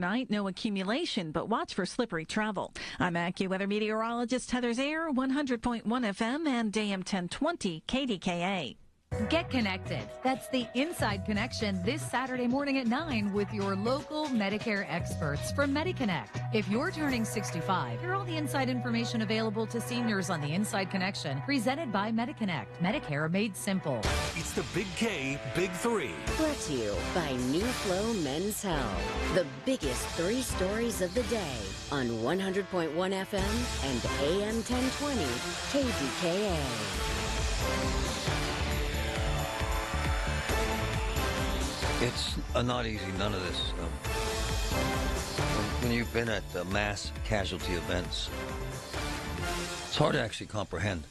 Night, no accumulation, but watch for slippery travel. I'm AccuWeather meteorologist Heather Zayer, 100.1 FM and AM 1020 KDKA. Get connected. That's the Inside Connection this Saturday morning at 9 with your local Medicare experts from MediConnect. If you're turning 65, hear all the inside information available to seniors on the Inside Connection, presented by MediConnect. Medicare made simple. It's the Big K, Big Three. Brought to you by New Flow Men's Health. The biggest three stories of the day on 100.1 FM and AM 1020 KDKA. It's not easy, none of this. When you've been at mass casualty events, it's hard to actually comprehend.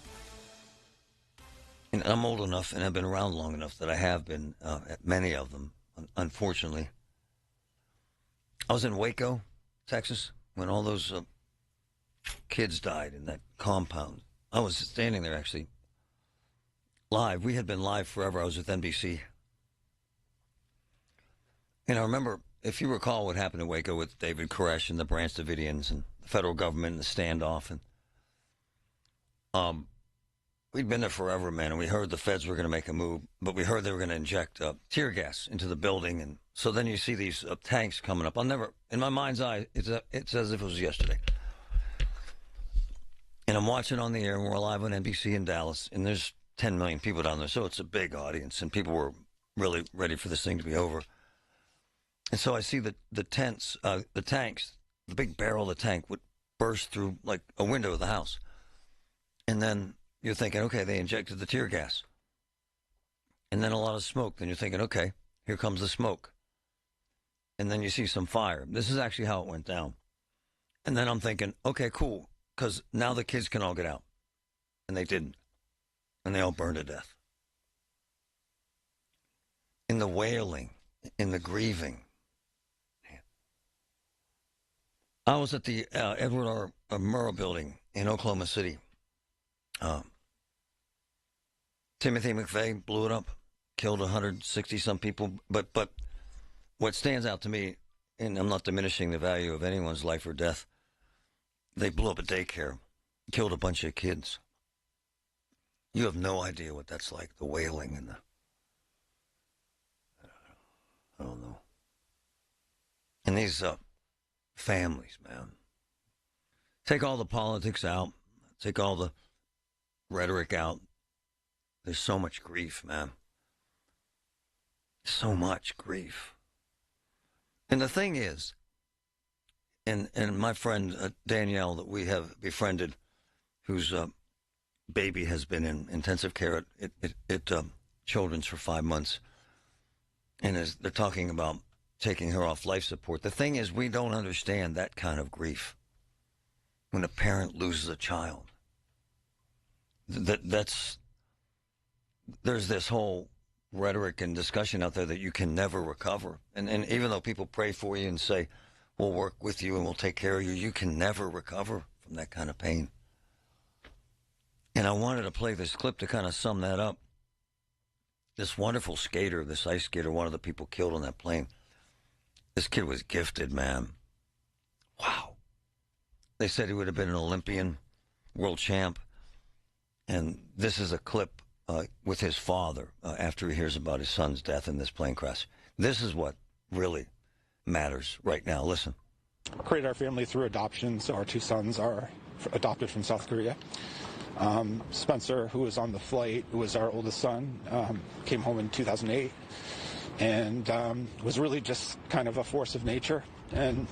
And I'm old enough and I've been around long enough that I have been at many of them, unfortunately. I was in Waco, Texas, when all those kids died in that compound. I was standing there, actually, live. We had been live forever. I was with NBC. And I remember, if you recall what happened in Waco with David Koresh and the Branch Davidians and the federal government and the standoff. And we'd been there forever, man, and we heard the feds were going to make a move, but we heard they were going to inject tear gas into the building. And so then you see these tanks coming up. I'll never, in my mind's eye, it's as if it was yesterday. And I'm watching on the air, and we're live on NBC in Dallas, and there's 10 million people down there, so it's a big audience, and people were really ready for this thing to be over. And so I see the tanks, the big barrel of the tank would burst through like a window of the house. And then you're thinking, okay, they injected the tear gas. And then a lot of smoke. Then you're thinking, okay, here comes the smoke. And then you see some fire. This is actually how it went down. And then I'm thinking, okay, cool, because now the kids can all get out. And they didn't. And they all burned to death. In the wailing, in the grieving. I was at the Edward R. Murrah building in Oklahoma City. Timothy McVeigh blew it up, killed 160-some people. But what stands out to me, and I'm not diminishing the value of anyone's life or death, they blew up a daycare, killed a bunch of kids. You have no idea what that's like, the wailing and the... I don't know. And these... families, man. Take all the politics out. Take all the rhetoric out. There's so much grief, man. So much grief. And the thing is, and my friend Danielle that we have befriended, whose baby has been in intensive care at Children's for 5 months, and they're talking about taking her off life support. The thing is, we don't understand that kind of grief. When a parent loses a child, there's this whole rhetoric and discussion out there that you can never recover. And even though people pray for you and say, we'll work with you and we'll take care of you, you can never recover from that kind of pain. And I wanted to play this clip to kind of sum that up. This wonderful skater, this ice skater, one of the people killed on that plane. This kid was gifted, man. Wow. They said he would have been an Olympian, world champ. And this is a clip with his father after he hears about his son's death in this plane crash. This is what really matters right now. Listen. Created our family through adoption, so our two sons are adopted from South Korea. Spencer, who was on the flight, who was our oldest son, came home in 2008. And was really just kind of a force of nature. And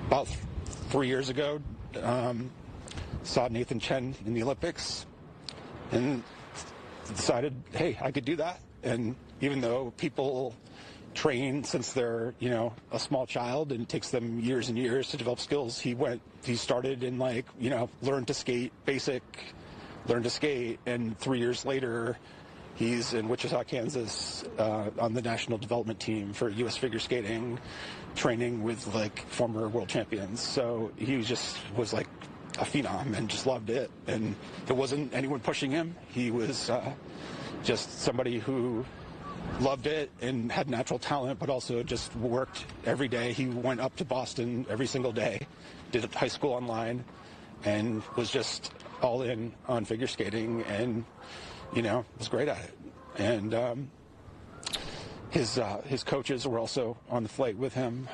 about 3 years ago, saw Nathan Chen in the Olympics and decided, hey, I could do that. And even though people train since they're, a small child and it takes them years and years to develop skills, he started in learn to skate, learn to skate. And 3 years later, he's in Wichita, Kansas, on the national development team for U.S. figure skating, training with former world champions. So he was like a phenom and just loved it. And there wasn't anyone pushing him. He was just somebody who loved it and had natural talent, but also just worked every day. He went up to Boston every single day, did high school online, and was just all in on figure skating, and was great at it. And his coaches were also on the flight with him,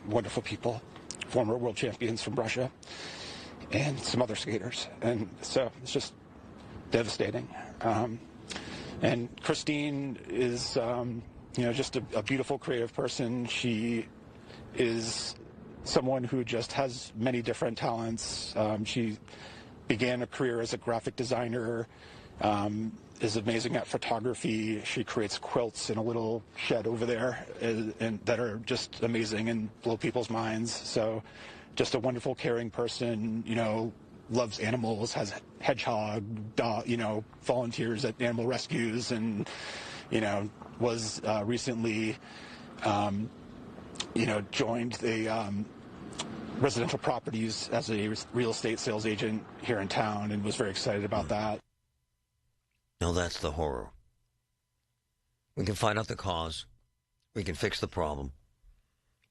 wonderful people, former world champions from Russia, and some other skaters. And so it's just devastating. And Christine is, just a beautiful, creative person. She is someone who just has many different talents. She began a career as a graphic designer, is amazing at photography. She creates quilts in a little shed over there and that are just amazing and blow people's minds. So just a wonderful, caring person, loves animals, has hedgehog, dog, volunteers at animal rescues, and, was recently, joined the residential properties as a real estate sales agent here in town, and was very excited about that. No, that's the horror. We can find out the cause. We can fix the problem.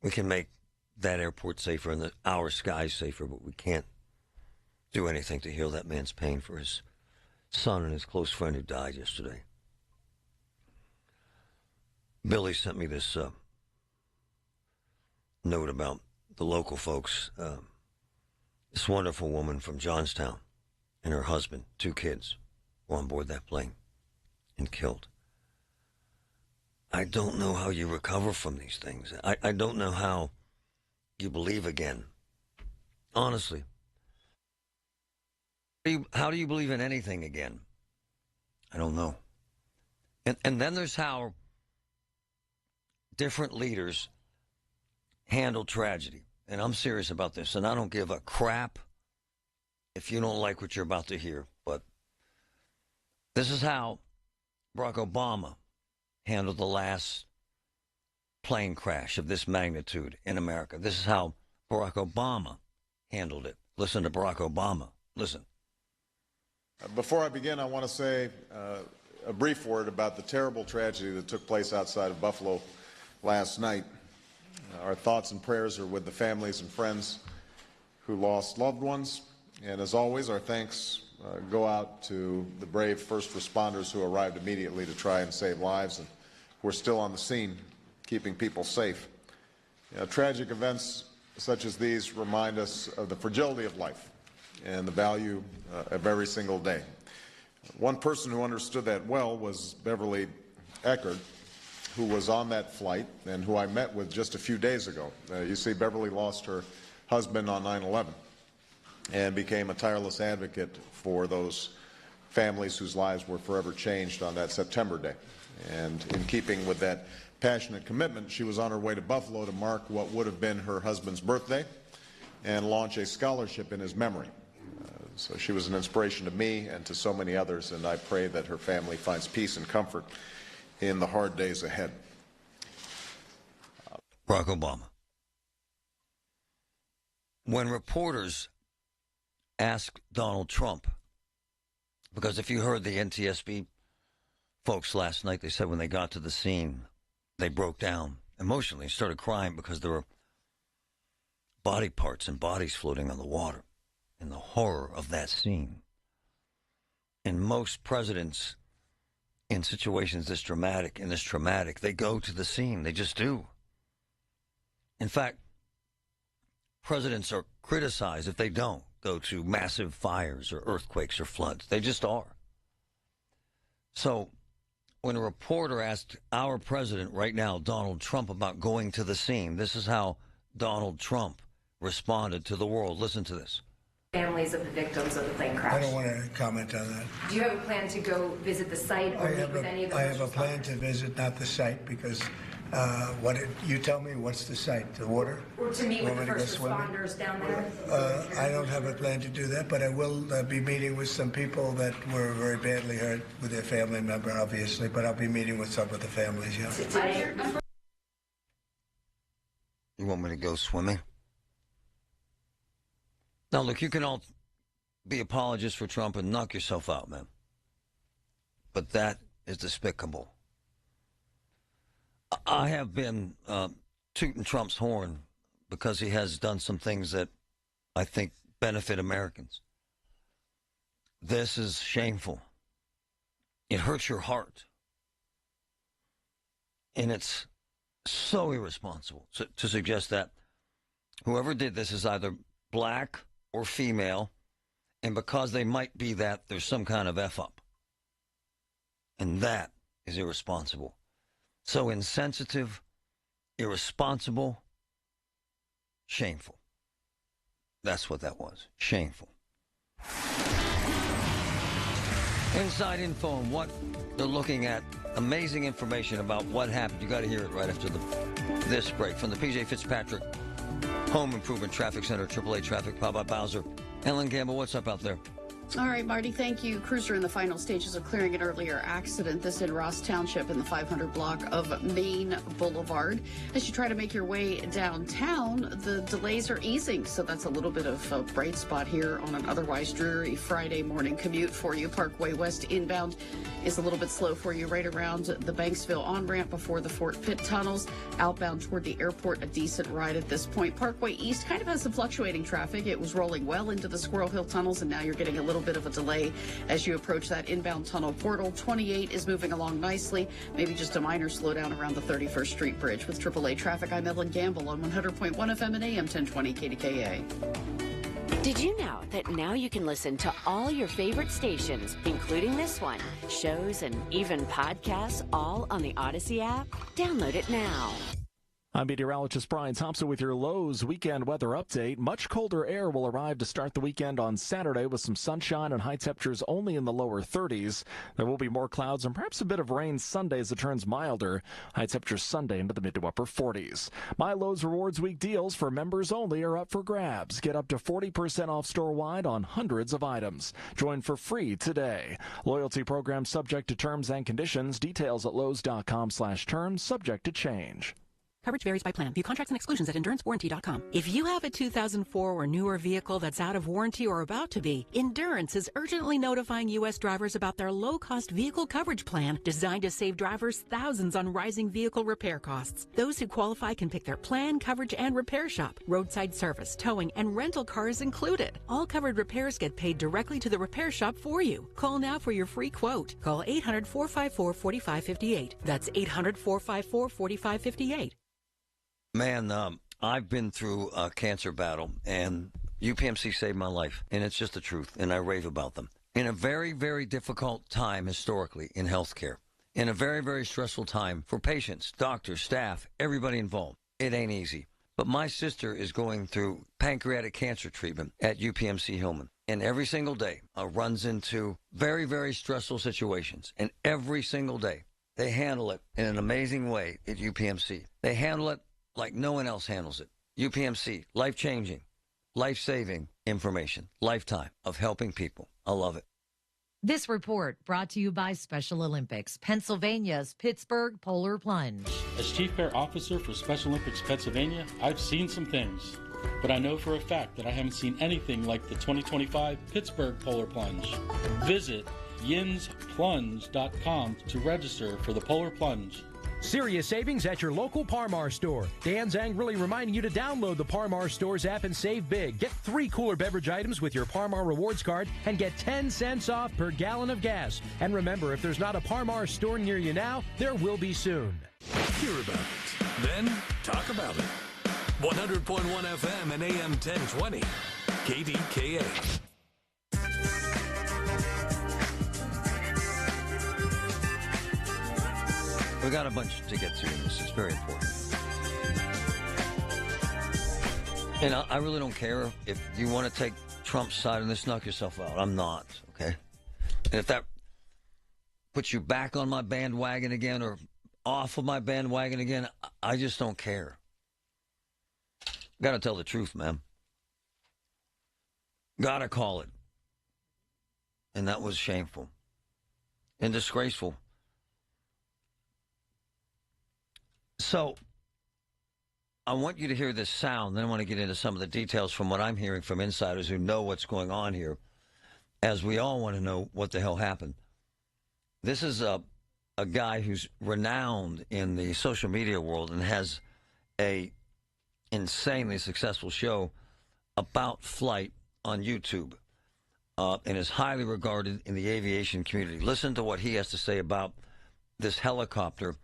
We can make that airport safer and our skies safer, but we can't do anything to heal that man's pain for his son and his close friend who died yesterday. Billy sent me this note about the local folks. This wonderful woman from Johnstown and her husband, 2 kids, were on board that plane and killed. I don't know how you recover from these things. I don't know how you believe again. Honestly. How do you believe in anything again? I don't know. And then there's how different leaders handle tragedy. And I'm serious about this, and I don't give a crap if you don't like what you're about to hear, but this is how Barack Obama handled the last plane crash of this magnitude in America. This is how Barack Obama handled it. Listen to Barack Obama. Listen. Before I begin, I want to say a brief word about the terrible tragedy that took place outside of Buffalo last night. Our thoughts and prayers are with the families and friends who lost loved ones. And as always, our thanks go out to the brave first responders who arrived immediately to try and save lives and who are still on the scene, keeping people safe. Tragic events such as these remind us of the fragility of life and the value of every single day. One person who understood that well was Beverly Eckert, who was on that flight and who I met with just a few days ago. You see, Beverly lost her husband on 9/11 and became a tireless advocate for those families whose lives were forever changed on that September day. And in keeping with that passionate commitment, she was on her way to Buffalo to mark what would have been her husband's birthday and launch a scholarship in his memory. So she was an inspiration to me and to so many others, and I pray that her family finds peace and comfort in the hard days ahead. Barack Obama. When reporters asked Donald Trump, because if you heard the NTSB folks last night, they said when they got to the scene, they broke down emotionally and started crying because there were body parts and bodies floating on the water and the horror of that scene. And most presidents in situations this dramatic and this traumatic, they go to the scene. They just do. In fact, presidents are criticized if they don't go to massive fires or earthquakes or floods. They just are. So when a reporter asked our president right now, Donald Trump, about going to the scene, this is how Donald Trump responded to the world. Listen to this. Families of the victims of the plane crash. I don't want to comment on that. Do you have a plan to go visit the site or meet with any of the I have a plan to visit, not the site, because you tell me, what's the site? The water? Or to meet with the first responders down there? I don't have a plan to do that, but I will be meeting with some people that were very badly hurt with their family member, obviously, but I'll be meeting with some of the families, yeah. You want me to go swimming? Now, look, you can all be apologists for Trump and knock yourself out, man. But that is despicable. I have been tooting Trump's horn because he has done some things that I think benefit Americans. This is shameful. It hurts your heart. And it's so irresponsible to suggest that whoever did this is either black or female, and because they might be that, there's some kind of F-up. And that is irresponsible. So insensitive, irresponsible, shameful. That's what that was. Shameful. Inside info on what they're looking at. Amazing information about what happened. You got to hear it right after this break. From the PJ Fitzpatrick Home Improvement Traffic Center, AAA Traffic, Bob Bowser. Ellen Gamble, what's up out there? All right, Marty, thank you. Cruiser in the final stages of clearing an earlier accident. This in Ross Township in the 500 block of Main Boulevard. As you try to make your way downtown, the delays are easing, so that's a little bit of a bright spot here on an otherwise dreary Friday morning commute for you. Parkway West inbound is a little bit slow for you right around the Banksville on-ramp before the Fort Pitt tunnels. Outbound toward the airport, a decent ride at this point. Parkway East kind of has some fluctuating traffic. It was rolling well into the Squirrel Hill tunnels, and now you're getting a little bit of a delay as you approach that inbound tunnel portal. 28 is moving along nicely. Maybe just a minor slowdown around the 31st Street Bridge. With AAA Traffic, I'm Ellen Gamble on 100.1 FM and AM 1020 KDKA. Did you know that now you can listen to all your favorite stations, including this one, shows, and even podcasts, all on the Odyssey app? Download it now. I'm meteorologist Brian Thompson with your Lowe's weekend weather update. Much colder air will arrive to start the weekend on Saturday with some sunshine and high temperatures only in the lower 30s. There will be more clouds and perhaps a bit of rain Sunday as it turns milder. High temperatures Sunday into the mid to upper 40s. My Lowe's Rewards Week deals for members only are up for grabs. Get up to 40% off store-wide on hundreds of items. Join for free today. Loyalty program subject to terms and conditions. Details at lowes.com/terms, subject to change. Coverage varies by plan. View contracts and exclusions at endurancewarranty.com. If you have a 2004 or newer vehicle that's out of warranty or about to be, Endurance is urgently notifying U.S. drivers about their low-cost vehicle coverage plan designed to save drivers thousands on rising vehicle repair costs. Those who qualify can pick their plan, coverage, and repair shop. Roadside service, towing, and rental cars included. All covered repairs get paid directly to the repair shop for you. Call now for your free quote. Call 800-454-4558. That's 800-454-4558. Man, I've been through a cancer battle, and UPMC saved my life, and it's just the truth, and I rave about them. In a very, very difficult time historically in healthcare, in a very, very stressful time for patients, doctors, staff, everybody involved. It ain't easy. But my sister is going through pancreatic cancer treatment at UPMC Hillman, and every single day runs into very, very stressful situations, and every single day they handle it in an amazing way at UPMC. They handle it like no one else handles it. UPMC, life-changing, life-saving information, lifetime of helping people. I love it. This report brought to you by Special Olympics, Pennsylvania's Pittsburgh Polar Plunge. As Chief Bear Officer for Special Olympics Pennsylvania, I've seen some things, but I know for a fact that I haven't seen anything like the 2025 Pittsburgh Polar Plunge. Visit yinsplunge.com to register for the Polar Plunge. Serious savings at your local Par-Mar store. Dan's angrily reminding you to download the Par-Mar Stores app and save big. Get 3 cooler beverage items with your Par-Mar Rewards card and get 10 cents off per gallon of gas. And remember, if there's not a Par-Mar store near you now, there will be soon. Hear about it, then talk about it. 100.1 FM and AM 1020. KDKA. We got a bunch to get to, and this is very important. And I really don't care if you want to take Trump's side on this, knock yourself out. I'm not, okay? And if that puts you back on my bandwagon again or off of my bandwagon again, I just don't care. Got to tell the truth, man. Got to call it. And that was shameful and disgraceful. So, I want you to hear this sound, then I want to get into some of the details from what I'm hearing from insiders who know what's going on here, as we all want to know what the hell happened. This is a guy who's renowned in the social media world and has a insanely successful show about flight on YouTube, and is highly regarded in the aviation community. Listen to what he has to say about this helicopter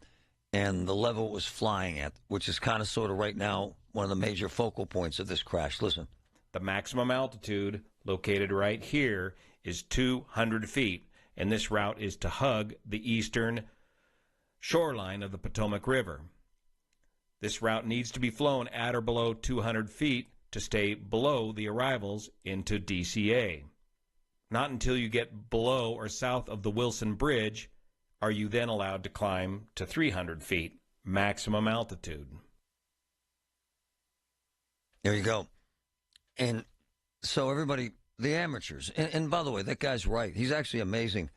and the level it was flying at, which is kind of sort of right now one of the major focal points of this crash. Listen. The maximum altitude located right here is 200 feet, and this route is to hug the eastern shoreline of the Potomac River. This route needs to be flown at or below 200 feet to stay below the arrivals into DCA. Not until you get below or south of the Wilson Bridge are you then allowed to climb to 300 feet, maximum altitude. There you go. And so everybody, the amateurs, and by the way, that guy's right. He's actually amazing.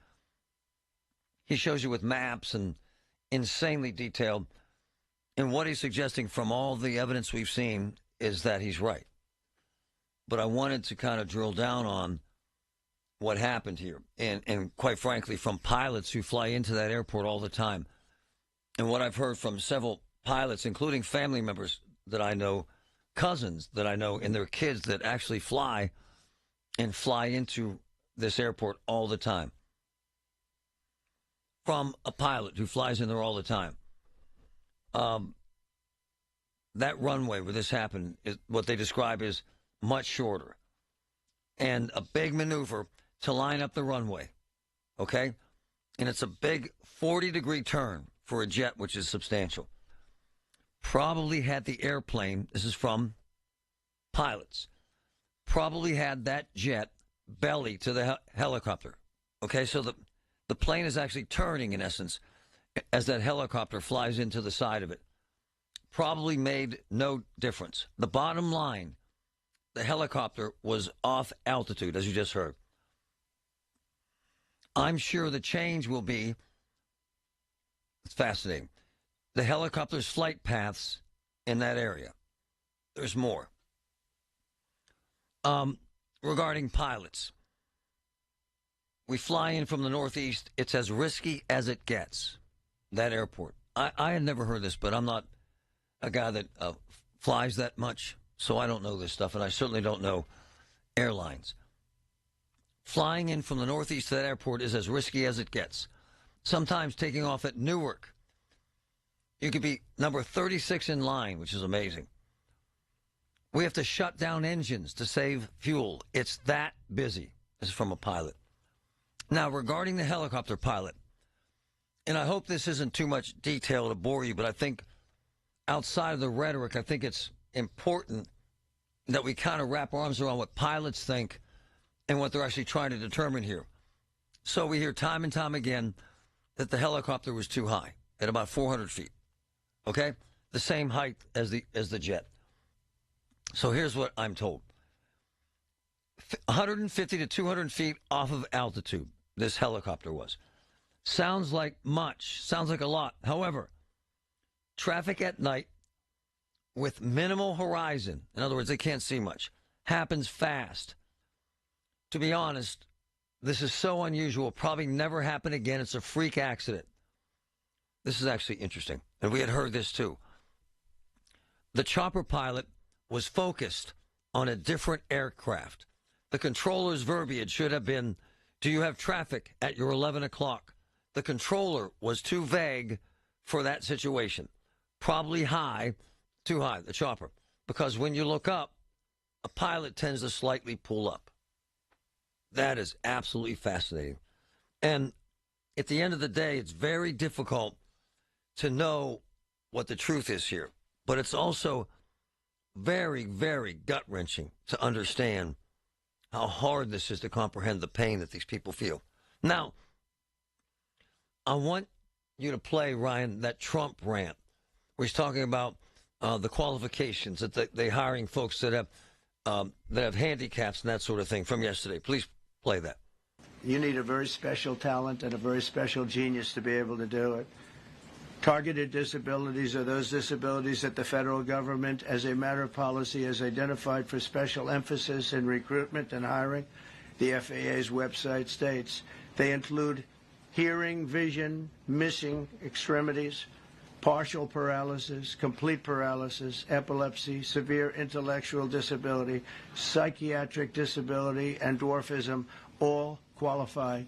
He shows you with maps and insanely detailed. And what he's suggesting from all the evidence we've seen is that he's right. But I wanted to kind of drill down on what happened here. And quite frankly, from pilots who fly into that airport all the time. And what I've heard from several pilots, including family members that I know, cousins that I know, and their kids that actually fly into this airport all the time. From a pilot who flies in there all the time. That runway where this happened is what they describe as much shorter. And a big maneuver to line up the runway, okay? And it's a big 40-degree turn for a jet, which is substantial. Probably had the airplane, this is from pilots, probably had that jet belly to the helicopter, okay? So the plane is actually turning, in essence, as that helicopter flies into the side of it. Probably made no difference. The bottom line, the helicopter was off altitude, as you just heard. I'm sure the change will be, it's fascinating, the helicopter's flight paths in that area. There's more. Regarding pilots, we fly in from the Northeast. It's as risky as it gets, that airport. I had never heard this, but I'm not a guy that flies that much, so I don't know this stuff, and I certainly don't know airlines. Flying in from the Northeast to that airport is as risky as it gets. Sometimes taking off at Newark, you could be number 36 in line, which is amazing. We have to shut down engines to save fuel. It's that busy. This is from a pilot. Now, regarding the helicopter pilot, and I hope this isn't too much detail to bore you, but I think outside of the rhetoric, I think it's important that we kind of wrap our arms around what pilots think and what they're actually trying to determine here. So we hear time and time again that the helicopter was too high, at about 400 feet, okay? The same height as the jet. So here's what I'm told. 150 to 200 feet off of altitude, this helicopter was. Sounds like much, sounds like a lot. However, traffic at night with minimal horizon, in other words, they can't see much, happens fast. To be honest, this is so unusual, probably never happen again. It's a freak accident. This is actually interesting, and we had heard this too. The chopper pilot was focused on a different aircraft. The controller's verbiage should have been, do you have traffic at your 11 o'clock? The controller was too vague for that situation. Probably high, too high, the chopper. Because when you look up, a pilot tends to slightly pull up. That is absolutely fascinating. And at the end of the day, it's very difficult to know what the truth is here. But it's also very, very gut-wrenching to understand how hard this is to comprehend the pain that these people feel. Now, I want you to play, Ryan, that Trump rant where he's talking about the qualifications, that they're hiring folks that have handicaps and that sort of thing from yesterday. Please play that. You need a very special talent and a very special genius to be able to do it. Targeted disabilities are those disabilities that the federal government, as a matter of policy, has identified for special emphasis in recruitment and hiring. The FAA's website states they include hearing, vision, missing extremities, partial paralysis, complete paralysis, epilepsy, severe intellectual disability, psychiatric disability, and dwarfism all qualify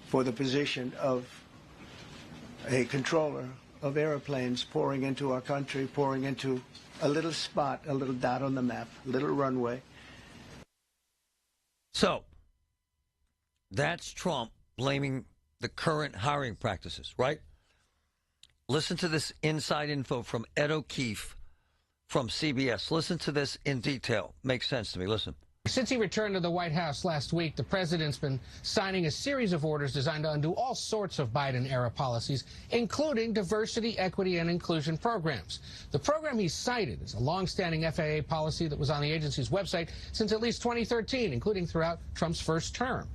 for the position of a controller of airplanes pouring into our country, pouring into a little spot, a little dot on the map, a little runway. So, that's Trump blaming the current hiring practices, right? Listen to this inside info from Ed O'Keefe from CBS. Listen to this in detail. Makes sense to me. Listen. Since he returned to the White House last week, the president's been signing a series of orders designed to undo all sorts of Biden-era policies, including diversity, equity, and inclusion programs. The program he cited is a long-standing FAA policy that was on the agency's website since at least 2013, including throughout Trump's first term.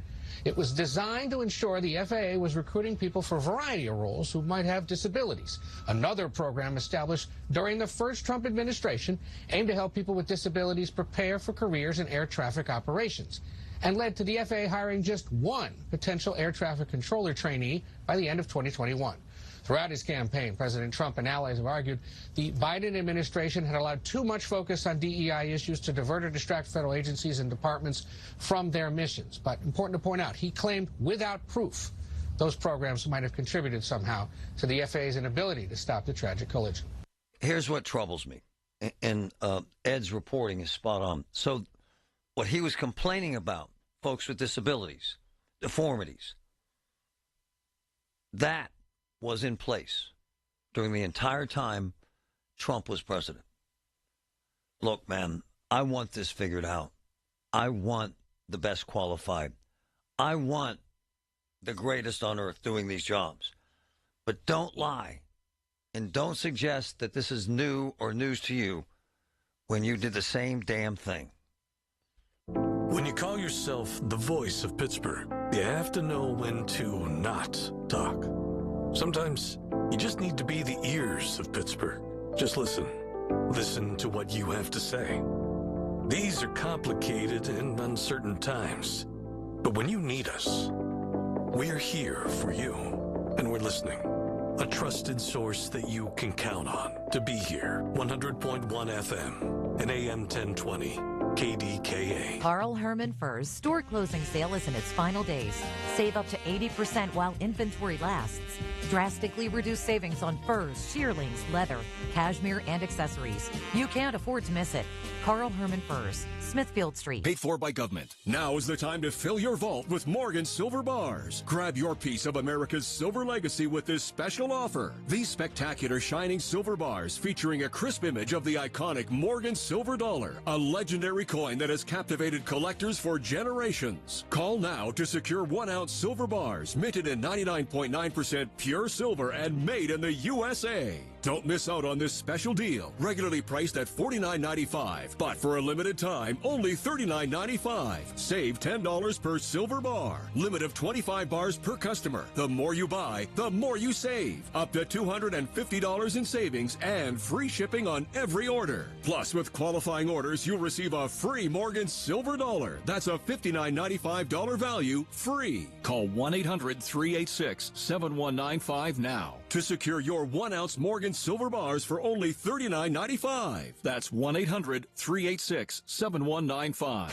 It was designed to ensure the FAA was recruiting people for a variety of roles who might have disabilities. Another program established during the first Trump administration aimed to help people with disabilities prepare for careers in air traffic operations, and led to the FAA hiring just one potential air traffic controller trainee by the end of 2021. Throughout his campaign, President Trump and allies have argued the Biden administration had allowed too much focus on DEI issues to divert or distract federal agencies and departments from their missions. But important to point out, he claimed without proof those programs might have contributed somehow to the FAA's inability to stop the tragic collision. Here's what troubles me, and Ed's reporting is spot on. So what he was complaining about, folks with disabilities, deformities, that was in place during the entire time Trump was president. Look, man, I want this figured out. I want the best qualified. I want the greatest on earth doing these jobs. But don't lie and don't suggest that this is new or news to you when you did the same damn thing. When you call yourself the voice of Pittsburgh, you have to know when to not talk. Sometimes you just need to be the ears of Pittsburgh. Just listen. Listen to what you have to say. These are complicated and uncertain times. But when you need us, we are here for you. And we're listening. A trusted source that you can count on to be here. 100.1 FM and AM 1020. KDKA. Carl Herman Furs store closing sale is in its final days. Save up to 80% while inventory lasts. Drastically reduced savings on furs, shearlings, leather, cashmere, and accessories. You can't afford to miss it. Carl Herman Furs, Smithfield Street. Paid for by government. Now is the time to fill your vault with Morgan Silver Bars. Grab your piece of America's silver legacy with this special offer. These spectacular shining silver bars featuring a crisp image of the iconic Morgan Silver Dollar, a legendary coin that has captivated collectors for generations. Call now to secure 1 ounce silver bars minted in 99.9% pure silver and made in the USA. Don't miss out on this special deal. Regularly priced at $49.95, but for a limited time, only $39.95. Save $10 per silver bar. Limit of 25 bars per customer. The more you buy, the more you save. Up to $250 in savings and free shipping on every order. Plus, with qualifying orders, you'll receive a free Morgan Silver Dollar. That's a $59.95 value free. Call 1-800-386-7195 now to secure your 1 ounce Morgan Silver Bars for only $39.95. That's 1-800-386-7195.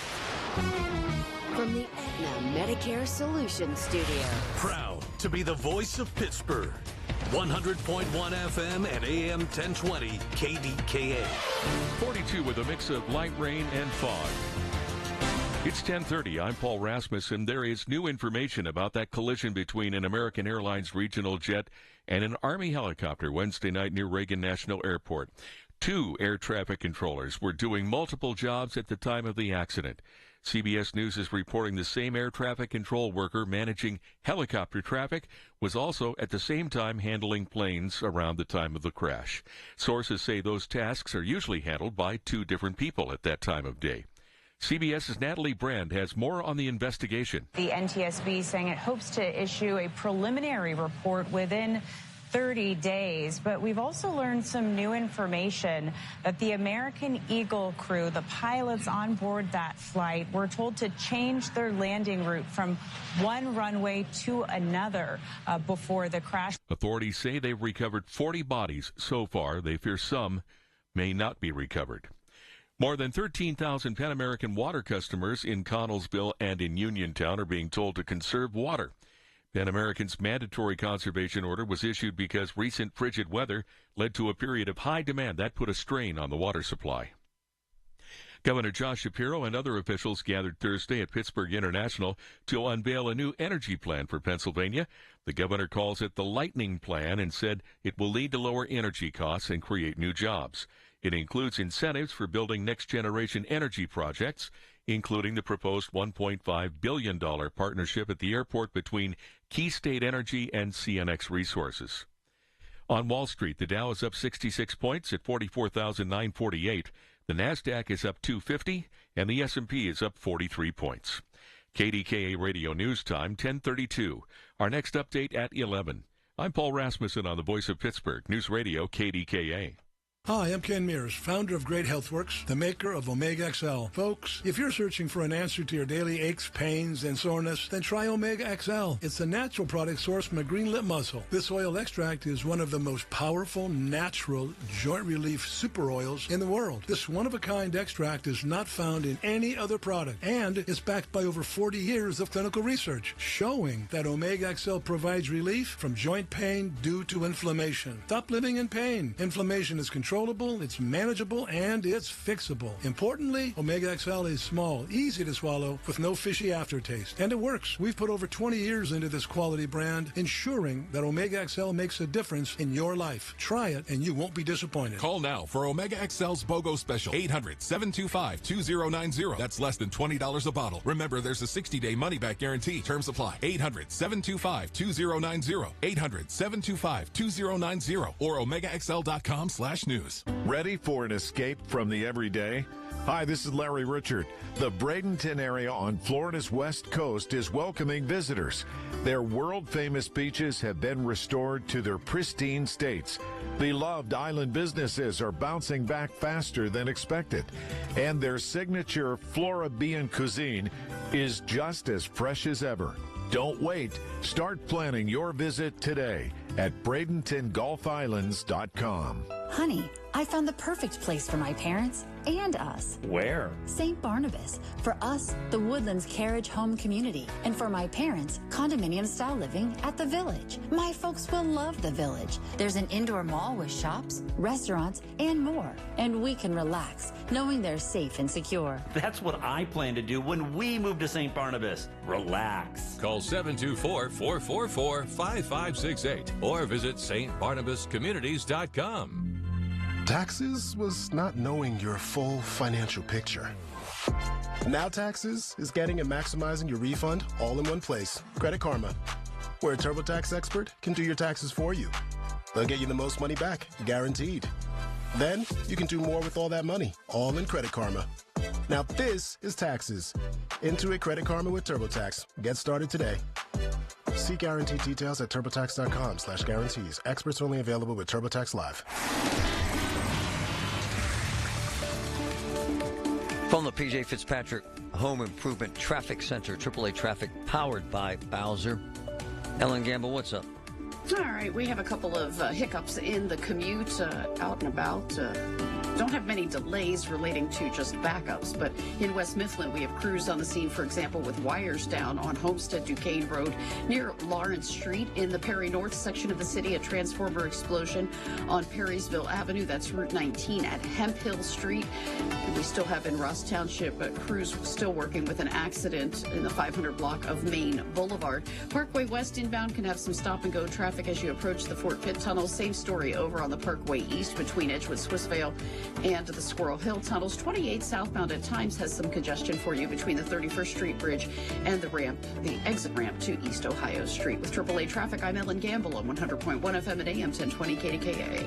From the Aetna Medicare Solutions Studio. Proud to be the voice of Pittsburgh. 100.1 FM and AM 1020 KDKA. 42 with a mix of light rain and fog. It's 10:30. I'm Paul Rasmussen. There is new information about that collision between an American Airlines regional jet and an Army helicopter Wednesday night near Reagan National Airport. 2 air traffic controllers were doing multiple jobs at the time of the accident. CBS News is reporting the same air traffic control worker managing helicopter traffic was also at the same time handling planes around the time of the crash. Sources say those tasks are usually handled by 2 different people at that time of day. CBS's Natalie Brand has more on the investigation. The NTSB saying it hopes to issue a preliminary report within 30 days. But we've also learned some new information that the American Eagle crew, the pilots on board that flight, were told to change their landing route from one runway to another before the crash. Authorities say they've recovered 40 bodies so far. They fear some may not be recovered. More than 13,000 Pan American water customers in Connellsville and in Uniontown are being told to conserve water. Pan American's mandatory conservation order was issued because recent frigid weather led to a period of high demand that put a strain on the water supply. Governor Josh Shapiro and other officials gathered Thursday at Pittsburgh International to unveil a new energy plan for Pennsylvania. The governor calls it the Lightning Plan and said it will lead to lower energy costs and create new jobs. It includes incentives for building next-generation energy projects, including the proposed $1.5 billion partnership at the airport between Key State Energy and CNX Resources. On Wall Street, the Dow is up 66 points at 44,948. The NASDAQ is up 250, and the S&P is up 43 points. KDKA Radio News Time, 10:32. Our next update at 11. I'm Paul Rasmussen on the Voice of Pittsburgh, News Radio KDKA. Hi, I'm Ken Mears, founder of Great Healthworks, the maker of Omega XL. Folks, if you're searching for an answer to your daily aches, pains, and soreness, then try Omega XL. It's a natural product sourced from a green lip mussel. This oil extract is one of the most powerful, natural, joint relief super oils in the world. This one-of-a-kind extract is not found in any other product, and is backed by over 40 years of clinical research, showing that Omega XL provides relief from joint pain due to inflammation. Stop living in pain. Inflammation is controllable, it's manageable, and it's fixable. Importantly, Omega XL is small, easy to swallow, with no fishy aftertaste. And it works. We've put over 20 years into this quality brand, ensuring that Omega XL makes a difference in your life. Try it, and you won't be disappointed. Call now for Omega XL's BOGO special. 800-725-2090. That's less than $20 a bottle. Remember, there's a 60-day money-back guarantee. Terms apply. 800-725-2090. 800-725-2090. Or OmegaXL.com/news. Ready for an escape from the everyday? Hi, this is Larry Richard. The Bradenton area on Florida's west coast is welcoming visitors. Their world-famous beaches have been restored to their pristine states. Beloved island businesses are bouncing back faster than expected. And their signature Floridian cuisine is just as fresh as ever. Don't wait. Start planning your visit today at BradentonGolfIslands.com. Honey, I found the perfect place for my parents and us. Where? St. Barnabas. For us, the Woodlands Carriage Home Community. And for my parents, condominium-style living at the Village. My folks will love the Village. There's an indoor mall with shops, restaurants, and more. And we can relax, knowing they're safe and secure. That's what I plan to do when we move to St. Barnabas. Relax. Call 724-444-5568 or visit stbarnabascommunities.com. Taxes was not knowing your full financial picture. Now Taxes is getting and maximizing your refund all in one place. Credit Karma, where a TurboTax expert can do your taxes for you. They'll get you the most money back, guaranteed. Then you can do more with all that money, all in Credit Karma. Now this is Taxes. Intuit Credit Karma with TurboTax. Get started today. See guarantee details at turbotax.com/guarantees. Experts only available with TurboTax Live. From the P.J. Fitzpatrick Home Improvement Traffic Center, AAA Traffic, powered by Bowser. Ellen Gamble, what's up? All right, we have a couple of hiccups in the commute out and about. Don't have many delays relating to just backups, but in West Mifflin, we have crews on the scene, for example, with wires down on Homestead Duquesne Road near Lawrence Street. In the Perry North section of the city, a transformer explosion on Perrysville Avenue. That's Route 19 at Hemp Hill Street. And we still have in Ross Township crews still working with an accident in the 500 block of Main Boulevard. Parkway West inbound can have some stop-and-go traffic as you approach the Fort Pitt Tunnel. Same story over on the Parkway East between Edgewood, Swissvale, and the Squirrel Hill tunnels. 28 southbound at times has some congestion for you between the 31st Street Bridge and the exit ramp to East Ohio Street. With AAA Traffic, I'm Ellen Gamble on 100.1 FM at AM 1020 KDKA.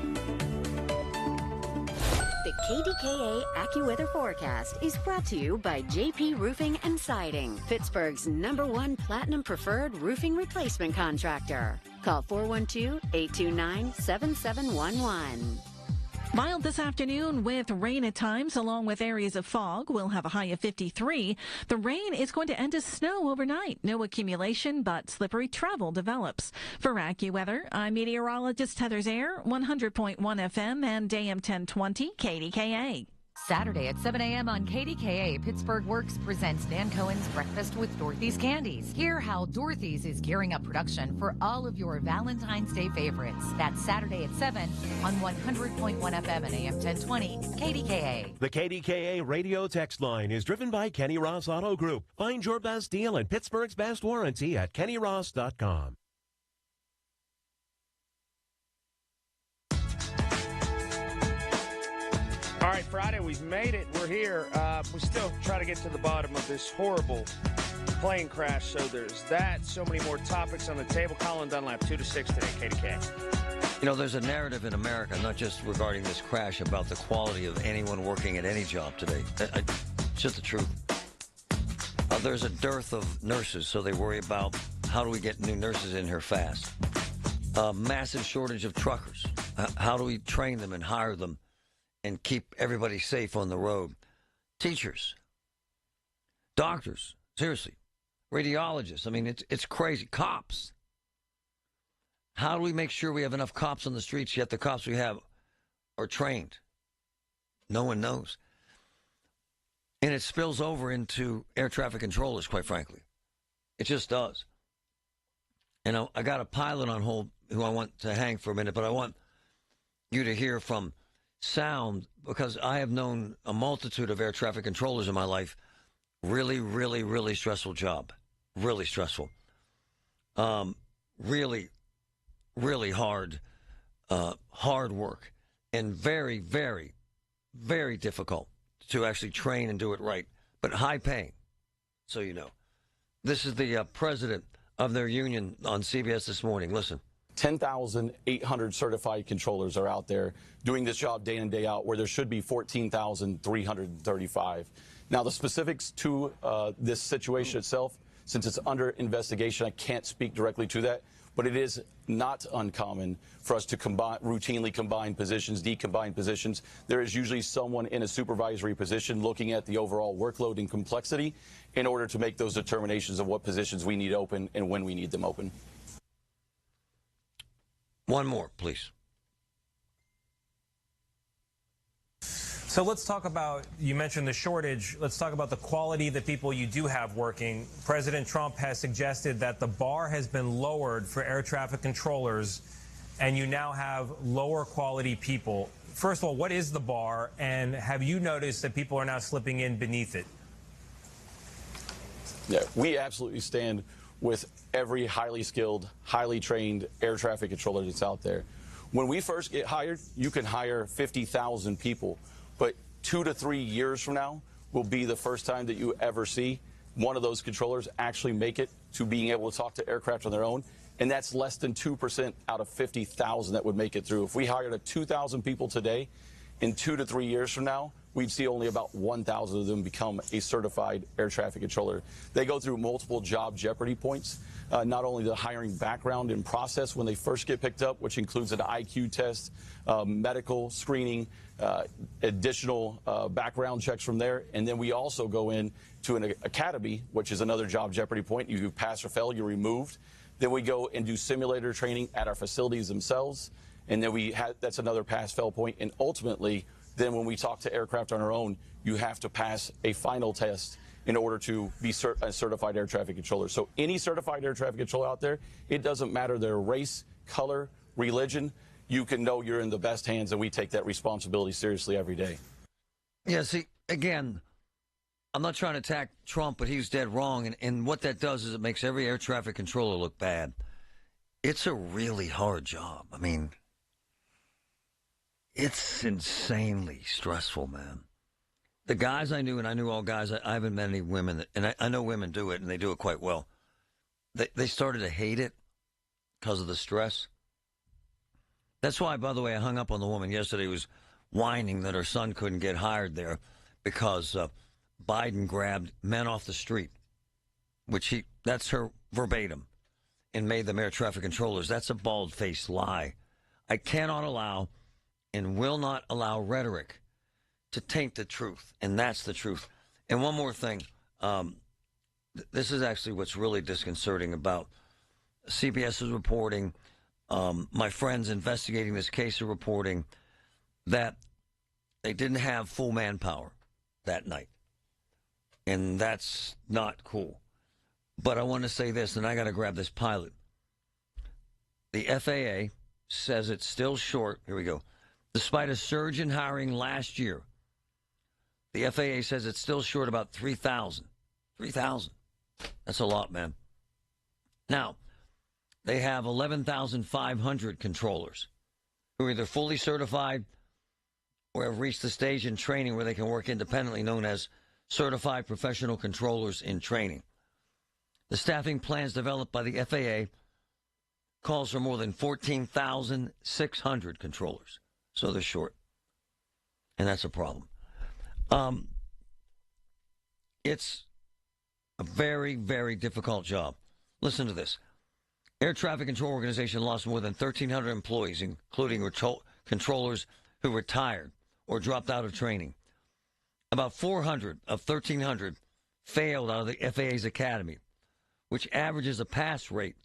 The KDKA AccuWeather forecast is brought to you by JP Roofing and Siding, Pittsburgh's #1 Platinum Preferred Roofing Replacement Contractor. Call 412-829-7711. Mild this afternoon with rain at times, along with areas of fog. We'll have a high of 53. The rain is going to end as snow overnight. No accumulation, but slippery travel develops. For AccuWeather, I'm meteorologist Heather Zaire, 100.1 FM and AM 1020 KDKA. Saturday at 7 a.m. on KDKA, Pittsburgh Works presents Dan Cohen's Breakfast with Dorothy's Candies. Hear how Dorothy's is gearing up production for all of your Valentine's Day favorites. That's Saturday at 7 on 100.1 FM and AM 1020 KDKA. The KDKA radio text line is driven by Kenny Ross Auto Group. Find your best deal and Pittsburgh's best warranty at kennyross.com. All right, Friday, we've made it. We're here. We still try to get to the bottom of this horrible plane crash. So there's that. So many more topics on the table. Colin Dunlap, 2 to 6 today, KDK. You know, there's a narrative in America, not just regarding this crash, about the quality of anyone working at any job today. It's just the truth. There's a dearth of nurses, so they worry about how do we get new nurses in here fast. Massive shortage of truckers. How do we train them and hire them and keep everybody safe on the road? Teachers, doctors, seriously, radiologists. I mean, it's crazy. Cops. How do we make sure we have enough cops on the streets, yet the cops we have are trained? No one knows. And it spills over into air traffic controllers, quite frankly. It just does. And I got a pilot on hold who I want to hang for a minute, but I want you to hear from sound, because I have known a multitude of air traffic controllers in my life. Really, really, really stressful job. Really stressful. Really, really hard work. And very, very, very difficult to actually train and do it right. But high paying, so you know. This is the president of their union on CBS this morning. Listen. 10,800 certified controllers are out there doing this job day in and day out, where there should be 14,335. Now, the specifics to this situation itself, since it's under investigation, I can't speak directly to that, but it is not uncommon for us to routinely combine positions, decombine positions. There is usually someone in a supervisory position looking at the overall workload and complexity in order to make those determinations of what positions we need open and when we need them open. One more, please. So let's talk about, you mentioned the shortage. Let's talk about the quality of the people you do have working. President Trump has suggested that the bar has been lowered for air traffic controllers, and you now have lower quality people. First of all, what is the bar, and have you noticed that people are now slipping in beneath it? Yeah, we absolutely stand with every highly skilled, highly trained air traffic controller that's out there. When we first get hired, you can hire 50,000 people, but 2 to 3 years from now will be the first time that you ever see one of those controllers actually make it to being able to talk to aircraft on their own, and that's less than 2% out of 50,000 that would make it through. If we hired 2,000 people today, in 2 to 3 years from now, we'd see only about 1,000 of them become a certified air traffic controller. They go through multiple job jeopardy points, not only the hiring background and process when they first get picked up, which includes an IQ test, medical screening, additional background checks from there. And then we also go in to an academy, which is another job jeopardy point. You pass or fail, you're removed. Then we go and do simulator training at our facilities themselves. And then that's another pass-fail point. And ultimately, then when we talk to aircraft on our own, you have to pass a final test in order to be a certified air traffic controller. So any certified air traffic controller out there, it doesn't matter their race, color, religion, you can know you're in the best hands, and we take that responsibility seriously every day. Yeah, see, again, I'm not trying to attack Trump, but he's dead wrong. And what that does is it makes every air traffic controller look bad. It's a really hard job. I mean, it's insanely stressful, man. The guys I knew, and I knew all guys, I haven't met any women, and I know women do it, and they do it quite well. They started to hate it because of the stress. That's why, by the way, I hung up on the woman yesterday who was whining that her son couldn't get hired there because Biden grabbed men off the street, that's her verbatim, and made them air traffic controllers. That's a bald-faced lie. I cannot allow and will not allow rhetoric to taint the truth, and that's the truth. And one more thing. This is actually what's really disconcerting about CBS is reporting, my friends investigating this case are reporting that they didn't have full manpower that night. And that's not cool. But I want to say this, and I got to grab this pilot. The FAA says it's still short. Here we go. Despite a surge in hiring last year, the FAA says it's still short about 3,000. 3,000. That's a lot, man. Now, they have 11,500 controllers who are either fully certified or have reached the stage in training where they can work independently, known as Certified Professional Controllers in Training. The staffing plans developed by the FAA calls for more than 14,600 controllers. So they're short. And that's a problem. It's a very, very difficult job. Listen to this. Air Traffic Control Organization lost more than 1,300 employees, including controllers who retired or dropped out of training. About 400 of 1,300 failed out of the FAA's academy, which averages a pass rate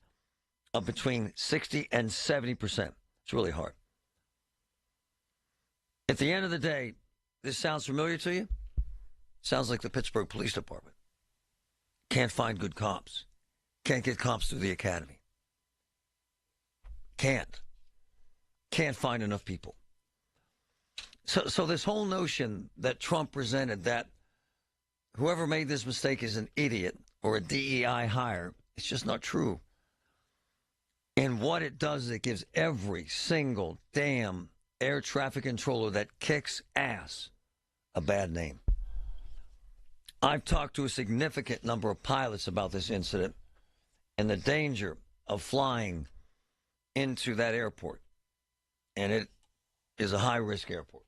of between 60 and 70%. It's really hard. At the end of the day, this sounds familiar to you? Sounds like the Pittsburgh Police Department. Can't find good cops. Can't get cops through the academy. Can't find enough people. So this whole notion that Trump presented that whoever made this mistake is an idiot or a DEI hire, it's just not true. And what it does is it gives every single damn air traffic controller that kicks ass a bad name. I've talked to a significant number of pilots about this incident and the danger of flying into that airport. And it is a high-risk airport.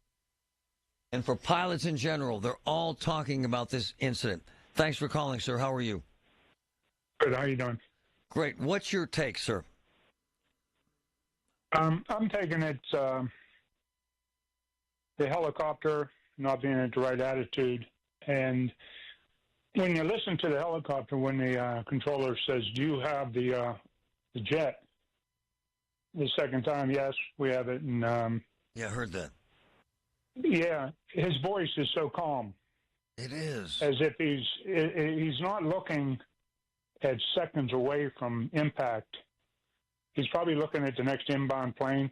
And for pilots in general, they're all talking about this incident. Thanks for calling, sir. How are you? Good. How are you doing? Great. What's your take, sir? I'm taking it, the helicopter not being at the right attitude. And when you listen to the helicopter, when the controller says, do you have the jet? The second time, yes, we have it. And yeah, I heard that. Yeah, his voice is so calm. It is. As if he's not looking at seconds away from impact. He's probably looking at the next inbound plane,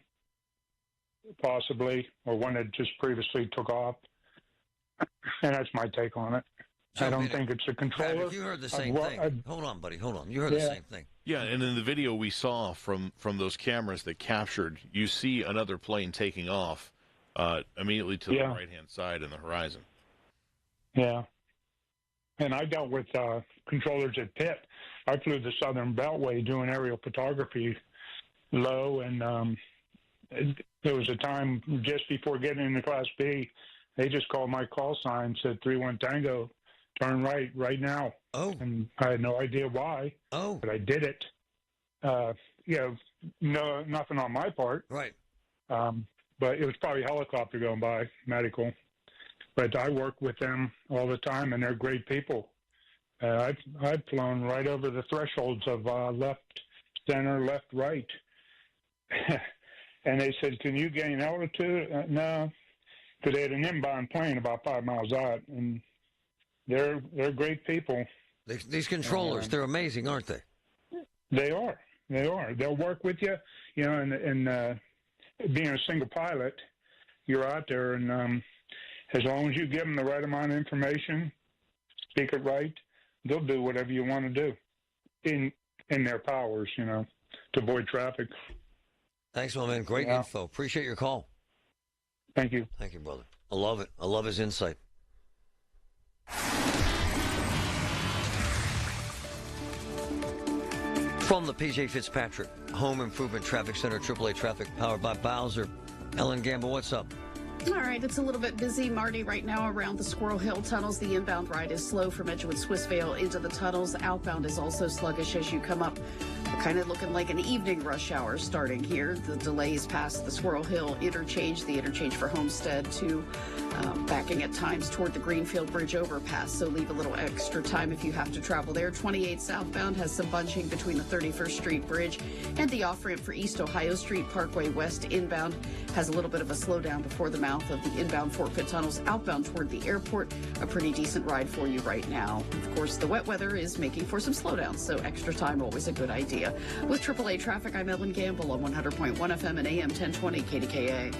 possibly, or one that just previously took off. And that's my take on it. I don't think it's a controller. Patrick, you heard the same thing. Hold on, buddy. Hold on. You heard the same thing. Yeah, and in the video we saw from those cameras that captured, you see another plane taking off immediately to the right-hand side in the horizon. Yeah. And I dealt with controllers at Pitt. I flew the Southern Beltway doing aerial photography low, and there was a time just before getting into Class B, they just called my call sign, said 31 Tango, turn right now. Oh. And I had no idea why. Oh. But I did it. No, nothing on my part. Right. But it was probably a helicopter going by, medical. But I work with them all the time, and they're great people. I've flown right over the thresholds of left, center, left, right. And they said, can you gain altitude? No, because they had an inbound plane about 5 miles out, and they're great people. These controllers, they're amazing, aren't they? They are. They'll work with you, and being a single pilot, you're out there, and as long as you give them the right amount of information, speak it right, they'll do whatever you want to do in their powers, to avoid traffic. Thanks, my man. Great info. Appreciate your call. Thank you. Thank you, brother. I love it. I love his insight. From the P.J. Fitzpatrick Home Improvement Traffic Center, AAA Traffic, powered by Bowser. Ellen Gamble, what's up? All right, it's a little bit busy, Marty, right now around the Squirrel Hill tunnels. The inbound ride is slow from Edgewood Swissvale into the tunnels. Outbound is also sluggish as you come up. Kind of looking like an evening rush hour starting here. The delays past the Squirrel Hill interchange, the interchange for Homestead, to backing at times toward the Greenfield Bridge overpass. So leave a little extra time if you have to travel there. 28 southbound has some bunching between the 31st Street Bridge and the off-ramp for East Ohio Street. Parkway West inbound has a little bit of a slowdown before the mouth of the inbound Fort Pitt tunnels. Outbound toward the airport, a pretty decent ride for you right now. Of course, the wet weather is making for some slowdowns, so extra time always a good idea. With AAA traffic, I'm Ellen Gamble on 100.1 FM and AM 1020 KDKA.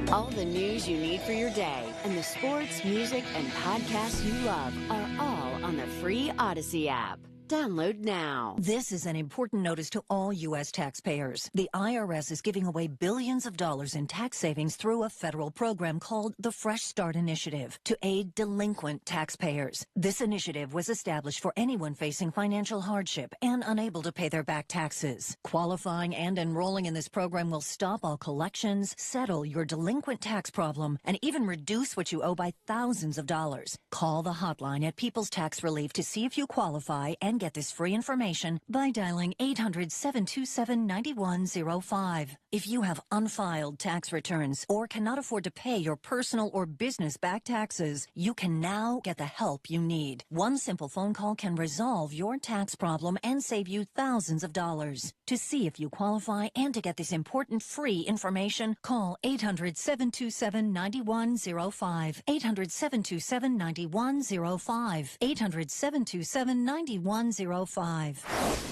All the news you need for your day and the sports, music, and podcasts you love are all on the free Odyssey app. Download now. This is an important notice to all U.S. taxpayers. The IRS is giving away billions of dollars in tax savings through a federal program called the Fresh Start Initiative to aid delinquent taxpayers. This initiative was established for anyone facing financial hardship and unable to pay their back taxes. Qualifying and enrolling in this program will stop all collections, settle your delinquent tax problem, and even reduce what you owe by thousands of dollars. Call the hotline at People's Tax Relief to see if you qualify and get this free information by dialing 800-727-9105. If you have unfiled tax returns or cannot afford to pay your personal or business back taxes, you can now get the help you need. One simple phone call can resolve your tax problem and save you thousands of dollars. To see if you qualify and to get this important free information, call 800-727-9105. 800-727-9105. 800-727-9105.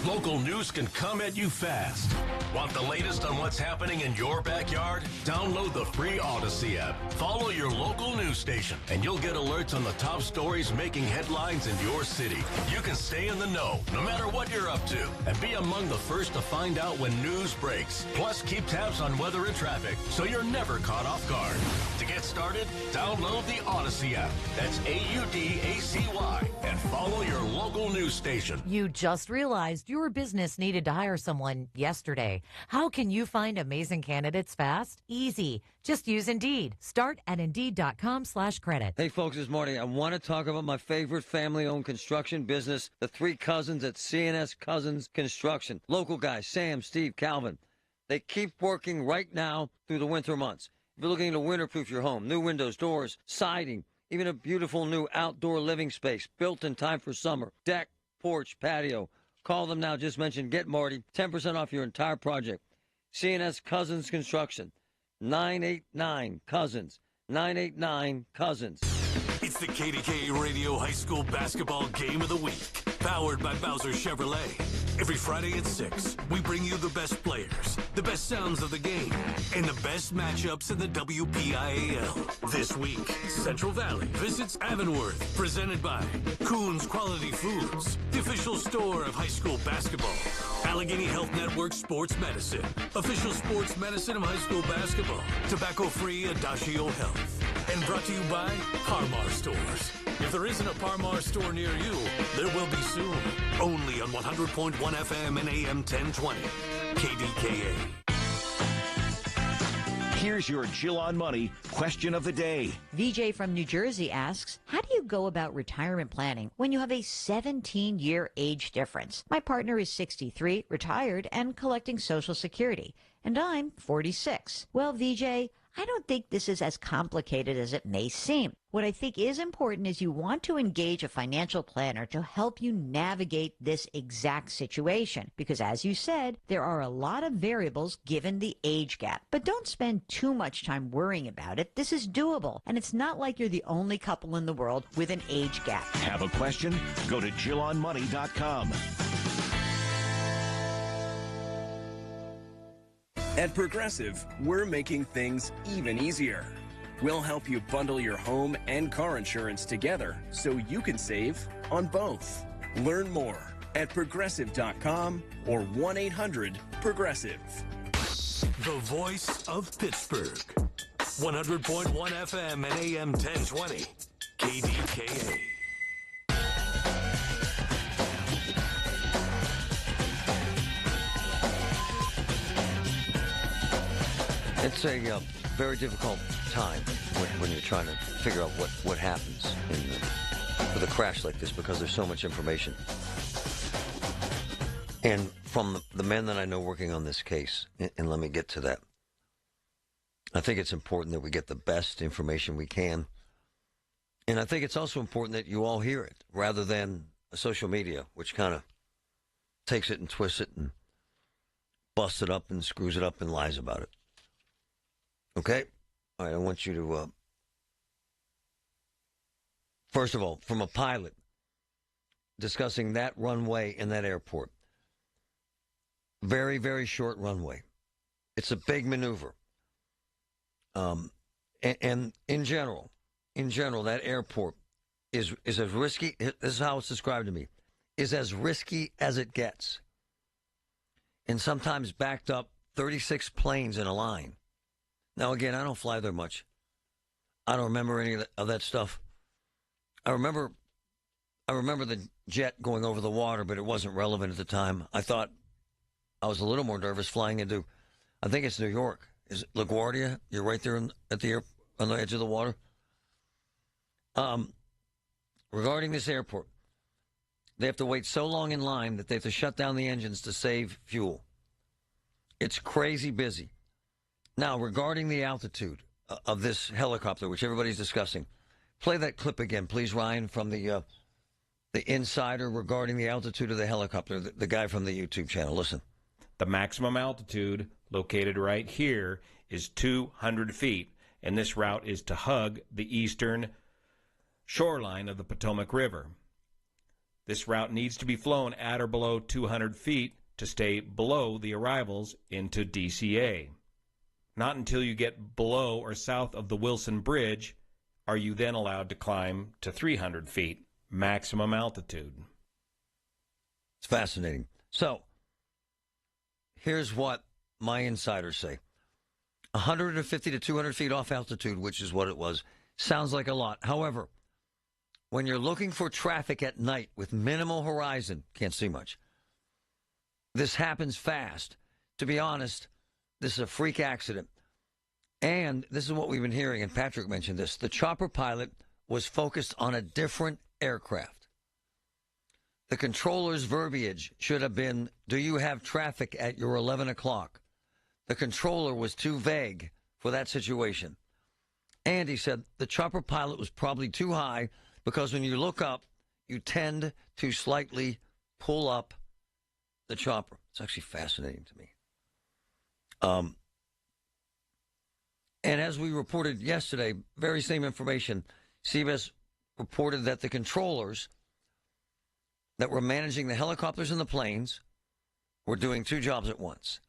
Local news can come at you fast. Want the latest on what's happening in your backyard? Download the free Odyssey app. Follow your local news station, and you'll get alerts on the top stories making headlines in your city. You can stay in the know, no matter what you're up to, and be among the first to find out when news breaks. Plus, keep tabs on weather and traffic, so you're never caught off guard. To get started, download the Odyssey app. That's AUDACY, and follow your local news station. You just realized your business needed to hire someone yesterday. How can you find amazing candidates fast? Easy. Just use Indeed. Start at Indeed.com/credit. Hey, folks, this morning I want to talk about my favorite family-owned construction business, the three cousins at C&S Cousins Construction. Local guys, Sam, Steve, Calvin. They keep working right now through the winter months. If you're looking to winterproof your home, new windows, doors, siding, even a beautiful new outdoor living space built in time for summer, deck, porch, patio. Call them now. Just mention Get Marty. 10% off your entire project. C&S Cousins Construction. 989-COUSINS. 989-COUSINS. It's the KDKA Radio High School Basketball Game of the Week. Powered by Bowser Chevrolet. Every Friday at 6, we bring you the best players, the best sounds of the game, and the best matchups in the WPIAL. This week, Central Valley visits Avonworth, presented by Coons Quality Foods, the official store of high school basketball. Allegheny Health Network Sports Medicine, official sports medicine of high school basketball. Tobacco-free Adagio Health. And brought to you by Parmar Stores. If there isn't a Parmar store near you, there will be soon. Only on 100.1 FM and AM 1020. KDKA. Here's your Jill on Money question of the day. VJ from New Jersey asks, how do you go about retirement planning when you have a 17-year age difference? My partner is 63, retired, and collecting Social Security, and I'm 46. Well, VJ, I don't think this is as complicated as it may seem. What I think is important is you want to engage a financial planner to help you navigate this exact situation. Because as you said, there are a lot of variables given the age gap. But don't spend too much time worrying about it. This is doable. And it's not like you're the only couple in the world with an age gap. Have a question? Go to JillOnMoney.com. At Progressive, we're making things even easier. We'll help you bundle your home and car insurance together so you can save on both. Learn more at Progressive.com or 1-800-PROGRESSIVE. The voice of Pittsburgh. 100.1 FM and AM 1020. KDKA. It's a very difficult time when you're trying to figure out what happens with a crash like this because there's so much information. And from the men that I know working on this case, and let me get to that, I think it's important that we get the best information we can. And I think it's also important that you all hear it rather than social media, which kind of takes it and twists it and busts it up and screws it up and lies about it. Okay? All right, I want you to, first of all, from a pilot discussing that runway in that airport, very, very short runway. It's a big maneuver. And in general, that airport is as risky, this is how it's described to me, is as risky as it gets. And sometimes backed up 36 planes in a line. Now, again, I don't fly there much. I don't remember any of that stuff. I remember the jet going over the water, but it wasn't relevant at the time. I thought I was a little more nervous flying into, I think it's New York. Is it LaGuardia? You're right there on the edge of the water. Regarding this airport, they have to wait so long in line that they have to shut down the engines to save fuel. It's crazy busy. Now, regarding the altitude of this helicopter, which everybody's discussing, play that clip again, please, Ryan, from the insider regarding the altitude of the helicopter, the guy from the YouTube channel. Listen. The maximum altitude, located right here, is 200 feet, and this route is to hug the eastern shoreline of the Potomac River. This route needs to be flown at or below 200 feet to stay below the arrivals into DCA. Not until you get below or south of the Wilson Bridge are you then allowed to climb to 300 feet, maximum altitude. It's fascinating. So, here's what my insiders say. 150 to 200 feet off altitude, which is what it was, sounds like a lot. However, when you're looking for traffic at night with minimal horizon, can't see much, this happens fast. To be honest, this is a freak accident. And this is what we've been hearing, and Patrick mentioned this. The chopper pilot was focused on a different aircraft. The controller's verbiage should have been, do you have traffic at your 11 o'clock? The controller was too vague for that situation. And he said the chopper pilot was probably too high because when you look up, you tend to slightly pull up the chopper. It's actually fascinating to me. And as we reported yesterday, very same information, CBS reported that the controllers that were managing the helicopters and the planes were doing two jobs at once.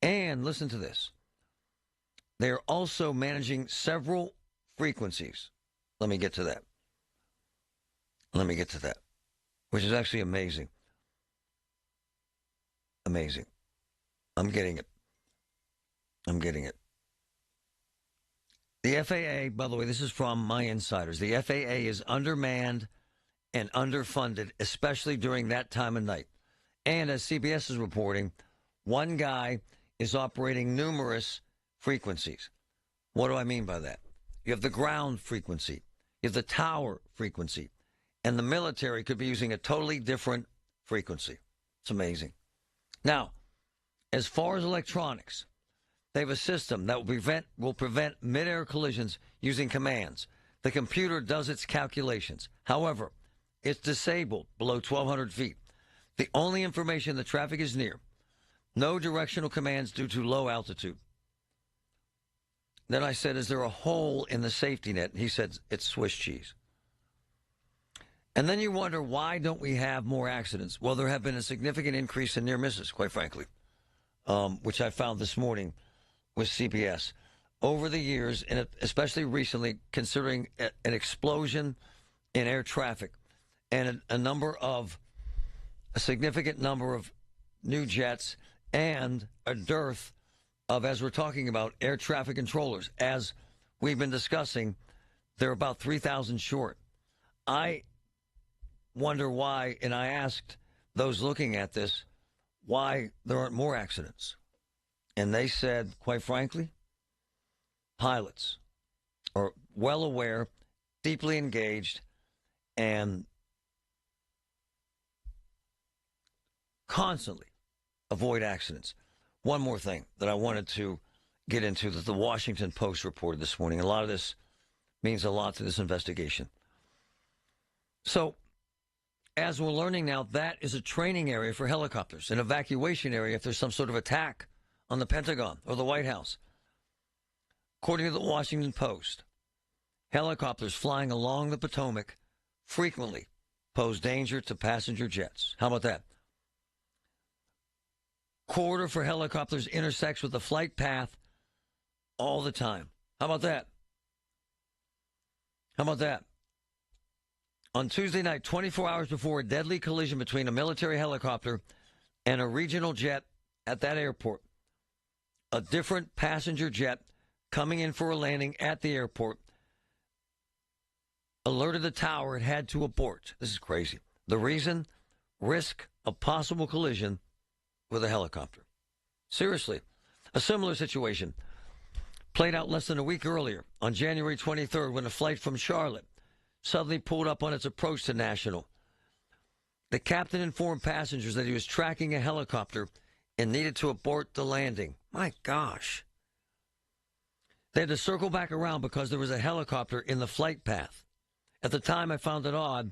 And listen to this. They're also managing several frequencies. Let me get to that. Which is actually amazing. Amazing. I'm getting it. The FAA, by the way, this is from my insiders. The FAA is undermanned and underfunded, especially during that time of night. And as CBS is reporting, one guy is operating numerous frequencies. What do I mean by that? You have the ground frequency, you have the tower frequency, and the military could be using a totally different frequency. It's amazing. Now, as far as electronics, they have a system that will prevent mid-air collisions using commands. The computer does its calculations. However, it's disabled below 1,200 feet. The only information the traffic is near. No directional commands due to low altitude. Then I said, is there a hole in the safety net? He said, it's Swiss cheese. And then you wonder, why don't we have more accidents? Well, there have been a significant increase in near misses, quite frankly, which I found this morning with CBS. Over the years, and especially recently, considering an explosion in air traffic and a significant number of new jets and a dearth of, as we're talking about, air traffic controllers. As we've been discussing, they're about 3,000 short. I wonder why, and I asked those looking at this, why there aren't more accidents. And they said, quite frankly, pilots are well aware, deeply engaged, and constantly avoid accidents. One more thing that I wanted to get into that the Washington Post reported this morning. A lot of this means a lot to this investigation. So, as we're learning now, that is a training area for helicopters, an evacuation area if there's some sort of attack on the Pentagon or the White House. According to the Washington Post, helicopters flying along the Potomac frequently pose danger to passenger jets. How about that? Corridor for helicopters intersects with the flight path all the time. How about that? How about that? On Tuesday night, 24 hours before a deadly collision between a military helicopter and a regional jet at that airport, a different passenger jet coming in for a landing at the airport alerted the tower it had to abort. This is crazy. The reason? Risk of possible collision with a helicopter. Seriously. A similar situation played out less than a week earlier on January 23rd when a flight from Charlotte suddenly pulled up on its approach to National. The captain informed passengers that he was tracking a helicopter and needed to abort the landing. My gosh. They had to circle back around because there was a helicopter in the flight path. At the time, I found it odd.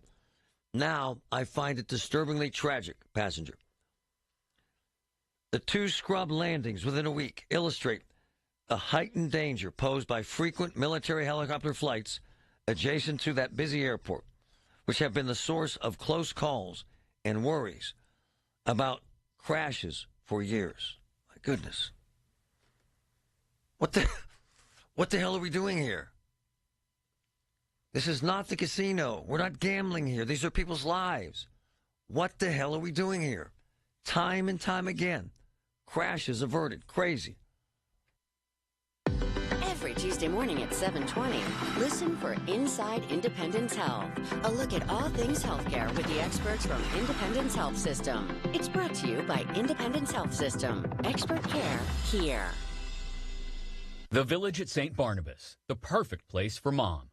Now, I find it disturbingly tragic, passenger. The two scrub landings within a week illustrate the heightened danger posed by frequent military helicopter flights adjacent to that busy airport, which have been the source of close calls and worries about crashes for years. My goodness. What the hell are we doing here? This is not the casino. We're not gambling here. These are people's lives. What the hell are we doing here? Time and time again. Crashes averted. Crazy. Every Tuesday morning at 7:20, listen for Inside Independence Health. A look at all things healthcare with the experts from Independence Health System. It's brought to you by Independence Health System. Expert care here. The Village at St. Barnabas, the perfect place for mom.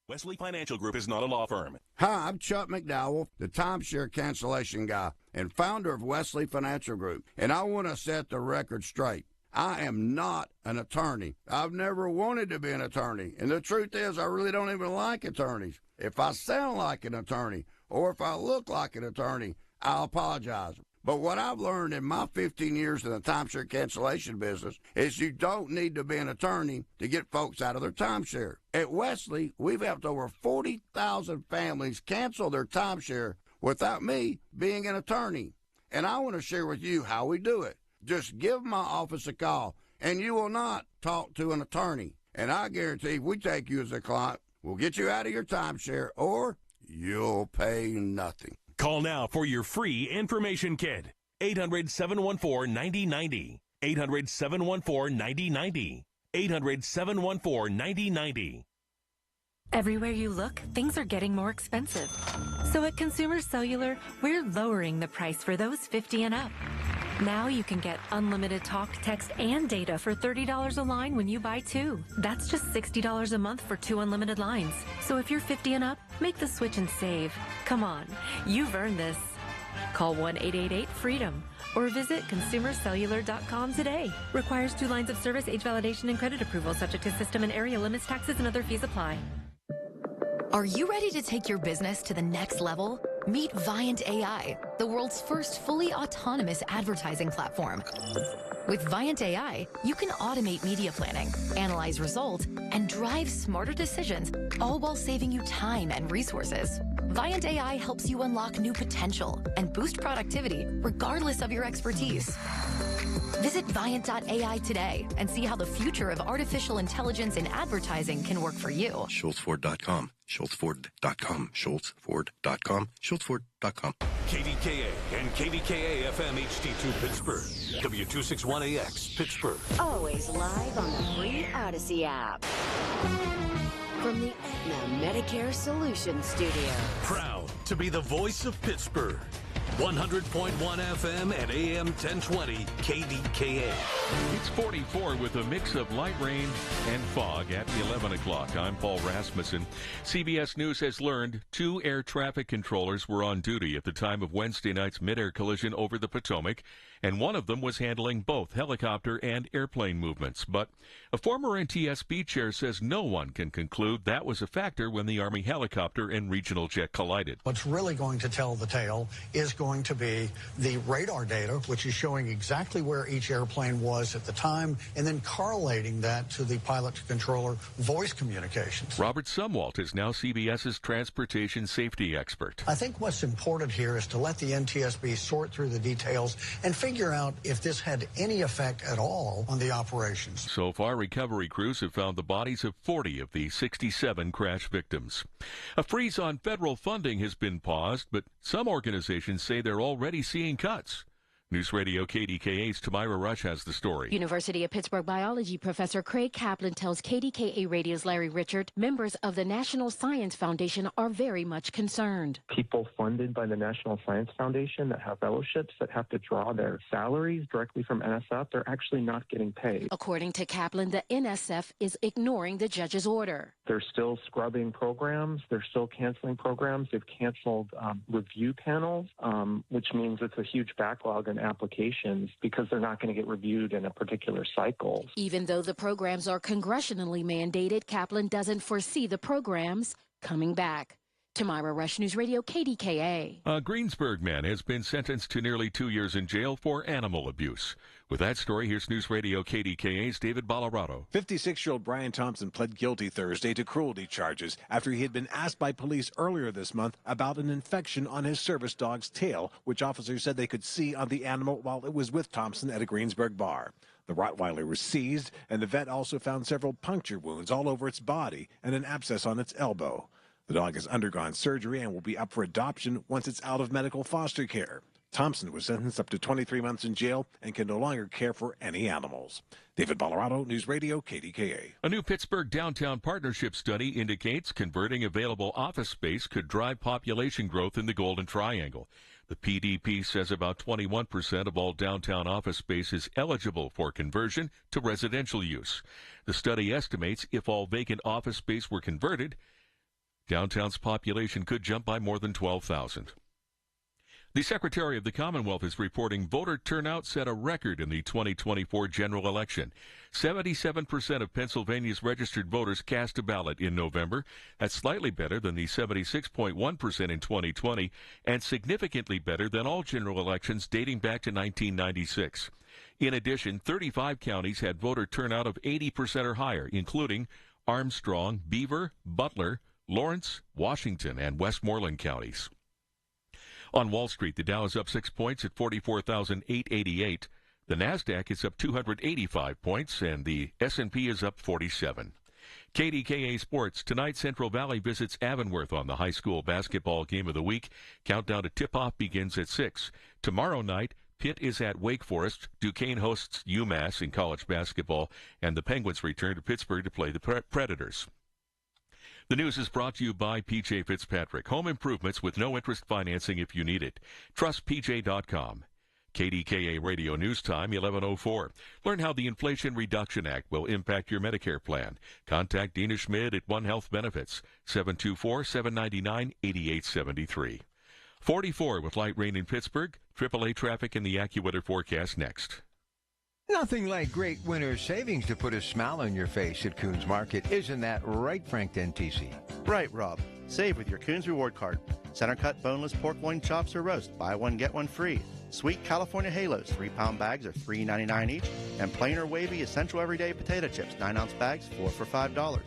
Wesley Financial Group is not a law firm. Hi, I'm Chuck McDowell, the timeshare cancellation guy and founder of Wesley Financial Group, and I want to set the record straight. I am not an attorney. I've never wanted to be an attorney, and the truth is I really don't even like attorneys. If I sound like an attorney or if I look like an attorney, I'll apologize. But what I've learned in my 15 years in the timeshare cancellation business is you don't need to be an attorney to get folks out of their timeshare. At Wesley, we've helped over 40,000 families cancel their timeshare without me being an attorney. And I want to share with you how we do it. Just give my office a call, and you will not talk to an attorney. And I guarantee if we take you as a client, we'll get you out of your timeshare, or you'll pay nothing. Call now for your free information kit. 800-714-9090. 800-714-9090. 800-714-9090. Everywhere you look, things are getting more expensive. So at Consumer Cellular, we're lowering the price for those 50 and up. Now you can get unlimited talk, text, and data for $30 a line when you buy two. That's just $60 a month for 2 unlimited lines. So if you're 50 and up, make the switch and save. Come on, you've earned this. Call 1-888-FREEDOM or visit consumercellular.com today. Requires 2 lines of service, age validation, and credit approval, subject to system and area limits, taxes, and other fees apply. Are you ready to take your business to the next level? Meet Viant AI, the world's first fully autonomous advertising platform. With Viant AI, you can automate media planning, analyze results, and drive smarter decisions, all while saving you time and resources. Viant AI helps you unlock new potential and boost productivity regardless of your expertise. Visit Viant.ai today and see how the future of artificial intelligence in advertising can work for you. SchultzFord.com. SchultzFord.com. SchultzFord.com. SchultzFord.com. KDKA and KDKA FM HD2 Pittsburgh. W261AX Pittsburgh. Always live on the free Odyssey app. From the Aetna Medicare Solutions Studio. Proud to be the voice of Pittsburgh. 100.1 FM and AM 1020 KDKA. It's 44 with a mix of light rain and fog at 11 o'clock. I'm Paul Rasmussen. CBS News has learned 2 air traffic controllers were on duty at the time of Wednesday night's mid-air collision over the Potomac, and one of them was handling both helicopter and airplane movements. But a former NTSB chair says no one can conclude that was a factor when the Army helicopter and regional jet collided. What's really going to tell the tale is going to be the radar data, which is showing exactly where each airplane was at the time, and then correlating that to the pilot-to-controller voice communications. Robert Sumwalt is now CBS's transportation safety expert. I think what's important here is to let the NTSB sort through the details and figure out if this had any effect at all on the operations. So far, recovery crews have found the bodies of 40 of the 67 crash victims. A freeze on federal funding has been paused, but some organizations say they're already seeing cuts. News Radio KDKA's Tamira Rush has the story. University of Pittsburgh biology professor Craig Kaplan tells KDKA Radio's Larry Richard members of the National Science Foundation are very much concerned. People funded by the National Science Foundation that have fellowships that have to draw their salaries directly from NSF, they're actually not getting paid. According to Kaplan, the NSF is ignoring the judge's order. They're still scrubbing programs. They're still canceling programs. They've canceled review panels, which means it's a huge backlog in applications because they're not going to get reviewed in a particular cycle. Even though the programs are congressionally mandated, Kaplan doesn't foresee the programs coming back. Tamira Rush, News Radio KDKA. A Greensburg man has been sentenced to nearly 2 years in jail for animal abuse. With that story, here's News Radio KDKA's David Ballarado. 56-year-old Brian Thompson pled guilty Thursday to cruelty charges after he had been asked by police earlier this month about an infection on his service dog's tail, which officers said they could see on the animal while it was with Thompson at a Greensburg bar. The Rottweiler was seized, and the vet also found several puncture wounds all over its body and an abscess on its elbow. The dog has undergone surgery and will be up for adoption once it's out of medical foster care. Thompson was sentenced up to 23 months in jail and can no longer care for any animals. David Ballarado, News Radio KDKA. A new Pittsburgh downtown partnership study indicates converting available office space could drive population growth in the Golden Triangle. The PDP says about 21% of all downtown office space is eligible for conversion to residential use. The study estimates if all vacant office space were converted, downtown's population could jump by more than 12,000. The Secretary of the Commonwealth is reporting voter turnout set a record in the 2024 general election. 77% of Pennsylvania's registered voters cast a ballot in November. That's slightly better than the 76.1% in 2020 and significantly better than all general elections dating back to 1996. In addition, 35 counties had voter turnout of 80% or higher, including Armstrong, Beaver, Butler, Lawrence, Washington, and Westmoreland counties. On Wall Street, the Dow is up 6 points at 44,888. The Nasdaq is up 285 points, and the S&P is up 47. KDKA Sports. Tonight, Central Valley visits Avonworth on the high school basketball game of the week. Countdown to tip-off begins at 6. Tomorrow night, Pitt is at Wake Forest. Duquesne hosts UMass in college basketball, and the Penguins return to Pittsburgh to play the Predators. The news is brought to you by P.J. Fitzpatrick. Home improvements with no interest financing if you need it. Trust PJ.com. KDKA Radio News Time, 11:04. Learn how the Inflation Reduction Act will impact your Medicare plan. Contact Dina Schmid at One Health Benefits, 724-799-8873. 44 with light rain in Pittsburgh. AAA traffic in the AccuWeather forecast next. Nothing like great winter savings to put a smile on your face at Coons Market. Isn't that right, Frank Dentisi? Right, Rob. Save with your Coons Reward Card. Center cut boneless pork loin chops or roast. Buy one, get one free. Sweet California Halos, 3-pound bags are $3.99 each. And plain or wavy essential everyday potato chips, 9-ounce bags, 4 for $5.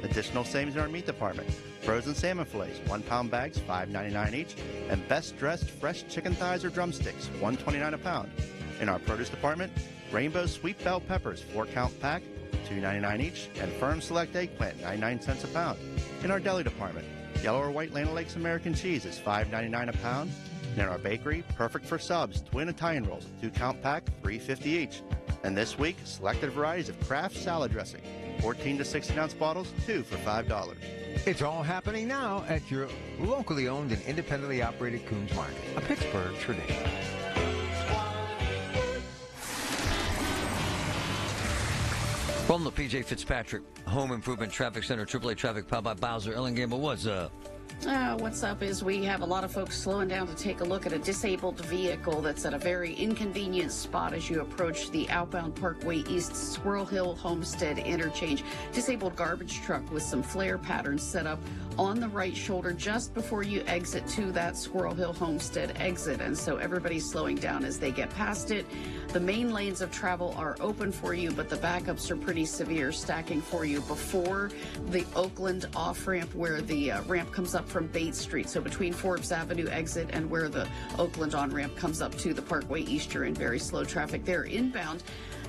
Additional savings in our meat department. Frozen salmon fillets, 1-pound bags, $5.99 each. And best dressed fresh chicken thighs or drumsticks, $1.29 a pound. In our produce department, Rainbow Sweet Bell Peppers, 4-count pack, $2.99 each, and Firm Select Eggplant, 99 cents a pound. In our deli department, yellow or white Land O'Lakes American cheese is $5.99 a pound. And in our bakery, Perfect for Subs, twin Italian rolls, 2-count pack, $3.50 each. And this week, selected varieties of Kraft salad dressing, 14 to 16 ounce bottles, 2 for $5. It's all happening now at your locally owned and independently operated Coons Market, a Pittsburgh tradition. From the P.J. Fitzpatrick Home Improvement Traffic Center, AAA Traffic, powered by Bowser. Ellen Gamble, what's up? What's up is we have a lot of folks slowing down to take a look at a disabled vehicle that's at a very inconvenient spot as you approach the outbound Parkway East Squirrel Hill Homestead interchange. Disabled garbage truck with some flare patterns set up on the right shoulder just before you exit to that Squirrel Hill Homestead exit. And so everybody's slowing down as they get past it. The main lanes of travel are open for you, but the backups are pretty severe, stacking for you before the Oakland off-ramp where the ramp comes up from Bates Street. So between Forbes Avenue exit and where the Oakland on-ramp comes up to the Parkway East, you're in very slow traffic there. Inbound,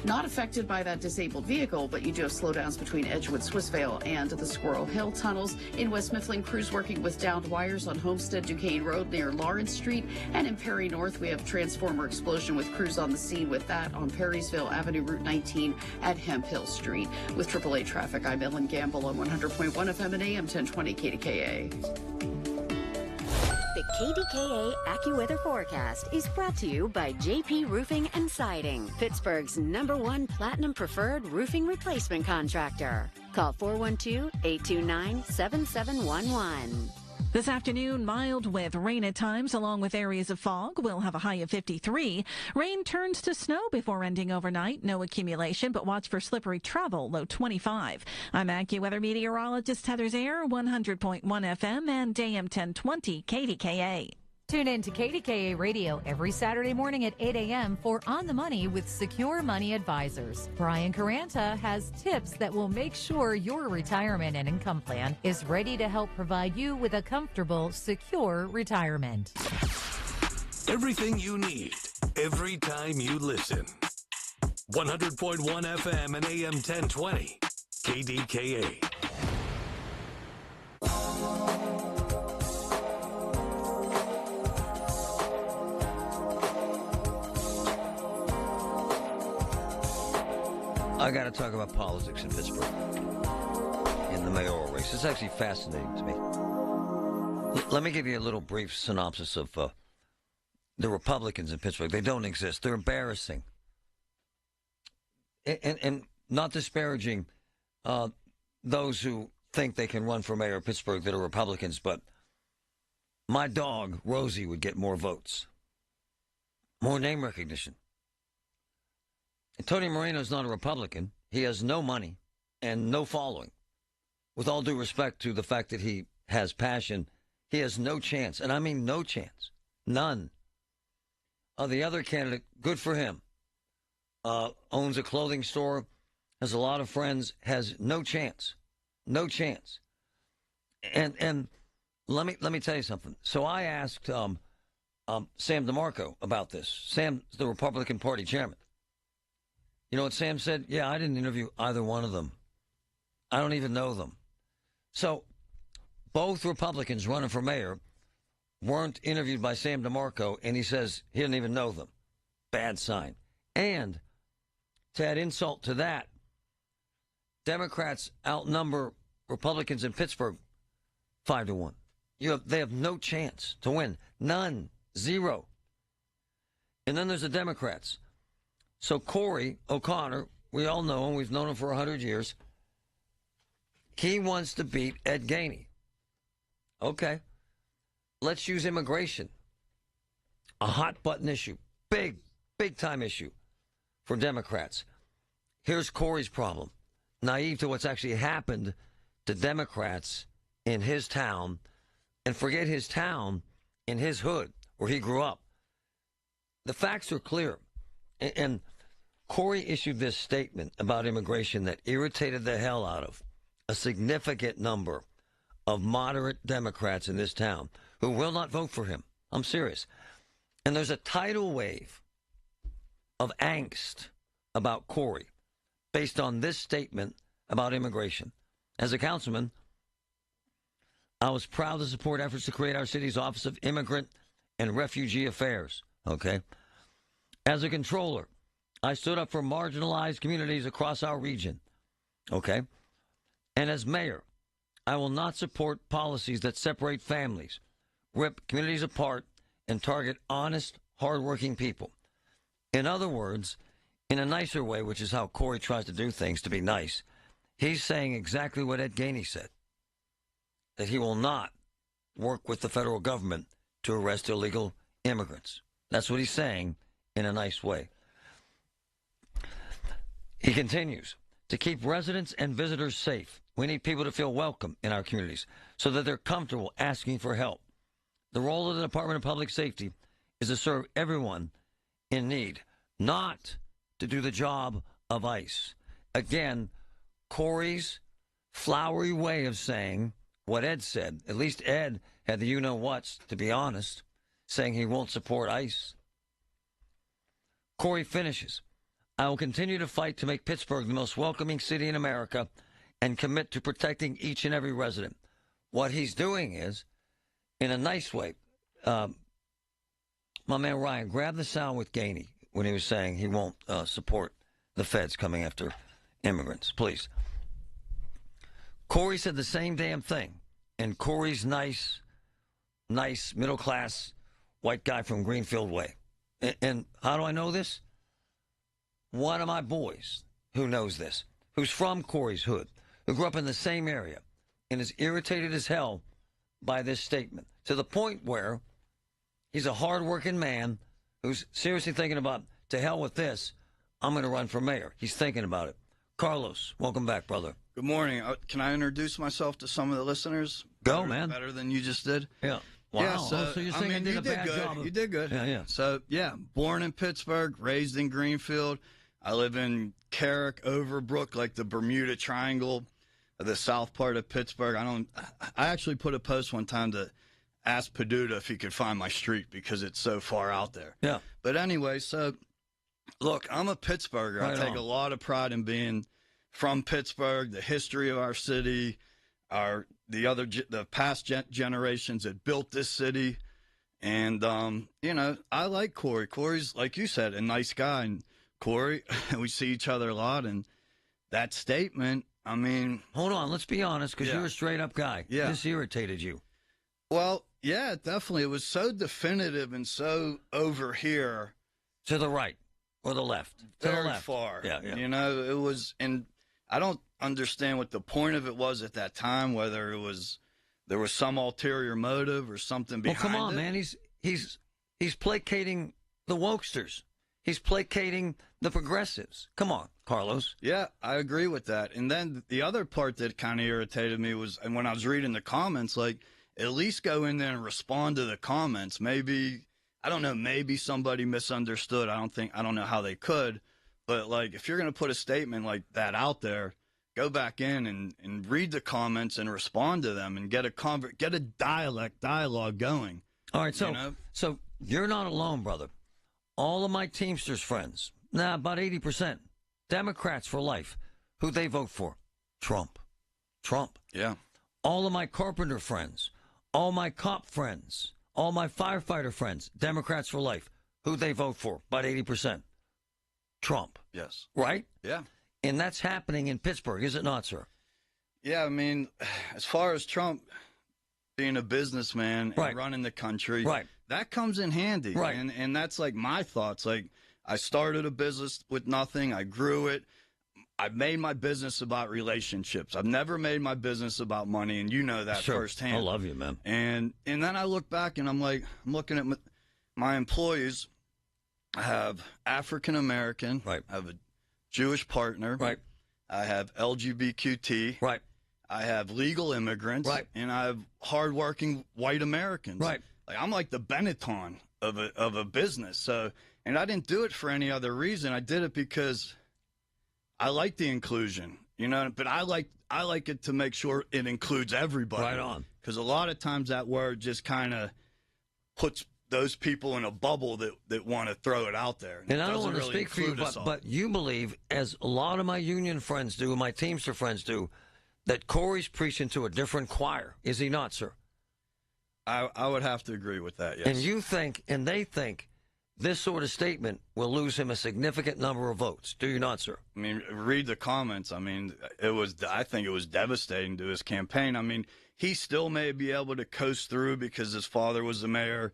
not affected by that disabled vehicle, but you do have slowdowns between Edgewood, Swissvale, and the Squirrel Hill tunnels. In West Mifflin, crews working with downed wires on Homestead Duquesne Road near Lawrence Street. And in Perry North, we have transformer explosion with crews on the scene with that on Perrysville Avenue, Route 19 at Hemp Hill Street. With AAA traffic, I'm Ellen Gamble on 100.1 FM and AM 1020 KDKA. The KDKA AccuWeather forecast is brought to you by JP Roofing and Siding, Pittsburgh's #1 Platinum Preferred Roofing Replacement Contractor. Call 412-829-7711. This afternoon, mild with rain at times, along with areas of fog. We'll have a high of 53. Rain turns to snow before ending overnight. No accumulation, but watch for slippery travel, low 25. I'm AccuWeather meteorologist Heather Zaire, 100.1 FM and AM 1020 KDKA. Tune in to KDKA Radio every Saturday morning at 8 a.m. for On the Money with Secure Money Advisors. Brian Caranta has tips that will make sure your retirement and income plan is ready to help provide you with a comfortable, secure retirement. Everything you need, every time you listen. 100.1 FM and AM 1020, KDKA. I got to talk about politics in Pittsburgh in the mayoral race. It's actually fascinating to me. Let me give you a little brief synopsis of the Republicans in Pittsburgh. They don't exist. They're embarrassing. And not disparaging those who think they can run for mayor of Pittsburgh that are Republicans, but my dog, Rosie, would get more votes, more name recognition. Tony Moreno's not a Republican. He has no money and no following. With all due respect to the fact that he has passion, he has no chance. And I mean no chance. None. The other candidate, good for him, owns a clothing store, has a lot of friends, has no chance. No chance. And let me tell you something. So I asked Sam DeMarco about this. Sam's the Republican Party chairman. You know what Sam said? Yeah, I didn't interview either one of them. I don't even know them. So both Republicans running for mayor weren't interviewed by Sam DeMarco, and he says he didn't even know them. Bad sign. And to add insult to that, Democrats outnumber Republicans in Pittsburgh 5-1. They have no chance to win. None. Zero. And then there's the Democrats. So Corey O'Connor, we all know him. We've known him for 100 years. He wants to beat Ed Gainey. Okay. Let's use immigration. A hot-button issue. Big time issue for Democrats. Here's Corey's problem. Naive to what's actually happened to Democrats in his town, and forget his town, in his hood, where he grew up. The facts are clear. And Corey issued this statement about immigration that irritated the hell out of a significant number of moderate Democrats in this town who will not vote for him. I'm serious. And there's a tidal wave of angst about Corey based on this statement about immigration. As a councilman, I was proud to support efforts to create our city's Office of Immigrant and Refugee Affairs. Okay. As a controller, I stood up for marginalized communities across our region. Okay. And as mayor, I will not support policies that separate families, rip communities apart, and target honest, hardworking people. In other words, in a nicer way, which is how Corey tries to do things to be nice, he's saying exactly what Ed Gainey said, that he will not work with the federal government to arrest illegal immigrants. That's what he's saying in a nice way. He continues, to keep residents and visitors safe, we need people to feel welcome in our communities so that they're comfortable asking for help. The role of the Department of Public Safety is to serve everyone in need, not to do the job of ICE. Again, Corey's flowery way of saying what Ed said. At least Ed had the you-know-whats, to be honest, saying he won't support ICE. Corey finishes, I will continue to fight to make Pittsburgh the most welcoming city in America and commit to protecting each and every resident. What he's doing is, in a nice way, my man Ryan, grab the sound with Gainey when he was saying he won't support the feds coming after immigrants, please. Corey said the same damn thing in Corey's nice, middle-class white guy from Greenfield Way. And how do I know this? One of my boys who knows this, who's from Corey's hood, who grew up in the same area, and is irritated as hell by this statement, to the point where he's a hard-working man who's seriously thinking about, to hell with this, I'm going to run for mayor. He's thinking about it. Carlos, welcome back, brother. Good morning. Can I introduce myself to some of the listeners? Go, man. Better than you just did? Yeah. Wow. Yeah, so you're saying I did a bad job. You did good. Yeah. So, yeah, born in Pittsburgh, raised in Greenfield. I live in Carrick, Overbrook, like the Bermuda Triangle, the south part of Pittsburgh. I actually put a post one time to ask Paduta if he could find my street because it's so far out there. Yeah. But anyway, so, look, I'm a Pittsburgher. Right I take on. a lot of pride in being from Pittsburgh, the history of our city, the past generations that built this city. And, I like Corey. Corey's, like you said, a nice guy. And Corey, we see each other a lot. And that statement, I mean. Hold on, let's be honest, because you're a straight-up guy. Yeah. This irritated you. Well, yeah, definitely. It was so definitive and so over here. To the right or the left? To Very the left. far. Yeah. It was, and I don't understand what the point of it was at that time, whether there was some ulterior motive or something behind it. Well, come on, man. He's placating the wokesters. He's placating the progressives. Come on, Carlos. Yeah, I agree with that. And then the other part that kind of irritated me was, and when I was reading the comments, like, at least go in there and respond to the comments. Maybe, I don't know, maybe somebody misunderstood. I don't know how they could. But, like, if you're going to put a statement like that out there, go back in and read the comments and respond to them and get a dialogue going. All right, so you're not alone, brother. All of my Teamsters friends, about 80%, Democrats for life. Who they vote for? Trump. Yeah. All of my carpenter friends, all my cop friends, all my firefighter friends, Democrats for life. Who they vote for? About 80%. Trump. Yes. Right? Yeah. And that's happening in Pittsburgh, is it not, sir? Yeah, I mean, as far as Trump being a businessman and running the country, that comes in handy. Right. And that's like my thoughts. Like, I started a business with nothing. I grew it. I've made my business about relationships. I've never made my business about money, and you know that firsthand. I love you, man. And then I look back, and I'm looking at my employees. I have African American. Right. I have a Jewish partner. Right. I have LGBTQT. Right. I have legal immigrants. Right. And I have hardworking white Americans. Right. Like, I'm like the Benetton of a business. So, and I didn't do it for any other reason. I did it because I like the inclusion, but I like it to make sure it includes everybody. Right on. Because a lot of times that word just kind of puts those people in a bubble that want to throw it out there. And I don't want to speak for you, but you believe, as a lot of my union friends do, my Teamster friends do, that Corey's preaching to a different choir. Is he not, sir? I would have to agree with that, yes. And you think, and they think, this sort of statement will lose him a significant number of votes. Do you not, sir? I mean, read the comments. I mean, I think it was devastating to his campaign. I mean, he still may be able to coast through because his father was the mayor.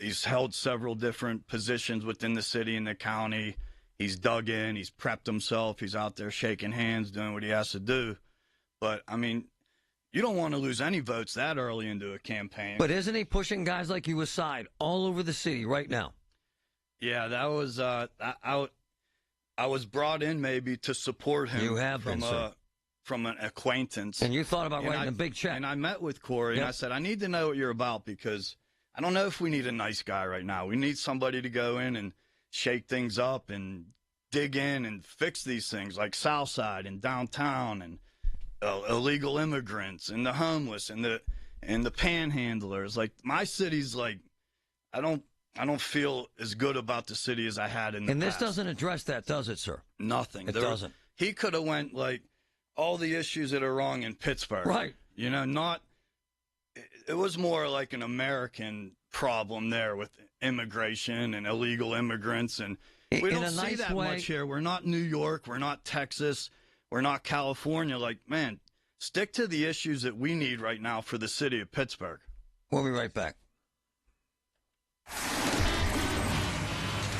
He's held several different positions within the city and the county. He's dug in. He's prepped himself. He's out there shaking hands, doing what he has to do. But, I mean, you don't want to lose any votes that early into a campaign. But isn't he pushing guys like you aside all over the city right now? Yeah, that was I was brought in maybe to support him. You have been, sir. From an acquaintance. And you thought about writing a big check. And I met with Corey, and I said, I need to know what you're about because I don't know if we need a nice guy right now. We need somebody to go in and shake things up and dig in and fix these things like Southside and downtown and illegal immigrants and the homeless and the panhandlers. Like, my city's like, I don't feel as good about the city as I had in the past. And this doesn't address that, does it, sir? Nothing. It doesn't. He could have went like all the issues that are wrong in Pittsburgh. Right. You know, it was more like an American problem there with immigration and illegal immigrants. And we don't see that much here. We're not New York. We're not Texas. We're not California. Like, man, stick to the issues that we need right now for the city of Pittsburgh. We'll be right back.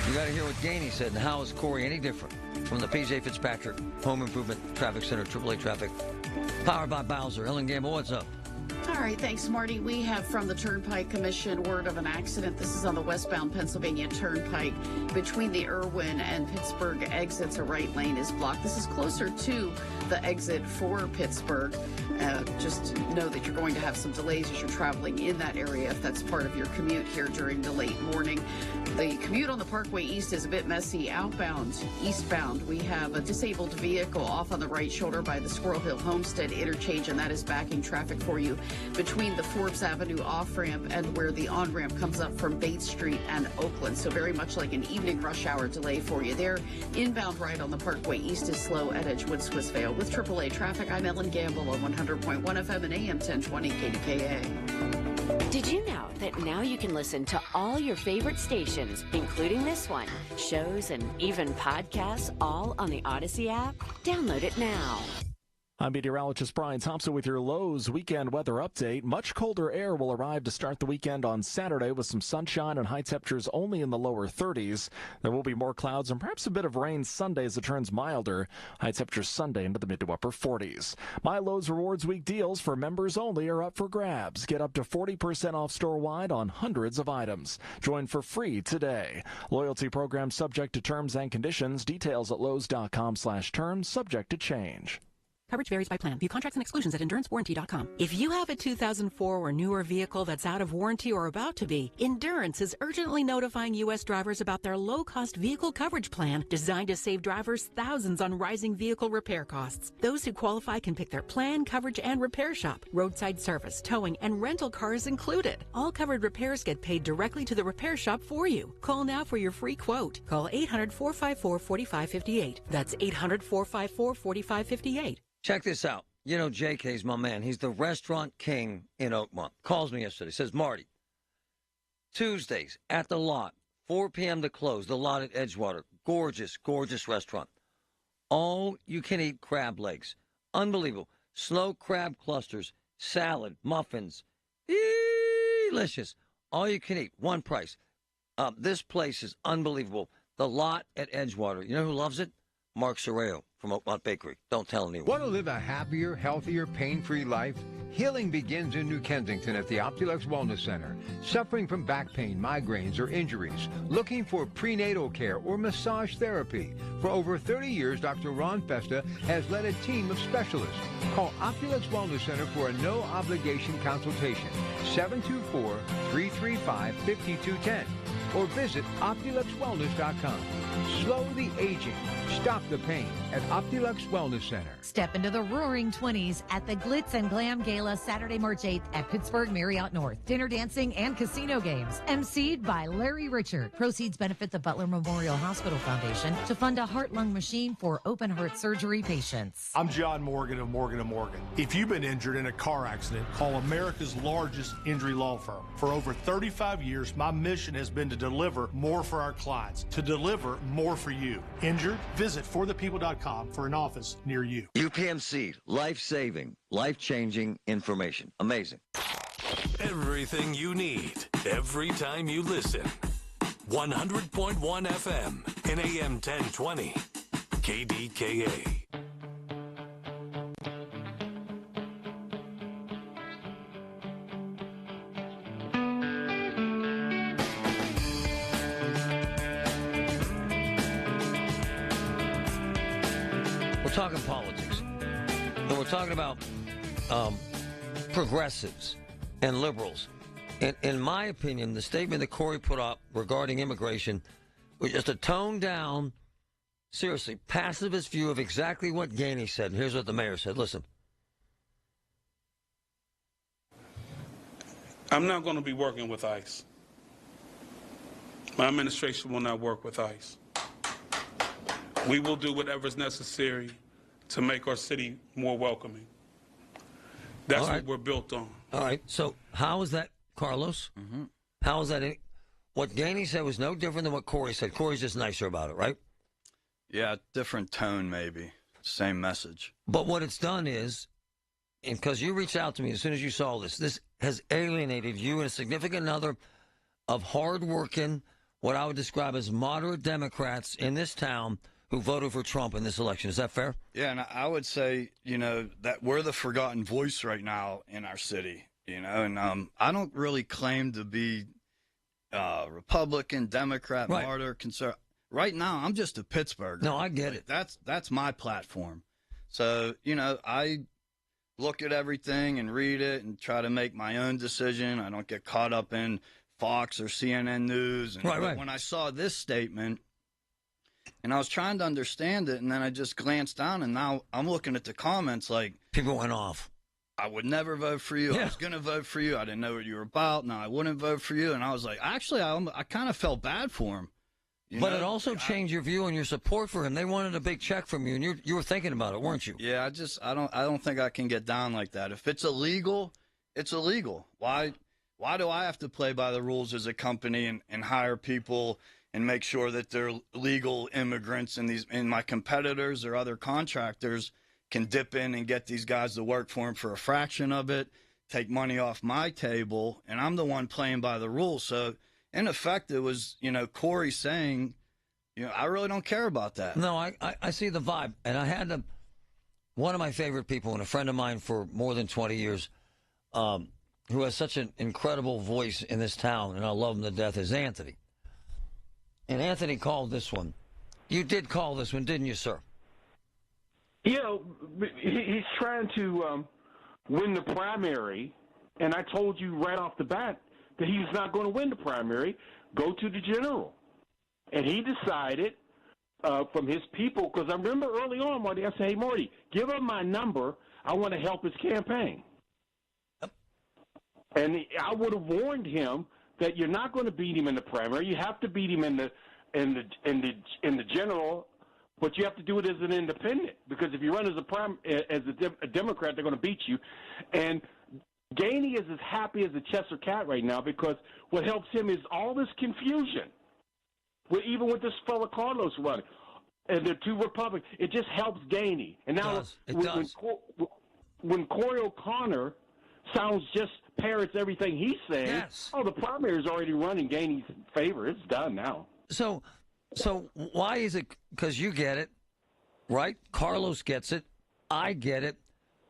You got to hear what Gainey said, and how is Corey any different from the P.J. Fitzpatrick Home Improvement Traffic Center, AAA Traffic, powered by Bowser. Ellen Gamble, what's up? All right, thanks, Marty. We have from the Turnpike Commission word of an accident. This is on the westbound Pennsylvania Turnpike between the Irwin and Pittsburgh exits. A right lane is blocked. This is closer to the exit for Pittsburgh. Just know that you're going to have some delays as you're traveling in that area if that's part of your commute here during the late morning. The commute on the Parkway East is a bit messy. Outbound, eastbound, we have a disabled vehicle off on the right shoulder by the Squirrel Hill Homestead interchange, and that is backing traffic for you between the Forbes Avenue off-ramp and where the on-ramp comes up from Bates Street and Oakland. So very much like an evening rush hour delay for you there. Inbound right on the Parkway East is slow at Edgewood Swissvale. With AAA traffic, I'm Ellen Gamble on 100.1 FM and AM 1020 KDKA. Did you know that now you can listen to all your favorite stations, including this one, shows, and even podcasts, all on the Odyssey app? Download it now. I'm meteorologist Brian Thompson with your Lowe's weekend weather update. Much colder air will arrive to start the weekend on Saturday with some sunshine and high temperatures only in the lower 30s. There will be more clouds and perhaps a bit of rain Sunday as it turns milder. High temperatures Sunday into the mid to upper 40s. My Lowe's Rewards Week deals for members only are up for grabs. Get up to 40% off store-wide on hundreds of items. Join for free today. Loyalty program subject to terms and conditions. Details at lowes.com/terms, subject to change. Coverage varies by plan. View contracts and exclusions at endurancewarranty.com. If you have a 2004 or newer vehicle that's out of warranty or about to be, Endurance is urgently notifying U.S. drivers about their low-cost vehicle coverage plan designed to save drivers thousands on rising vehicle repair costs. Those who qualify can pick their plan, coverage, and repair shop. Roadside service, towing, and rental cars included. All covered repairs get paid directly to the repair shop for you. Call now for your free quote. Call 800-454-4558. That's 800-454-4558. Check this out. You know, JK's my man. He's the restaurant king in Oakmont. Calls me yesterday. Says, Marty, Tuesdays at the Lot, 4 p.m. to close. The Lot at Edgewater. Gorgeous, gorgeous restaurant. All you can eat crab legs. Unbelievable. Snow crab clusters, salad, muffins. Delicious. All you can eat. One price. This place is unbelievable. The Lot at Edgewater. You know who loves it? Mark Sorreo from Oakmont Bakery. Don't tell anyone. Want to live a happier, healthier, pain-free life? Healing begins in New Kensington at the Optulux Wellness Center. Suffering from back pain, migraines, or injuries? Looking for prenatal care or massage therapy? For over 30 years, Dr. Ron Festa has led a team of specialists. Call Optulux Wellness Center for a no-obligation consultation. 724-335-5210. Or visit OptuluxWellness.com. Slow the aging. Stop the pain at Optulux Wellness Center. Step into the roaring 20s at the Glitz and Glam Gala Saturday, March 8th at Pittsburgh Marriott North. Dinner, dancing, and casino games. MC'd by Larry Richard. Proceeds benefit the Butler Memorial Hospital Foundation to fund a heart-lung machine for open heart surgery patients. I'm John Morgan of Morgan & Morgan. If you've been injured in a car accident, call America's largest injury law firm. For over 35 years, my mission has been to deliver more for our clients, to deliver more for you. Injured? Visit forthepeople.com for an office near you. UPMC, life-saving, life-changing information. Amazing. Everything you need, every time you listen. 100.1 FM and AM 1020. KDKA. We're talking politics. And we're talking about progressives and liberals. In my opinion, the statement that Corey put up regarding immigration was just a toned down, seriously, pacifist view of exactly what Gainey said. And here's what the mayor said. Listen. I'm not going to be working with ICE. My administration will not work with ICE. We will do whatever is necessary to make our city more welcoming. That's what we're built on. All right. So how is that, Carlos? Mm-hmm. How is that? What Gainey said was no different than what Corey said. Corey's just nicer about it, right? Yeah, different tone maybe. Same message. But what it's done is, because you reached out to me as soon as you saw this has alienated you and a significant other of hardworking, what I would describe as moderate Democrats in this town who voted for Trump in this election. Is that fair? Yeah, and I would say, that we're the forgotten voice right now in our city, and I don't really claim to be Republican, Democrat, right. Martyr, conservative. Right now, I'm just a Pittsburgher. No, I get it. That's my platform. So, I look at everything and read it and try to make my own decision. I don't get caught up in Fox or CNN News. And right. When I saw this statement, and I was trying to understand it, and then I just glanced down, and now I'm looking at the comments like... People went off. I would never vote for you. Yeah. I was going to vote for you. I didn't know what you were about. No, I wouldn't vote for you. And I was like, actually, I kind of felt bad for him. But it also changed your view and your support for him. They wanted a big check from you, and you were thinking about it, weren't you? Yeah, I don't think I can get down like that. If it's illegal, it's illegal. Why do I have to play by the rules as a company and hire people and make sure that they're legal immigrants, and my competitors or other contractors can dip in and get these guys to work for them for a fraction of it, take money off my table, and I'm the one playing by the rules. So in effect, it was, Corey saying, I really don't care about that. No, I see the vibe. And I had one of my favorite people and a friend of mine for more than 20 years who has such an incredible voice in this town, and I love him to death, is Anthony. And Anthony called this one. You did call this one, didn't you, sir? He's trying to win the primary, and I told you right off the bat that he's not going to win the primary. Go to the general. And he decided from his people, because I remember early on, Marty, I said, hey, Marty, give him my number. I want to help his campaign. Yep. And I would have warned him that you're not going to beat him in the primary. You have to beat him in the general, but you have to do it as an independent, because if you run as a Democrat, they're going to beat you. And Gainey is as happy as a Chester cat right now, because what helps him is all this confusion. Even with this fellow Carlos running, and the two Republicans, it just helps Gainey. And now when Corey O'Connor sounds just parrots everything he's saying, yes. The primary is already running Gainey's favor. It's done now. So why is it? Because you get it, right? Carlos gets it. I get it.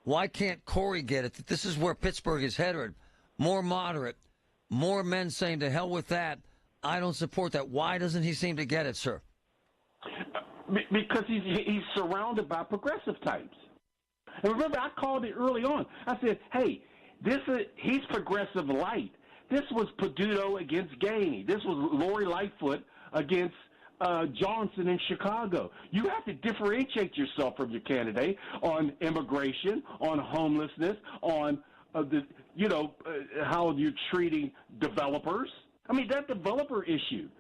Why can't Corey get it? That this is where Pittsburgh is headed. More moderate. More men saying, to hell with that. I don't support that. Why doesn't he seem to get it, sir? Because he's surrounded by progressive types. And remember, I called it early on. I said, hey, he's progressive light. This was Peduto against Gainey. This was Lori Lightfoot against Johnson in Chicago. You have to differentiate yourself from your candidate on immigration, on homelessness, on how you're treating developers. I mean, that developer issue,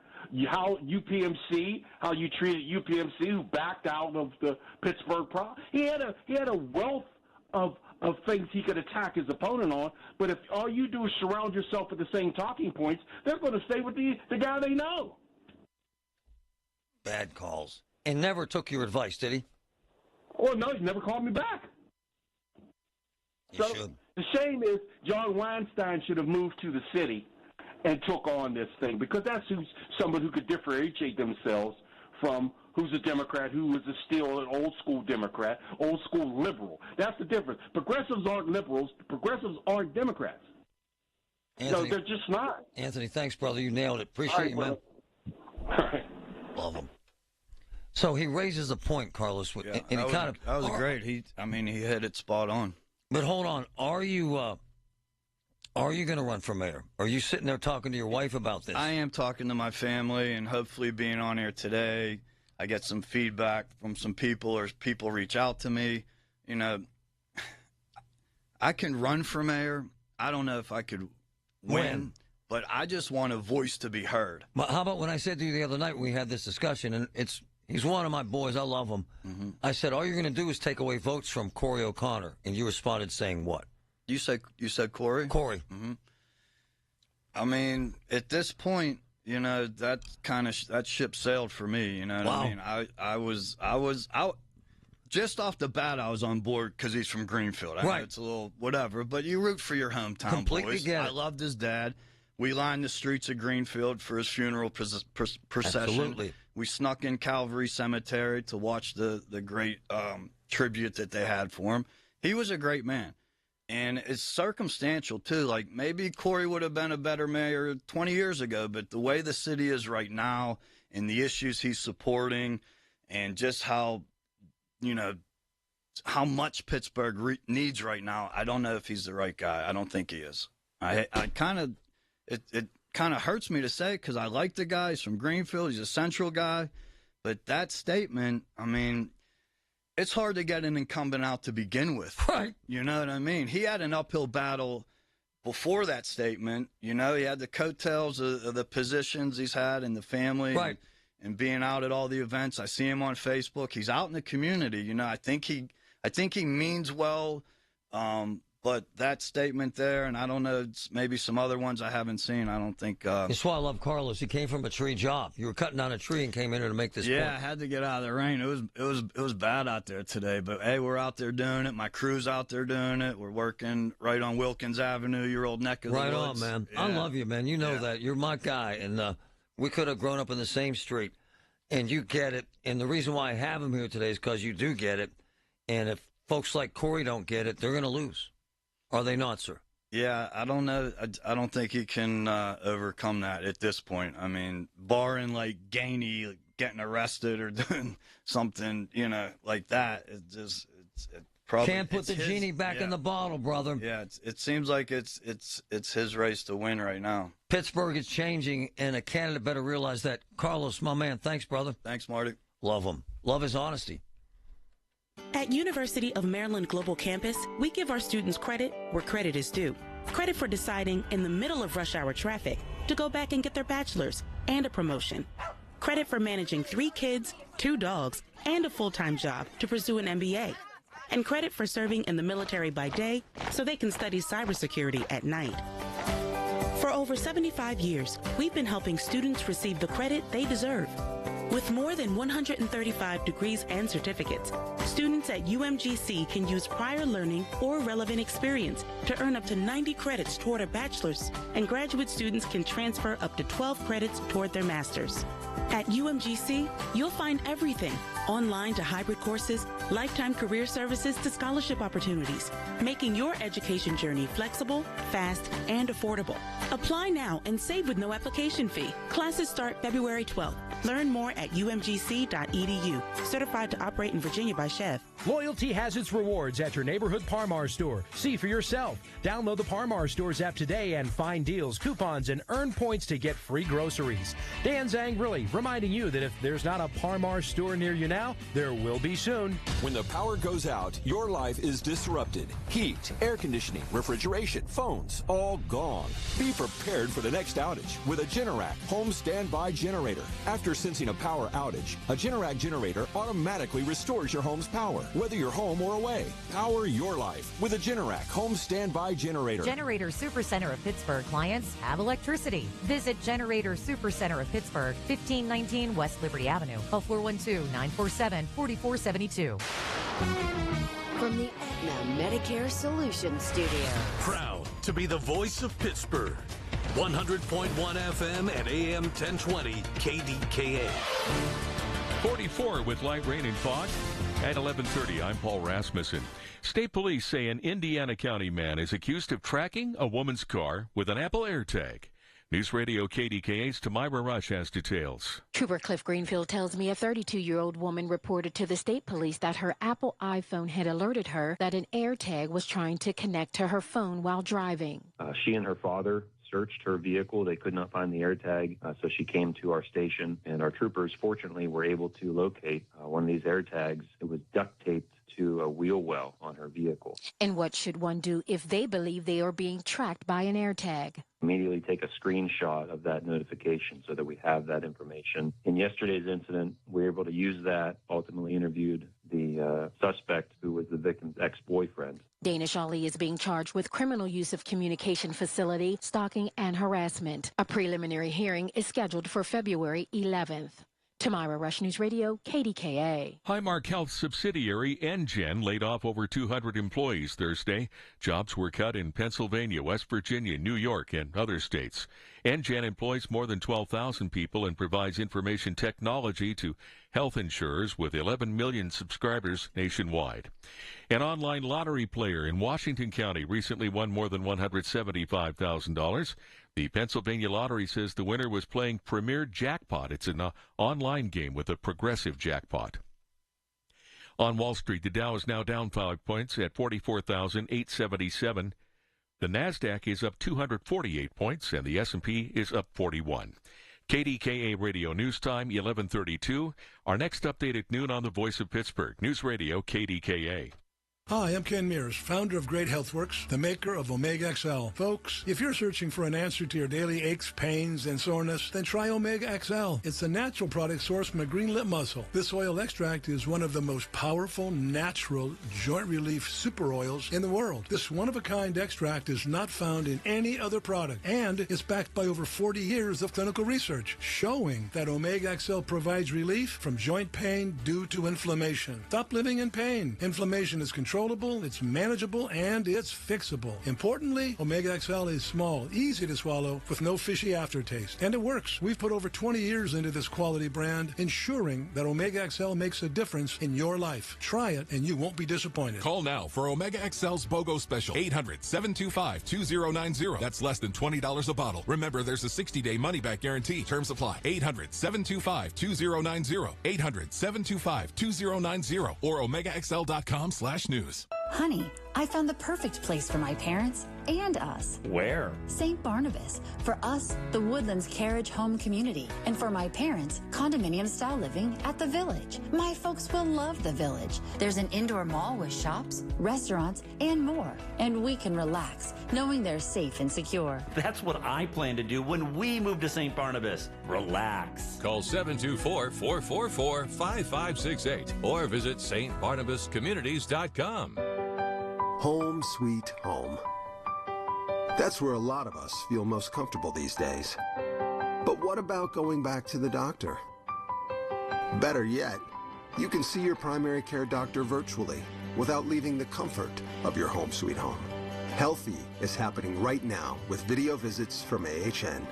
how you treated UPMC, who backed out of the Pittsburgh problem. He had a wealth of of things he could attack his opponent on. But if all you do is surround yourself with the same talking points, they're going to stay with the guy they know. Bad calls. And never took your advice, did he? Oh, no, he never called me back. You should. The shame is John Weinstein should have moved to the city and took on this thing, because that's someone who could differentiate themselves from who's a Democrat, who is still an old-school Democrat, old-school liberal. That's the difference. Progressives aren't liberals. Progressives aren't Democrats. Anthony, no, they're just not. Anthony, thanks, brother. You nailed it. Appreciate you, man. All right. Love him. So he raises a point, Carlos, and he that was great. He hit it spot on. But hold on, are you going to run for mayor? Are you sitting there talking to your wife about this? I am talking to my family, and hopefully being on air today, I get some feedback from some people, or people reach out to me. You know, I can run for mayor. I don't know if I could win, but I just want a voice to be heard. But how about when I said to you the other night, we had this discussion, and he's one of my boys. I love him. Mm-hmm. I said, all you're going to do is take away votes from Corey O'Connor. And you responded saying what? You said Corey? Corey. Mm-hmm. I mean, at this point, you know, that ship sailed for me. You know what I mean? I was out. Just off the bat, I was on board because he's from Greenfield. I know it's a little whatever, but you root for your hometown Completely boys. get it. I loved his dad. We lined the streets of Greenfield for his funeral procession. Absolutely. We snuck in Calvary Cemetery to watch the great tribute that they had for him. He was a great man. And it's circumstantial, too. Like, maybe Corey would have been a better mayor 20 years ago, but the way the city is right now and the issues he's supporting and just how, you know, how much Pittsburgh needs right now, I don't know if he's the right guy. I don't think he is. It kind of hurts me to say because I like the guy. He's from Greenfield. He's a central guy. But that statement, I mean, it's hard to get an incumbent out to begin with. Right. You know what I mean? He had an uphill battle before that statement. You know, he had the coattails of the positions he's had in the family. Right. And being out at all the events. I see him on Facebook. He's out in the community. You know, I think he means well. But that statement there, and I don't know, maybe some other ones I haven't seen. I don't think. That's why I love Carlos. He came from a tree job. You were cutting down a tree and came in here to make this point. I had to get out of the rain. It was bad out there today. But hey, we're out there doing it. My crew's out there doing it. We're working right on Wilkins Avenue, your old neck of the woods. Right on, man. Yeah. I love you, man. You know that. You're my guy, and we could have grown up in the same street, and you get it. And the reason why I have him here today is because you do get it. And if folks like Corey don't get it, they're going to lose. Are they not, sir? Yeah, I don't know. I don't think he can overcome that at this point. I mean, barring like Gainey getting arrested or doing something, you know, like that, it probably can't put the genie back in the bottle, brother. Yeah, it seems like it's his race to win right now. Pittsburgh is changing, and a candidate better realize that. Carlos, my man, thanks, brother. Thanks, Marty. Love him. Love his honesty. At University of Maryland Global Campus, we give our students credit where credit is due. Credit for deciding in the middle of rush hour traffic to go back and get their bachelor's and a promotion. Credit for managing 3 kids, 2 dogs, and a full-time job to pursue an MBA. And credit for serving in the military by day so they can study cybersecurity at night. For over 75 years, we've been helping students receive the credit they deserve. With more than 135 degrees and certificates, students at UMGC can use prior learning or relevant experience to earn up to 90 credits toward a bachelor's, and graduate students can transfer up to 12 credits toward their master's. At UMGC, you'll find everything, online to hybrid courses, lifetime career services to scholarship opportunities, making your education journey flexible, fast, and affordable. Apply now and save with no application fee. Classes start February 12th. Learn more at umgc.edu. Certified to operate in Virginia by Chev. Loyalty has its rewards at your neighborhood Par-Mar store. See for yourself. Download the Par-Mar Stores app today and find deals, coupons, and earn points to get free groceries. Dan Zangrilli reminding you that if there's not a Par-Mar store near you now, now, there will be soon. When the power goes out, your life is disrupted. Heat, air conditioning, refrigeration, phones, all gone. Be prepared for the next outage with a Generac home standby generator. After sensing a power outage, a Generac generator automatically restores your home's power, whether you're home or away. Power your life with a Generac home standby generator. Generator Supercenter of Pittsburgh clients have electricity. Visit Generator Supercenter of Pittsburgh, 1519 West Liberty Avenue. Call 412-947-4472. From the Aetna Medicare Solutions Studio. Proud to be the voice of Pittsburgh. 100.1 FM and AM 1020 KDKA. 44 with light rain and fog. At 11:30, I'm Paul Rasmussen. State police say an Indiana County man is accused of tracking a woman's car with an Apple AirTag. News Radio KDKA's Tamira Rush has details. Trooper Cliff Greenfield tells me a 32-year-old woman reported to the state police that her Apple iPhone had alerted her that an AirTag was trying to connect to her phone while driving. She and her father searched her vehicle. They could not find the AirTag, so she came to our station, and our troopers fortunately were able to locate one of these AirTags. It was duct taped to a wheel well on her vehicle. And what should one do if they believe they are being tracked by an AirTag? Immediately take a screenshot of that notification so that we have that information. In yesterday's incident, we were able to use that, ultimately interviewed the suspect who was the victim's ex-boyfriend. Danish Ali is being charged with criminal use of communication facility, stalking, and harassment. A preliminary hearing is scheduled for February 11th. Tamira Rush News Radio, KDKA. Highmark Health subsidiary NGen laid off over 200 employees Thursday. Jobs were cut in Pennsylvania, West Virginia, New York, and other states. NGen employs more than 12,000 people and provides information technology to health insurers with 11 million subscribers nationwide. An online lottery player in Washington County recently won more than $175,000. The Pennsylvania Lottery says the winner was playing Premier Jackpot. It's an online game with a progressive jackpot. On Wall Street, the Dow is now down 5 points at 44,877. The Nasdaq is up 248 points, and the S&P is up 41. KDKA Radio News Time, 11:32. Our next update at noon on the Voice of Pittsburgh. News Radio KDKA. Hi, I'm Ken Mears, founder of Great Healthworks, the maker of Omega XL. Folks, if you're searching for an answer to your daily aches, pains, and soreness, then try Omega XL. It's a natural product sourced from a green lip mussel. This oil extract is one of the most powerful, natural, joint relief super oils in the world. This one-of-a-kind extract is not found in any other product, and it's backed by over 40 years of clinical research, showing that Omega XL provides relief from joint pain due to inflammation. Stop living in pain. Inflammation is controllable, it's manageable, and it's fixable. Importantly, Omega XL is small, easy to swallow, with no fishy aftertaste. And it works. We've put over 20 years into this quality brand, ensuring that Omega XL makes a difference in your life. Try it, and you won't be disappointed. Call now for Omega XL's BOGO special. 800-725-2090. That's less than $20 a bottle. Remember, there's a 60-day money-back guarantee. Terms apply. 800-725-2090. 800-725-2090. Or OmegaXL.com/news. Honey, I found the perfect place for my parents and us. Where? St. Barnabas. For us, the Woodlands Carriage Home Community. And for my parents, condominium-style living at the Village. My folks will love the Village. There's an indoor mall with shops, restaurants, and more. And we can relax, knowing they're safe and secure. That's what I plan to do when we move to St. Barnabas. Relax. Call 724-444-5568 or visit stbarnabascommunities.com. Home sweet home. That's where a lot of us feel most comfortable these days. But what about going back to the doctor? Better yet, you can see your primary care doctor virtually without leaving the comfort of your home sweet home. Healthy is happening right now with video visits from AHN.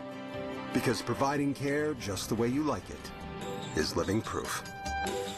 Because providing care just the way you like it is living proof.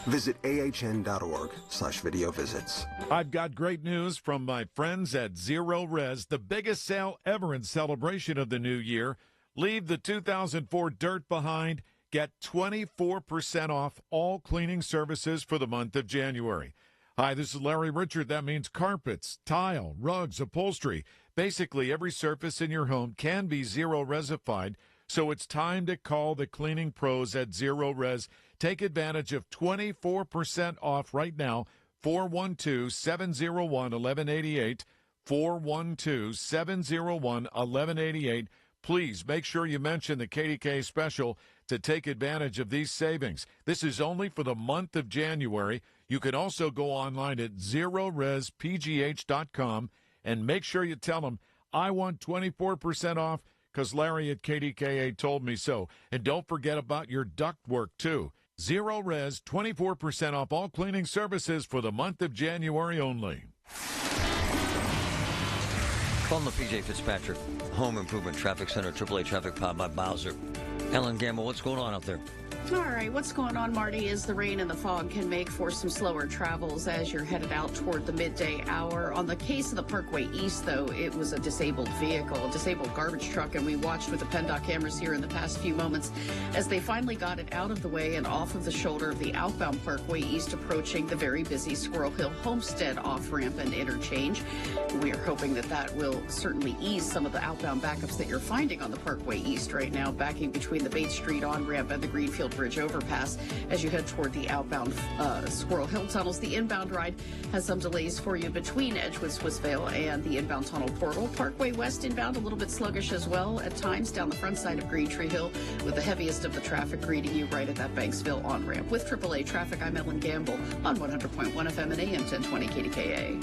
Visit ahn.org/video visits. I've got great news from my friends at Zero Res, the biggest sale ever in celebration of the new year. Leave the 2004 dirt behind. Get 24% off all cleaning services for the month of January. Hi, this is Larry Richard. That means carpets, tile, rugs, upholstery. Basically, every surface in your home can be Zero Resified. So it's time to call the cleaning pros at Zero Res. Take advantage of 24% off right now. 412-701-1188. 412-701-1188. Please make sure you mention the KDKA special to take advantage of these savings. This is only for the month of January. You can also go online at ZeroResPGH.com and make sure you tell them, I want 24% off because Larry at KDKA told me so. And don't forget about your duct work, too. Zero Res, 24% off all cleaning services for the month of January only. Call the PJ Fitzpatrick Home Improvement Traffic Center, AAA Traffic, powered by Bowser. Ellen Gamble, what's going on out there? All right, what's going on, Marty, is the rain and the fog can make for some slower travels as you're headed out toward the midday hour. On the case of the Parkway East, though, it was a disabled vehicle, a disabled garbage truck, and we watched with the PennDOT cameras here in the past few moments as they finally got it out of the way and off of the shoulder of the outbound Parkway East, approaching the very busy Squirrel Hill Homestead off-ramp and interchange. We are hoping that that will certainly ease some of the outbound backups that you're finding on the Parkway East right now, backing between the Bates Street on-ramp and the Greenfield Bridge overpass as you head toward the outbound Squirrel Hill tunnels. The inbound ride has some delays for you between Edgewood, Swissvale, and the inbound tunnel portal. Parkway West inbound a little bit sluggish as well at times down the front side of Green Tree Hill, with the heaviest of the traffic greeting you right at that Banksville on-ramp. With AAA Traffic, I'm Ellen Gamble on 100.1 FM and AM 1020 KDKA.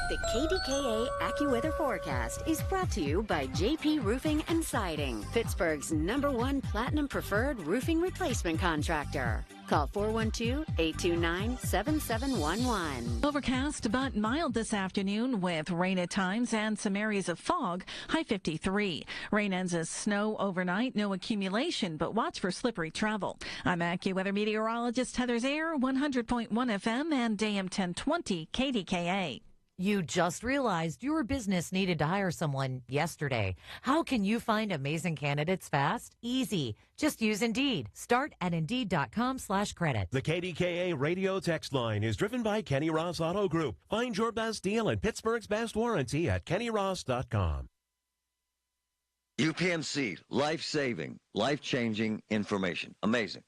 The KDKA AccuWeather forecast is brought to you by JP Roofing and Siding, Pittsburgh's #1 Platinum Preferred roofing replacement contractor. Call 412-829-7711. Overcast but mild this afternoon with rain at times and some areas of fog. High 53. Rain ends as snow overnight. No accumulation, but watch for slippery travel. I'm AccuWeather meteorologist Heather Zaire, 100.1 FM and AM 1020 KDKA. You just realized your business needed to hire someone yesterday. How can you find amazing candidates fast? Easy. Just use Indeed. Start at Indeed.com/credit. The KDKA radio text line is driven by Kenny Ross Auto Group. Find your best deal and Pittsburgh's best warranty at KennyRoss.com. UPMC, life-saving, life-changing information. Amazing.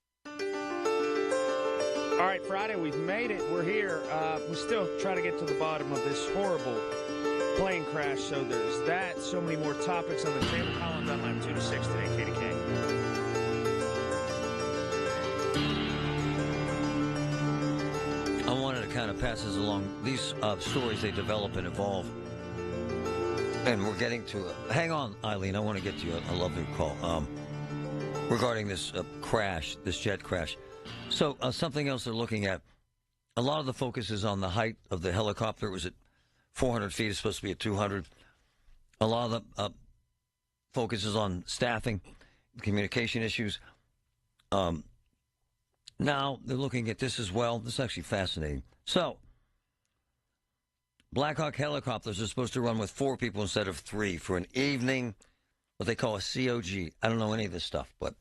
All right, Friday, we've made it. We're here. We still try to get to the bottom of this horrible plane crash. So there's that. So many more topics on the table. Colin Dunlap, 2 to 6 today, KDK. I wanted to kind of pass this along. These stories, they develop and evolve. And we're getting to it. Hang on, Eileen. I want to get to you a lovely call regarding this crash, this jet crash. So something else they're looking at, a lot of the focus is on the height of the helicopter. It was at 400 feet. It's supposed to be at 200. A lot of the focus is on staffing, communication issues. Now they're looking at this as well. This is actually fascinating. So Black Hawk helicopters are supposed to run with 4 people instead of 3 for an evening, what they call a COG. I don't know any of this stuff, but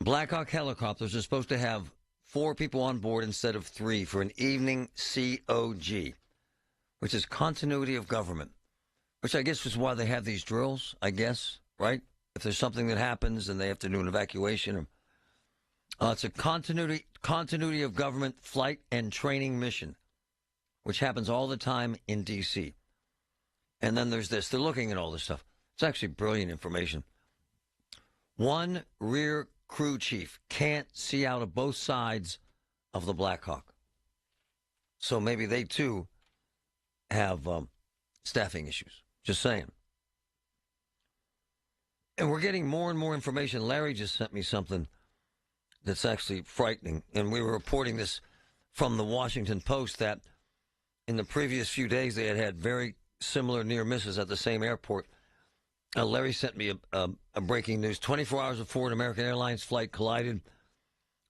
Black Hawk helicopters are supposed to have 4 people on board instead of 3 for an evening COG, which is continuity of government, which I guess is why they have these drills, I guess, right? If there's something that happens and they have to do an evacuation. It's a continuity of government flight and training mission, which happens all the time in D.C. And then there's this. They're looking at all this stuff. It's actually brilliant information. One rear crew chief can't see out of both sides of the Black Hawk. So maybe they, too, have staffing issues. Just saying. And we're getting more and more information. Larry just sent me something that's actually frightening. And we were reporting this from the Washington Post that in the previous few days they had had very similar near misses at the same airport. Larry sent me a breaking news. 24 hours before an American Airlines flight collided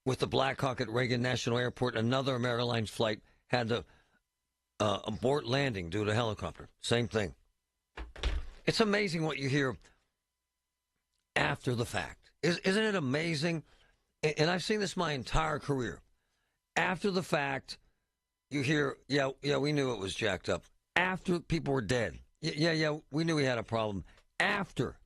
with the Black Hawk at Reagan National Airport, another American Airlines flight had to abort landing due to helicopter. Same thing. It's amazing what you hear after the fact. Isn't it amazing? And I've seen this my entire career. After the fact, you hear, yeah, we knew it was jacked up. After people were dead. Yeah, we knew we had a problem. after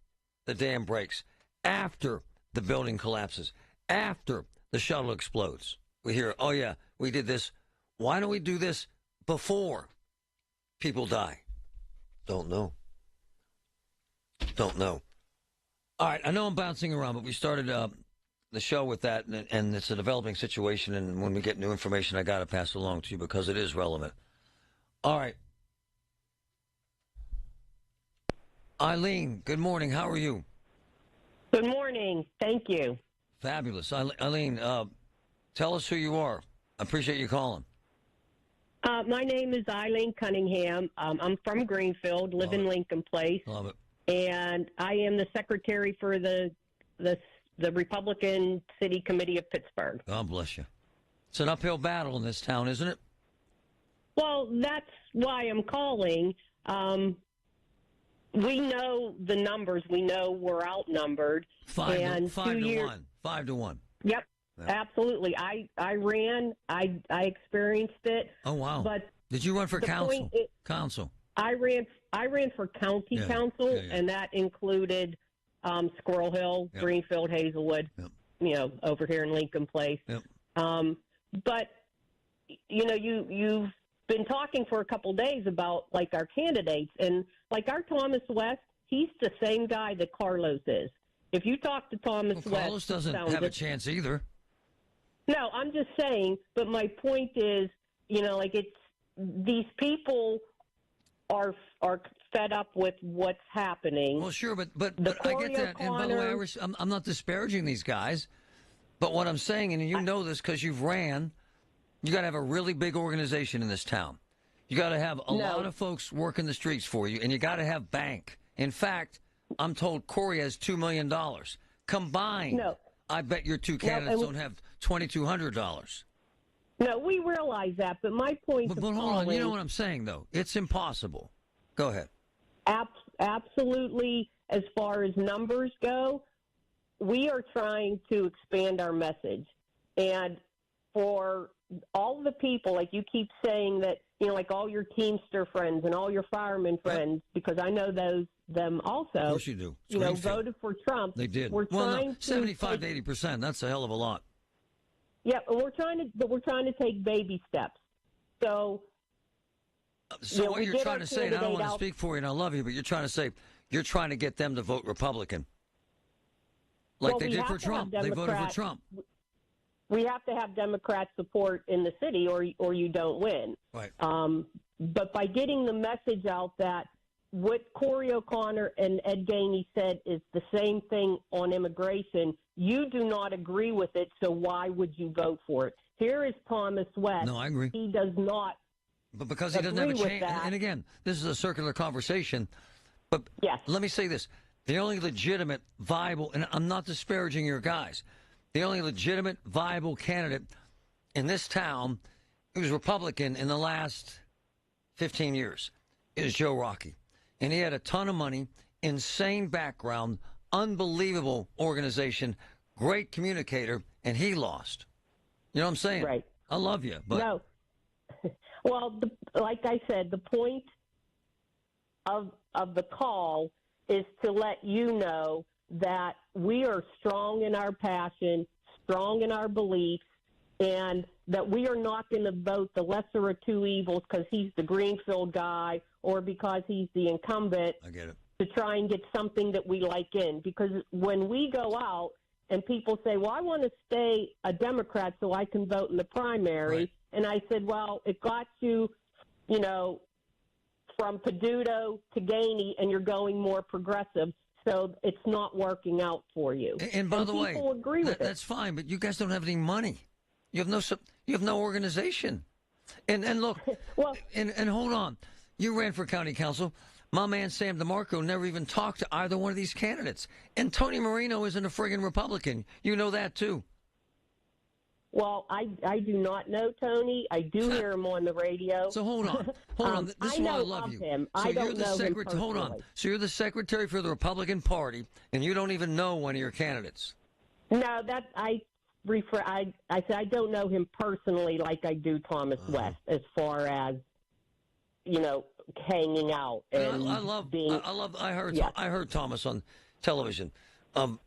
the dam breaks, after the building collapses, after the shuttle explodes. We hear, oh, yeah, we did this. Why don't we do this before people die? Don't know. Don't know. All right, I know I'm bouncing around, but we started the show with that, and it's a developing situation, and when we get new information, I got to pass it along to you because it is relevant. All right. Eileen, good morning. How are you? Good morning. Thank you. Fabulous. Eileen, tell us who you are. I appreciate you calling. My name is Eileen Cunningham. I'm from Greenfield, live in Lincoln Place. Love it. And I am the secretary for the Republican City Committee of Pittsburgh. God bless you. It's an uphill battle in this town, isn't it? Well, that's why I'm calling. We know the numbers. We know we're outnumbered. 5 to 1. 5 to 1. Yep, yeah. Absolutely. I ran. I experienced it. Oh, wow. But did you run for council? Council. I ran for county council, and that included Squirrel Hill, Greenfield, Hazelwood, over here in Lincoln Place. But, you've been talking for a couple days about, like, our candidates. And, like, our Thomas West, he's the same guy that Carlos is. If you talk to Thomas West... Carlos doesn't have a chance either. No, I'm just saying, but my point is, these people are fed up with what's happening. Well, sure, but I get that. And by the way, I'm not disparaging these guys, but what I'm saying, and you know this because you've ran, you got to have a really big organization in this town. You got to have a lot of folks working the streets for you, and you got to have bank. In fact, I'm told Corey has $2 million. Combined, I bet your two candidates don't have $2,200. No, we realize that, but my point But hold on, you know what I'm saying, though? It's impossible. Go ahead. Absolutely, as far as numbers go, we are trying to expand our message. And for all the people, like you keep saying that, like all your Teamster friends and all your fireman friends, because I know them also. Of course you do. Voted for Trump. They did. We're trying 75 to 80%. That's a hell of a lot. Yeah, we're trying to take baby steps. So what you're trying to say, and I don't want to speak for you, and I love you, but you're trying to say you're trying to get them to vote Republican, like they did for Trump. They voted for Trump. We have to have Democrat support in the city, or you don't win. Right. But by getting the message out that what Corey O'Connor and Ed Gainey said is the same thing on immigration, you do not agree with it, so why would you vote for it? Here is Thomas West. No, I agree. He does not. But because he doesn't have a chance, and again, this is a circular conversation, but let me say this. The only legitimate, viable, and I'm not disparaging your guys, the only legitimate, viable candidate in this town who's Republican in the last 15 years is Joe Rockey. And he had a ton of money, insane background, unbelievable organization, great communicator, and he lost. You know what I'm saying? Right. I love you, but... No. Well, like I said, the point of the call is to let you know that we are strong in our passion, strong in our beliefs, and that we are not going to vote the lesser of two evils because he's the Greenfield guy or because he's the incumbent. I get it. To try and get something that we like in. Because when we go out and people say, well, I want to stay a Democrat so I can vote in the primary. Right. And I said, well, it got you, from Peduto to Gainey, and you're going more progressive. So it's not working out for you. And by the way, people agree with that's fine, but you guys don't have any money. You have no organization. And look, well, and hold on. You ran for county council. My man Sam DeMarco never even talked to either one of these candidates. And Tony Marino isn't a friggin' Republican. You know that, too. Well, I do not know Tony. I do hear him on the radio. So hold on. This is why I love you. Him. So I don't know him personally. Hold on. So you're the secretary for the Republican Party, and you don't even know one of your candidates. No, I said I don't know him personally like I do Thomas West, as far as hanging out. And I heard Thomas on television.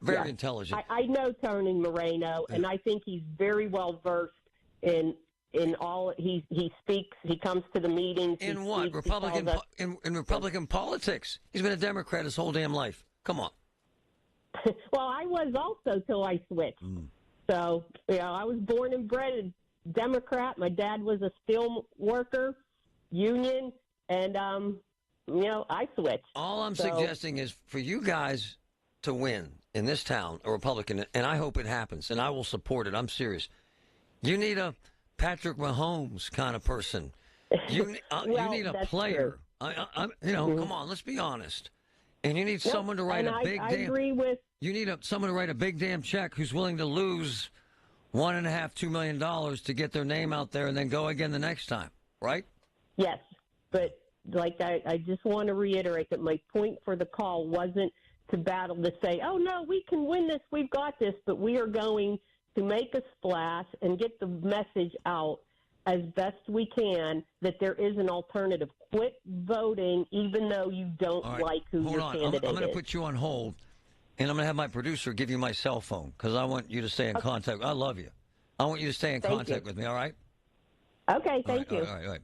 Very intelligent. I know Tony Moreno, and I think he's very well versed in all. He speaks. He comes to the meetings. In what Republican in Republican politics? He's been a Democrat his whole damn life. Come on. Well, I was also till I switched. So I was born and bred a Democrat. My dad was a steel worker, union, and I switched. All I'm suggesting is for you guys to win in this town, a Republican, and I hope it happens, and I will support it. I'm serious. You need a Patrick Mahomes kind of person. You need a player. Come on, let's be honest. And you need someone to write You need someone to write a big damn check who's willing to lose $1.5–2 million to get their name out there and then go again the next time, right? Yes, but I just want to reiterate that my point for the call wasn't to battle to say, oh, no, we can win this, we've got this, but we are going to make a splash and get the message out as best we can that there is an alternative. Quit voting even though you don't like who your candidate is. I'm going to put you on hold, and I'm going to have my producer give you my cell phone because I want you to stay in contact. I love you. I want you to stay in contact with me, all right? Okay, thank you. All right.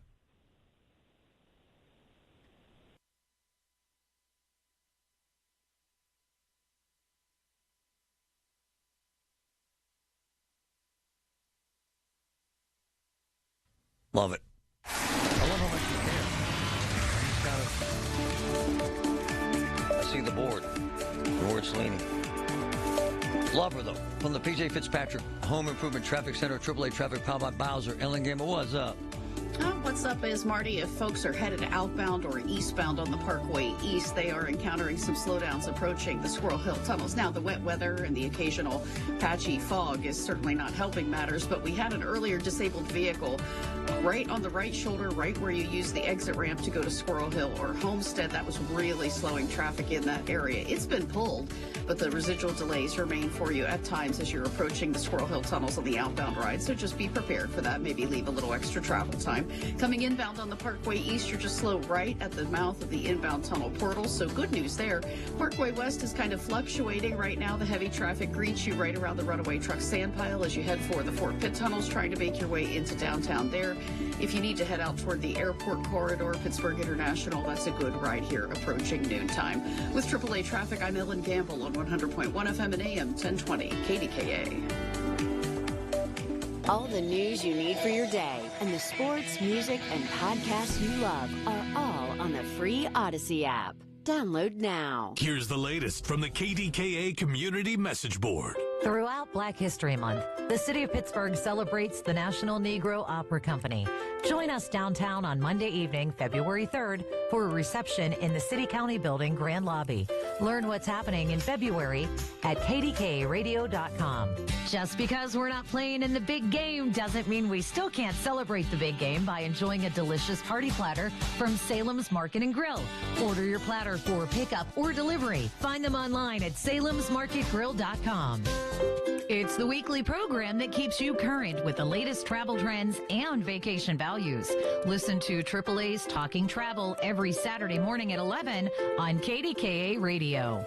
Love it. I love how much you care. I see the board and where it's leaning. Love her, though. From the P.J. Fitzpatrick Home Improvement Traffic Center, AAA Traffic powered by Bowser. Ellen Gamble, what's up? What's up is, Marty, if folks are headed outbound or eastbound on the Parkway East, they are encountering some slowdowns approaching the Squirrel Hill tunnels. Now, the wet weather and the occasional patchy fog is certainly not helping matters, but we had an earlier disabled vehicle right on the right shoulder, right where you use the exit ramp to go to Squirrel Hill or Homestead. That was really slowing traffic in that area. It's been pulled, but the residual delays remain for you at times as you're approaching the Squirrel Hill tunnels on the outbound ride, so just be prepared for that. Maybe leave a little extra travel time. Coming inbound on the Parkway East, you're just slow right at the mouth of the inbound tunnel portal, so good news there. Parkway West is kind of fluctuating right now. The heavy traffic greets you right around the runaway truck sand pile as you head for the Fort Pitt tunnels, trying to make your way into downtown there. If you need to head out toward the airport corridor, Pittsburgh International, that's a good ride here approaching noontime. With AAA traffic, I'm Ellen Gamble on 100.1 FM and AM 1020 KDKA. All the news you need for your day and the sports, music, and podcasts you love are all on the free Odyssey app. Download now. Here's the latest from the KDKA Community Message Board. Throughout Black History Month, the city of Pittsburgh celebrates the National Negro Opera Company. Join us downtown on Monday evening, February 3rd, for a reception in the City County Building Grand Lobby. Learn what's happening in February at KDKARadio.com. Just because we're not playing in the big game doesn't mean we still can't celebrate the big game by enjoying a delicious party platter from Salem's Market and Grill. Order your platter for pickup or delivery. Find them online at salemsmarketgrill.com. It's the weekly program that keeps you current with the latest travel trends and vacation values. Listen to AAA's Talking Travel every Saturday morning at 11 on KDKA Radio.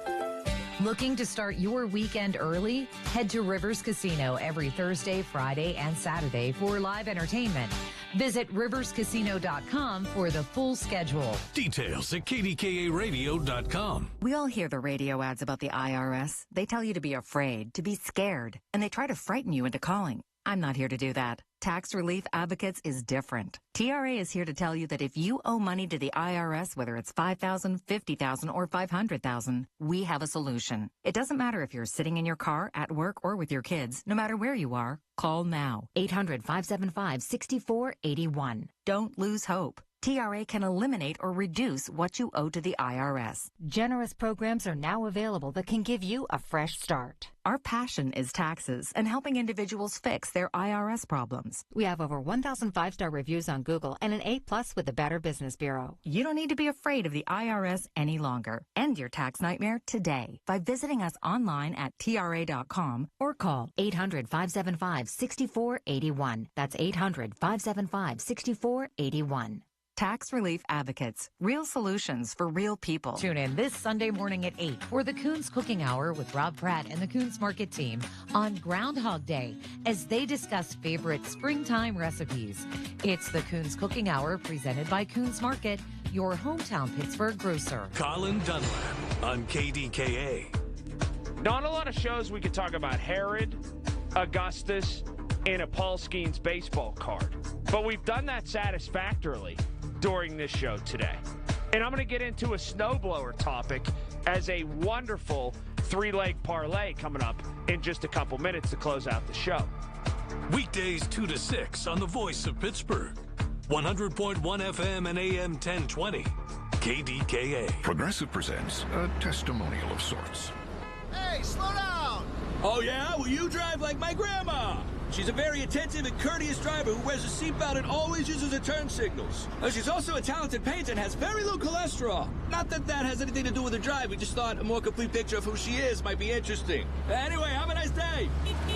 Looking to start your weekend early? Head to Rivers Casino every Thursday, Friday, and Saturday for live entertainment. Visit riverscasino.com for the full schedule. Details at KDKARadio.com. We all hear the radio ads about the IRS. They tell you to be afraid, to be scared, and they try to frighten you into calling. I'm not here to do that. Tax Relief Advocates is different. TRA is here to tell you that if you owe money to the IRS, whether it's $5,000, $50,000, or $500,000, we have a solution. It doesn't matter if you're sitting in your car, at work, or with your kids. No matter where you are, call now. 800-575-6481. Don't lose hope. TRA can eliminate or reduce what you owe to the IRS. Generous programs are now available that can give you a fresh start. Our passion is taxes and helping individuals fix their IRS problems. We have over 1,000 5-star reviews on Google and an A+ with the Better Business Bureau. You don't need to be afraid of the IRS any longer. End your tax nightmare today by visiting us online at TRA.com or call 800-575-6481. That's 800-575-6481. Tax Relief Advocates. Real solutions for real people. Tune in this Sunday morning at 8 for the Coons Cooking Hour with Rob Pratt and the Coons Market team on Groundhog Day as they discuss favorite springtime recipes. It's the Coons Cooking Hour presented by Coons Market, your hometown Pittsburgh grocer. Colin Dunlap on KDKA. Not a lot of shows we could talk about Herod, Augustus, and a Paul Skeens baseball card. But we've done that satisfactorily during this show today. And I'm going to get into a snowblower topic as a wonderful three-leg parlay coming up in just a couple minutes to close out the show. Weekdays 2 to 6 on the Voice of Pittsburgh. 100.1 FM and AM 1020. KDKA. Progressive presents a testimonial of sorts. Hey, slow down! Oh, yeah? Well, you drive like my grandma. She's a very attentive and courteous driver who wears a seatbelt and always uses her turn signals. She's also a talented painter and has very low cholesterol. Not that that has anything to do with her drive. We just thought a more complete picture of who she is might be interesting. Anyway, have a nice day.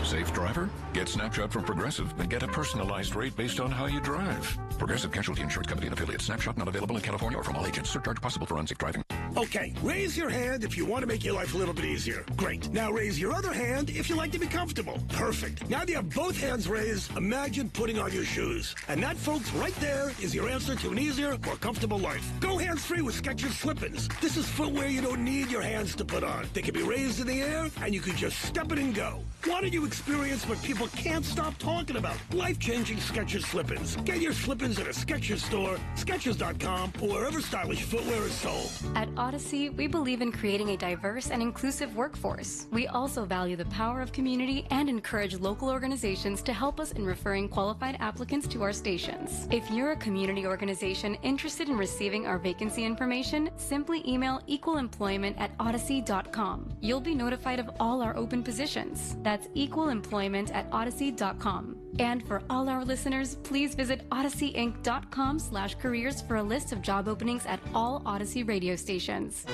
Safe driver? Get Snapshot from Progressive and get a personalized rate based on how you drive. Progressive Casualty Insurance Company and affiliates. Snapshot not available in California or from all agents. Surcharge possible for unsafe driving. Okay, raise your hand if you want to make your life a little bit easier. Great. Now raise your other hand if you like to be comfortable. Perfect. Now that you have both hands raised, imagine putting on your shoes. And that, folks, right there is your answer to an easier, more comfortable life. Go hands-free with Skechers Slip-ins. This is footwear you don't need your hands to put on. They can be raised in the air, and you can just step it and go. Why don't you experience what people can't stop talking about? Life-changing Skechers Slip-ins. Get your Slip-ins at a Skechers store, Skechers.com, or wherever stylish footwear is sold. At Odyssey, we believe in creating a diverse and inclusive workforce. We also value the power of community and encourage local organizations to help us in referring qualified applicants to our stations. If you're a community organization interested in receiving our vacancy information, simply email equalemployment@odyssey.com. You'll be notified of all our open positions. That's equalemployment@odyssey.com. And for all our listeners, please visit odysseyinc.com/careers for a list of job openings at all Odyssey radio stations.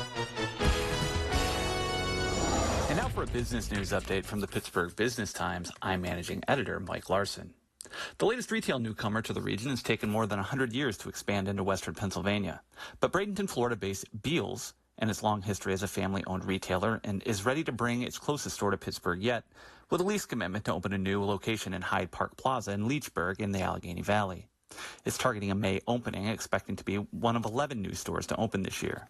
And now for a business news update from the Pittsburgh Business Times, I'm managing editor Mike Larson. The latest retail newcomer to the region has taken more than 100 years to expand into western Pennsylvania. But Bradenton, Florida-based Beals, and its long history as a family-owned retailer, and is ready to bring its closest store to Pittsburgh yet, with a lease commitment to open a new location in Hyde Park Plaza in Leechburg in the Allegheny Valley. It's targeting a May opening, expecting to be one of 11 new stores to open this year.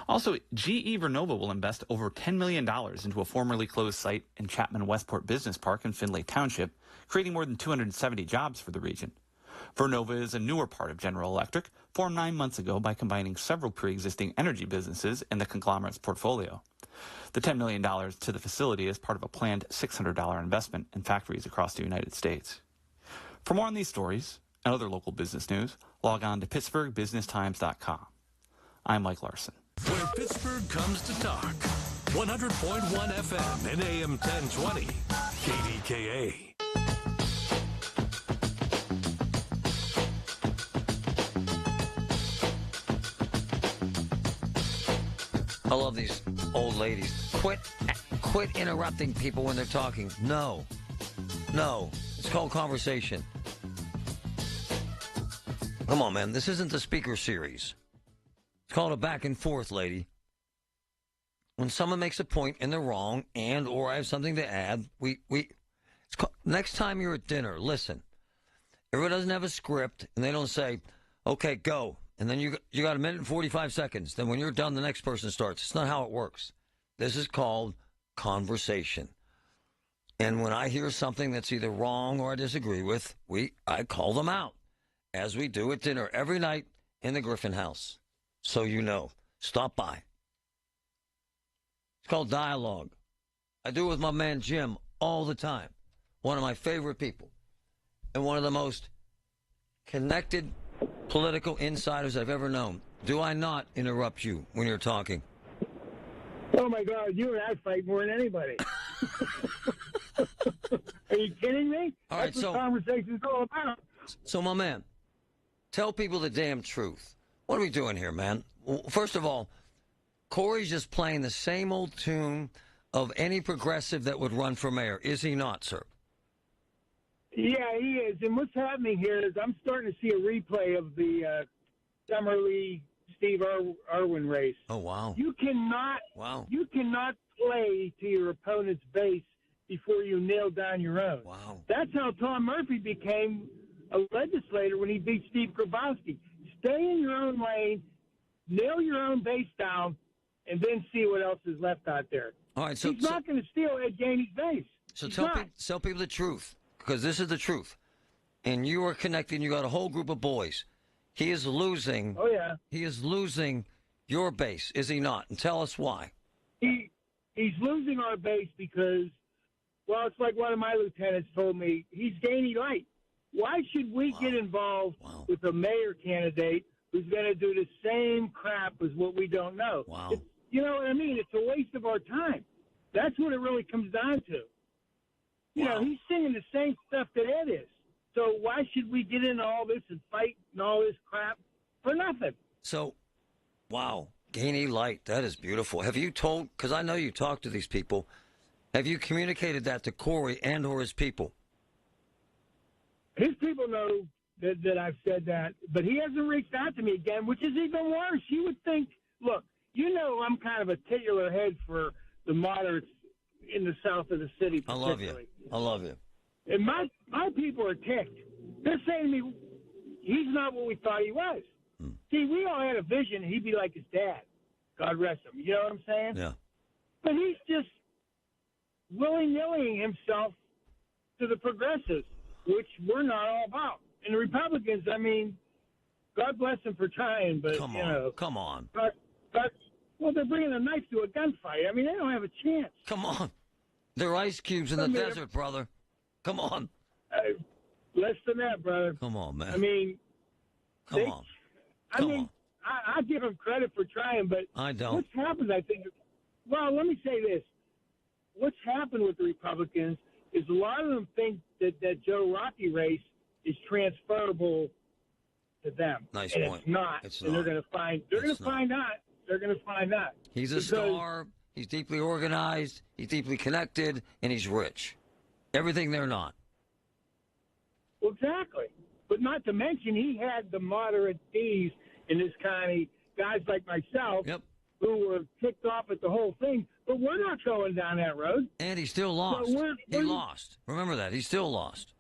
Also, GE Vernova will invest over $10 million into a formerly closed site in Chapman Westport Business Park in Findlay Township, creating more than 270 jobs for the region. Vernova is a newer part of General Electric, formed 9 months ago by combining several pre-existing energy businesses in the conglomerate's portfolio. The $10 million to the facility is part of a planned $600 investment in factories across the United States. For more on these stories and other local business news, log on to PittsburghBusinessTimes.com. I'm Mike Larson. Where Pittsburgh comes to talk. 100.1 FM and AM 1020. KDKA. I love these old ladies. Quit interrupting people when they're talking. No. It's called conversation. Come on, man. This isn't the speaker series. It's called a back and forth, lady. When someone makes a point and they're wrong, and or I have something to add, next time you're at dinner, listen. Everyone doesn't have a script, and they don't say, okay, go. And then you got a minute and 45 seconds. Then when you're done, the next person starts. It's not how it works. This is called conversation. And when I hear something that's either wrong or I disagree with, I call them out, as we do at dinner every night in the Griffin house. So you know, stop by. It's called dialogue. I do it with my man Jim all the time. One of my favorite people. And one of the most connected political insiders I've ever known. Do I not interrupt you when you're talking? Oh, my God. You and I fight more than anybody. Are you kidding me? All right, That's what conversation's all about. So, my man, tell people the damn truth. What are we doing here, man? Well, first of all, Corey's just playing the same old tune of any progressive that would run for mayor. Is he not, sir? Yeah, he is. And what's happening here is I'm starting to see a replay of the Summer League Steve Irwin race. Oh, wow. You cannot play to your opponent's base before you nail down your own. Wow. That's how Tom Murphy became a legislator when he beat Steve Grabowski. Stay in your own lane, nail your own base down, and then see what else is left out there. All right, so he's not going to steal Ed Gainey's base. So tell people the truth, because this is the truth. And you are connecting. You got a whole group of boys. He is losing. Oh, yeah. He is losing your base, is he not? And tell us why. He's losing our base because, well, it's like one of my lieutenants told me, he's Gainey light. Why should we get involved with a mayor candidate who's going to do the same crap as what we don't know? Wow. You know what I mean? It's a waste of our time. That's what it really comes down to. You know, he's singing the same stuff that Ed is. So why should we get into all this and fight and all this crap for nothing? So, wow, Gainey light. That is beautiful. Have you told, because I know you talk to these people, have you communicated that to Corey and or his people? His people know that I've said that, but he hasn't reached out to me again, which is even worse. You would think, look, you know I'm kind of a titular head for the moderates in the south of the city. I love you. I love you. And my people are ticked. They're saying to me, he's not what we thought he was. See, we all had a vision he'd be like his dad. God rest him. You know what I'm saying? Yeah. But he's just willy-nillying himself to the progressives, which we're not all about. And the Republicans, I mean, God bless them for trying, but, Come on. But, well, they're bringing a knife to a gunfight. I mean, they don't have a chance. Come on. They're ice cubes in the desert, brother. Come on. Less than that, brother. Come on, man. I mean, Come on. I give them credit for trying, but I don't. What's happened, I think, well, let me say this. What's happened with the Republicans is a lot of them think that Joe Rocky race is transferable to them. Nice and point. It's not. It's and not. They're going to find out. They're going to find out. He's a star. He's deeply organized. He's deeply connected, and he's rich. Everything they're not. Well, exactly. But not to mention, he had the moderate thieves in this county, guys like myself, who were ticked off at the whole thing. But we're not going down that road. And he still lost. So he lost. Remember that. He still lost.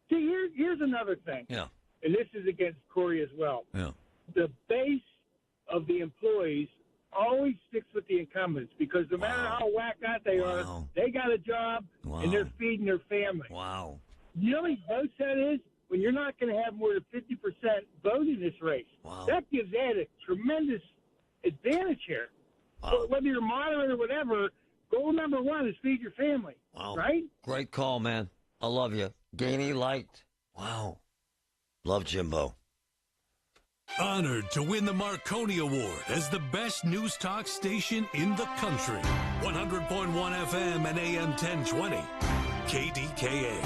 See, here's another thing. Yeah. And this is against Corey as well. Yeah. The base of the employees always sticks with the incumbents because no matter how whacked out they are, they got a job and they're feeding their family. Wow. You know how many votes that is? When you're not going to have more than 50% vote in this race. Wow. That gives Ed a tremendous advantage here. So whether you're moderate or whatever, goal number one is feed your family. Wow. Right? Great call, man. I love you. Gainey liked. Wow. Love Jimbo. Honored to win the Marconi Award as the best news talk station in the country. 100.1 FM and AM 1020. KDKA.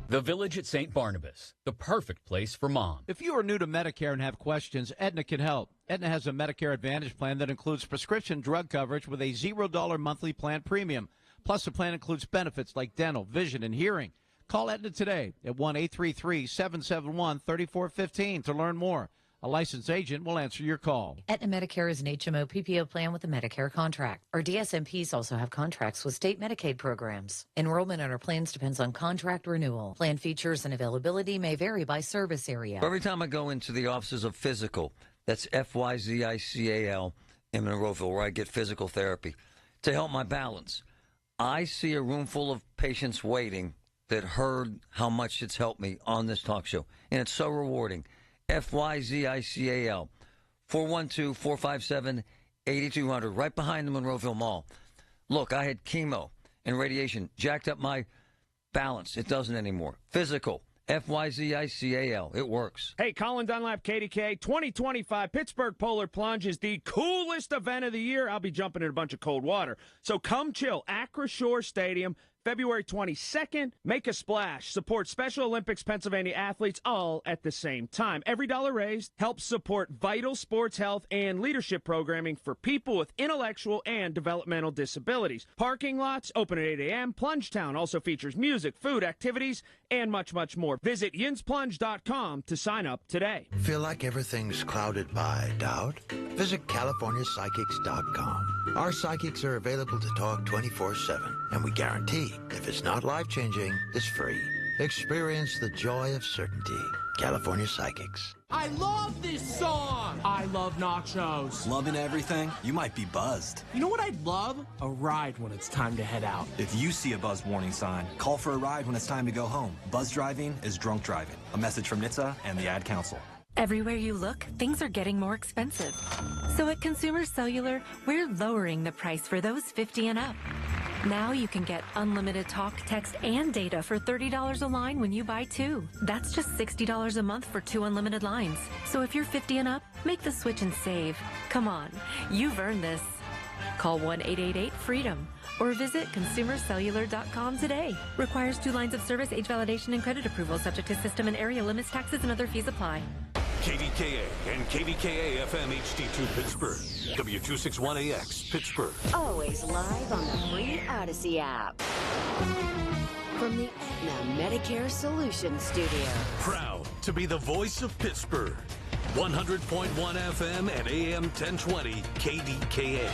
The Village at St. Barnabas, the perfect place for mom. If you are new to Medicare and have questions, Aetna can help. Aetna has a Medicare Advantage plan that includes prescription drug coverage with a $0 monthly plan premium. Plus, the plan includes benefits like dental, vision, and hearing. Call Aetna today at 1-833-771-3415 to learn more. A licensed agent will answer your call. Aetna Medicare is an HMO PPO plan with a Medicare contract. Our DSMPs also have contracts with state Medicaid programs. Enrollment in our plans depends on contract renewal. Plan features and availability may vary by service area. Every time I go into the offices of Physical, that's Phyzical in Monroeville, where I get physical therapy, to help my balance, I see a room full of patients waiting that heard how much it's helped me on this talk show. And it's so rewarding. Phyzical, 412-457-8200, right behind the Monroeville Mall. Look, I had chemo and radiation, jacked up my balance. It doesn't anymore. Physical, Phyzical, it works. Hey, Colin Dunlap, KDKA, 2025 Pittsburgh Polar Plunge is the coolest event of the year. I'll be jumping in a bunch of cold water. So come chill, Acra Shore Stadium, February 22nd. Make a splash. Support Special Olympics Pennsylvania athletes all at the same time. Every dollar raised helps support vital sports health and leadership programming for people with intellectual and developmental disabilities. Parking lots open at 8 a.m. Plungetown also features music, food, activities, and much, much more. Visit yinsplunge.com to sign up today. Feel like everything's clouded by doubt? Visit CaliforniaPsychics.com. Our psychics are available to talk 24/7, and we guarantee if it's not life-changing, it's free. Experience the joy of certainty. California Psychics. I love this song! I love nachos. Loving everything? You might be buzzed. You know what I'd love? A ride when it's time to head out. If you see a buzz warning sign, call for a ride when it's time to go home. Buzz driving is drunk driving. A message from NHTSA and the Ad Council. Everywhere you look, things are getting more expensive. So at Consumer Cellular, we're lowering the price for those 50 and up. Now you can get unlimited talk, text, and data for $30 a line when you buy two. That's just $60 a month for 2 unlimited lines. So if you're 50 and up, make the switch and save. Come on, you've earned this. Call 1-888-FREEDOM or visit consumercellular.com today. Requires 2 lines of service, age validation, and credit approval, subject to system and area limits, taxes, and other fees apply. KDKA and KDKA FM HD2 Pittsburgh. W261AX Pittsburgh. Always live on the free Odyssey app. From the Aetna Medicare Solutions Studio. Proud to be the voice of Pittsburgh. 100.1 FM and AM 1020 KDKA.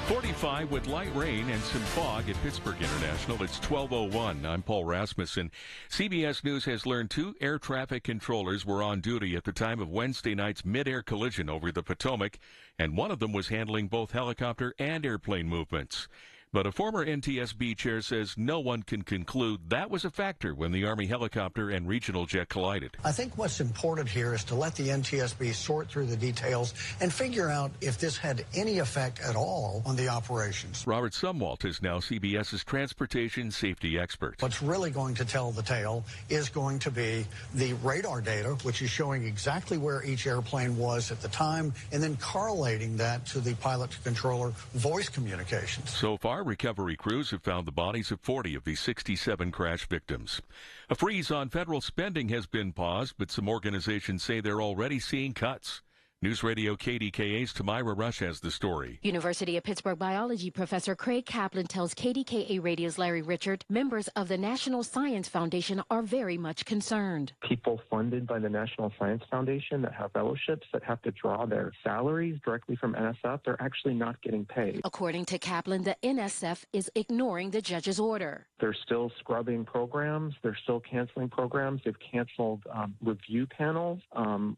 45 with light rain and some fog at Pittsburgh International. It's 12:01. I'm Paul Rasmussen. CBS News has learned 2 air traffic controllers were on duty at the time of Wednesday night's mid-air collision over the Potomac, and one of them was handling both helicopter and airplane movements. But a former NTSB chair says no one can conclude that was a factor when the Army helicopter and regional jet collided. I think what's important here is to let the NTSB sort through the details and figure out if this had any effect at all on the operations. Robert Sumwalt is now CBS's transportation safety expert. What's really going to tell the tale is going to be the radar data, which is showing exactly where each airplane was at the time, and then correlating that to the pilot-to-controller voice communications. So far, recovery crews have found the bodies of 40 of the 67 crash victims. A freeze on federal spending has been paused, but some organizations say they're already seeing cuts. News Radio KDKA's Tamira Rush has the story. University of Pittsburgh biology professor Craig Kaplan tells KDKA Radio's Larry Richard members of the National Science Foundation are very much concerned. People funded by the National Science Foundation that have fellowships that have to draw their salaries directly from NSF, they're actually not getting paid. According to Kaplan, the NSF is ignoring the judge's order. They're still scrubbing programs. They're still canceling programs. They've canceled review panels,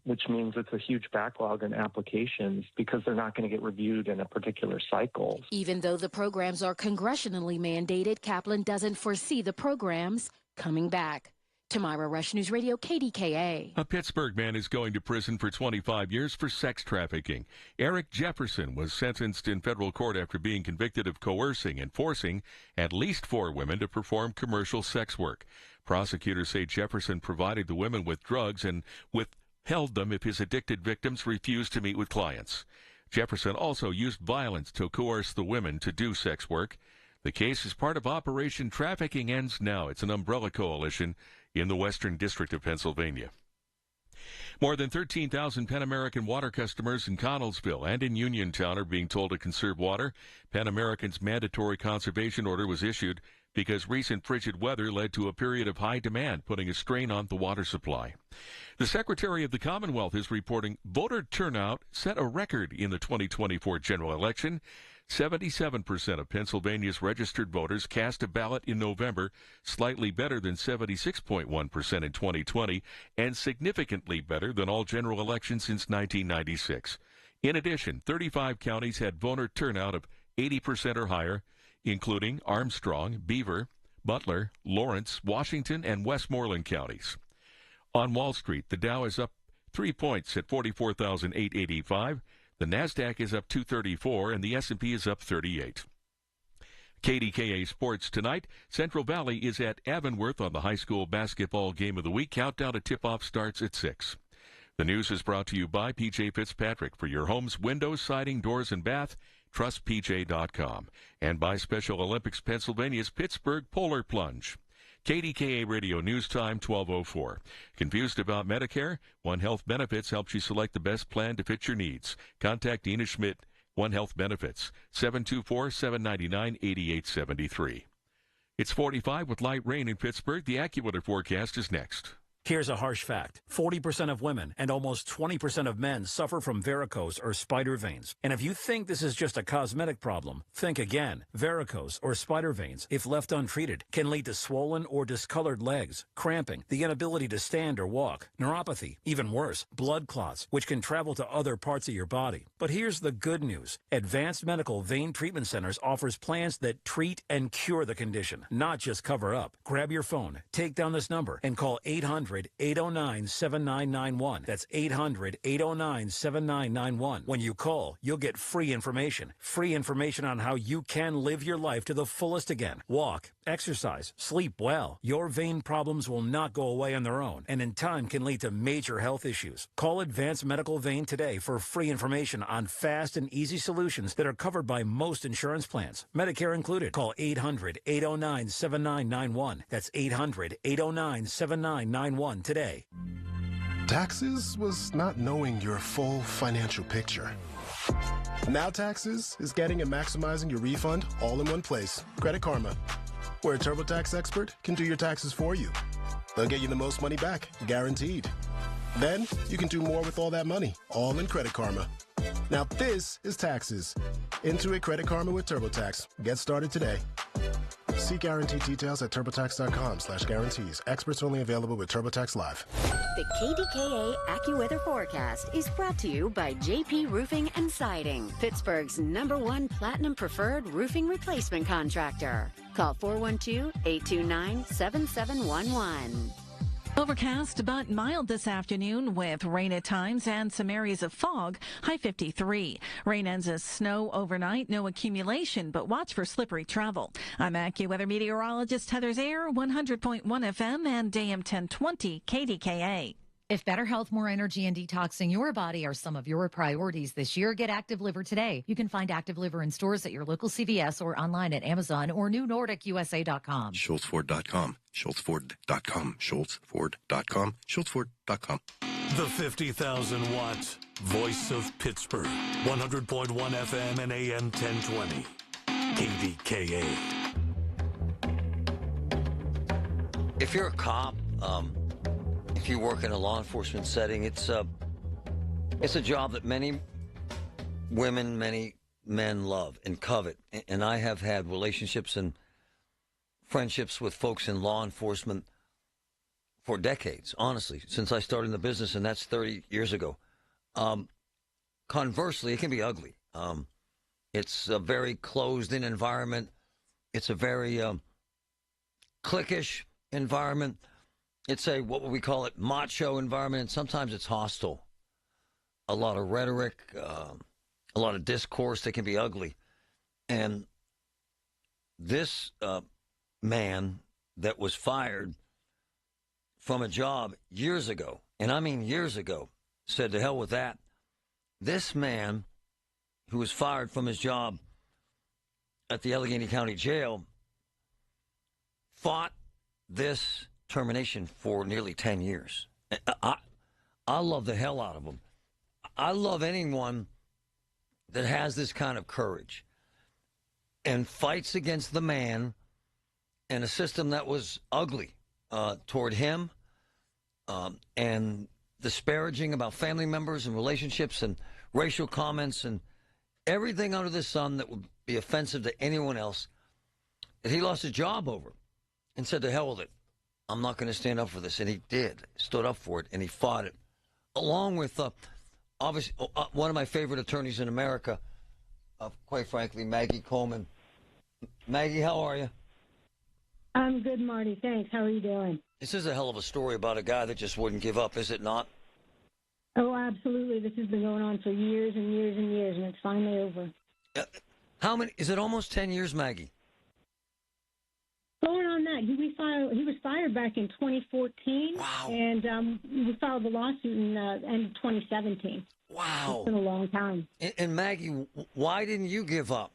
which means it's a huge backlog in applications because they're not going to get reviewed in a particular cycle. Even though the programs are congressionally mandated, Kaplan doesn't foresee the programs coming back. Tamira Rush, News Radio, KDKA. A Pittsburgh man is going to prison for 25 years for sex trafficking. Eric Jefferson was sentenced in federal court after being convicted of coercing and forcing at least 4 women to perform commercial sex work. Prosecutors say Jefferson provided the women with drugs and withheld them if his addicted victims refused to meet with clients. Jefferson also used violence to coerce the women to do sex work. The case is part of Operation Trafficking Ends Now. It's an umbrella coalition in the Western District of Pennsylvania. More than 13,000 Penn American water customers in Connellsville and in Uniontown are being told to conserve water. Penn American's mandatory conservation order was issued because recent frigid weather led to a period of high demand, putting a strain on the water supply. The Secretary of the Commonwealth is reporting voter turnout set a record in the 2024 general election. 77% of Pennsylvania's registered voters cast a ballot in November, slightly better than 76.1% in 2020, and significantly better than all general elections since 1996. In addition, 35 counties had voter turnout of 80% or higher, including Armstrong, Beaver, Butler, Lawrence, Washington, and Westmoreland counties. On Wall Street, the Dow is up 3 points at 44,885. The NASDAQ is up 234, and the S&P is up 38. KDKA Sports tonight. Central Valley is at Avonworth on the high school basketball game of the week. Countdown to tip-off starts at 6. The news is brought to you by P.J. Fitzpatrick for your home's windows, siding, doors, and bath. trustpj.com, and by Special Olympics Pennsylvania's Pittsburgh Polar Plunge. KDKA Radio News Time, 12:04. Confused about Medicare? One Health Benefits helps you select the best plan to fit your needs. Contact Dina Schmidt, One Health Benefits, 724-799-8873. It's 45 with light rain in Pittsburgh. The AccuWeather forecast is next. Here's a harsh fact. 40% of women and almost 20% of men suffer from varicose or spider veins. And if you think this is just a cosmetic problem, think again. Varicose or spider veins, if left untreated, can lead to swollen or discolored legs, cramping, the inability to stand or walk, neuropathy, even worse, blood clots, which can travel to other parts of your body. But here's the good news. Advanced Medical Vein Treatment Centers offers plans that treat and cure the condition, not just cover up. Grab your phone, take down this number, and call 800-809-7991. That's 800-809-7991. When you call, you'll get free information. Free information on how you can live your life to the fullest again. Walk, exercise, sleep well. Your vein problems will not go away on their own, and in time can lead to major health issues. Call Advanced Medical Vein today for free information on fast and easy solutions that are covered by most insurance plans, Medicare included. Call 800-809-7991. That's 800-809-7991 today. Taxes was not knowing your full financial picture. Now Taxes is getting and maximizing your refund all in one place. Credit Karma, where a TurboTax expert can do your taxes for you. They'll get you the most money back, guaranteed. Then you can do more with all that money, all in Credit Karma. Now this is Taxes. Intuit Credit Karma with TurboTax. Get started today. See guarantee details at turbotax.com/guarantees. Experts only available with TurboTax Live. The KDKA AccuWeather forecast is brought to you by JP Roofing and Siding, Pittsburgh's #1 Platinum Preferred Roofing Replacement Contractor. Call 412-829-7711. Overcast but mild this afternoon with rain at times and some areas of fog, high 53. Rain ends as snow overnight, no accumulation, but watch for slippery travel. I'm AccuWeather meteorologist Heather Zayer, 100.1 FM and AM 1020 KDKA. If better health, more energy, and detoxing your body are some of your priorities this year, get Active Liver today. You can find Active Liver in stores at your local CVS or online at Amazon or newnordicusa.com. SchultzFord.com. SchultzFord.com. SchultzFord.com. SchultzFord.com. The 50,000-watt voice of Pittsburgh. 100.1 FM and AM 1020. KDKA. If you're a cop, if you work in a law enforcement setting, it's a job that many women, many men love and covet. And I have had relationships and friendships with folks in law enforcement for decades, honestly, since I started in the business, and that's 30 years ago. Conversely, it can be ugly. It's a very closed-in environment. It's a very cliquish environment. It's a, what would we call it, macho environment, and sometimes it's hostile. A lot of rhetoric, a lot of discourse that can be ugly. And this man that was fired from a job years ago, and I mean years ago, said to hell with that. This man who was fired from his job at the Allegheny County Jail fought this termination for nearly 10 years. I love the hell out of him. I love anyone that has this kind of courage and fights against the man and a system that was ugly toward him and disparaging about family members and relationships and racial comments and everything under the sun that would be offensive to anyone else, that he lost his job over and said to hell with it. I'm not going to stand up for this. And he did. Stood up for it, and he fought it. Along with, obviously, one of my favorite attorneys in America, quite frankly, Maggie Coleman. Maggie, how are you? I'm good, Marty. Thanks. How are you doing? This is a hell of a story about a guy that just wouldn't give up, is it not? Oh, absolutely. This has been going on for years and years and years, and it's finally over. How many? Is it almost 10 years, Maggie? Going on that not. He was fired back in 2014. Wow. And we filed the lawsuit in end of 2017. Wow. It's been a long time. And Maggie, why didn't you give up?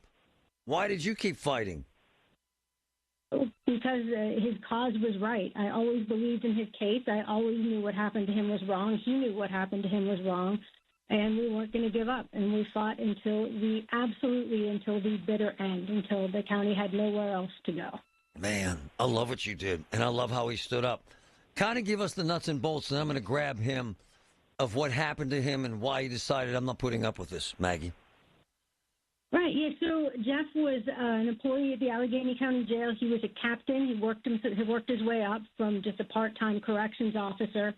Why did you keep fighting? Because his cause was right. I always believed in his case. I always knew what happened to him was wrong. He knew what happened to him was wrong. And we weren't going to give up. And we fought until the bitter end, until the county had nowhere else to go. Man, I love what you did. And I love how he stood up. Kind of give us the nuts and bolts, and I'm going to grab him of what happened to him and why he decided I'm not putting up with this, Maggie. Right, yeah, so Jeff was an employee at the Allegheny County Jail. He was a captain. He worked his way up from just a part-time corrections officer.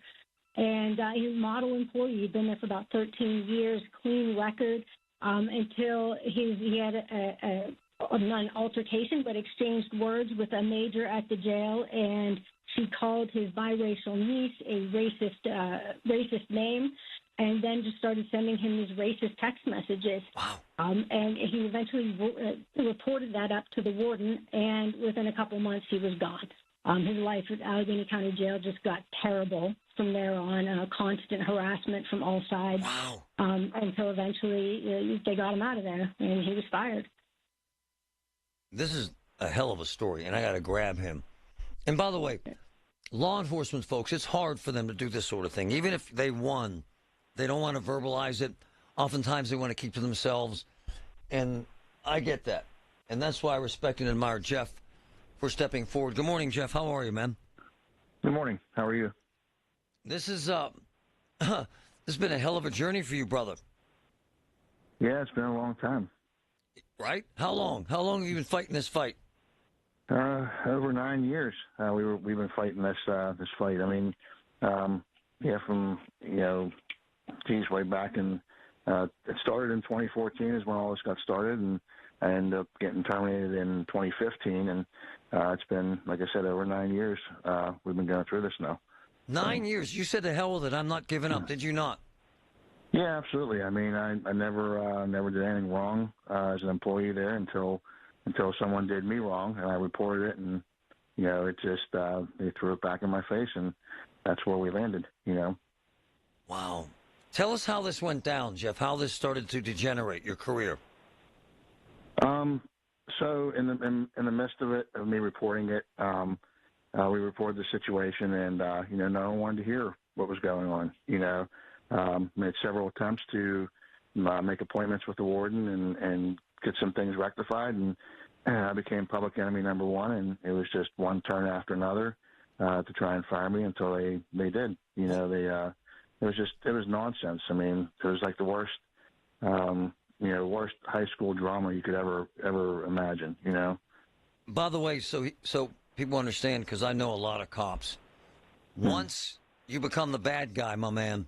And he was a model employee. He'd been there for about 13 years, clean record, until he had not an altercation, but exchanged words with a major at the jail, and she called his biracial niece a racist name, and then just started sending him these racist text messages. Wow. And he eventually reported that up to the warden, and within a couple months he was gone. His life at Allegheny County Jail just got terrible from there on, constant harassment from all sides. Wow. Until eventually they got him out of there, and he was fired. This is a hell of a story, and I got to grab him. And by the way, law enforcement folks, it's hard for them to do this sort of thing. Even if they won, they don't want to verbalize it. Oftentimes they want to keep to themselves, and I get that. And that's why I respect and admire Jeff for stepping forward. Good morning, Jeff. How are you, man? Good morning. How are you? This is this has been a hell of a journey for you, brother. Yeah, it's been a long time. Right? How long? How long have you been fighting this fight? Over 9 years. We've been fighting this fight. I mean, from way back in. It started in 2014 is when all this got started, and I ended up getting terminated in 2015, and it's been, like I said, over 9 years. We've been going through this now. 9 years. You said the hell with it. I'm not giving up. Did you not? Yeah, absolutely. I mean, I never did anything wrong as an employee there until someone did me wrong, and I reported it, and it just they threw it back in my face, and that's where we landed. Wow. Tell us how this went down, Jeff. How this started to degenerate your career. So in the midst of it, of me reporting it, we reported the situation, and no one wanted to hear what was going on. Made several attempts to make appointments with the warden and get some things rectified, and I became public enemy number one, and it was just one turn after another to try and fire me until they did. It was nonsense. I mean, it was like the worst, worst high school drama you could ever imagine. By the way, so people understand, because I know a lot of cops. Once you become the bad guy, my man,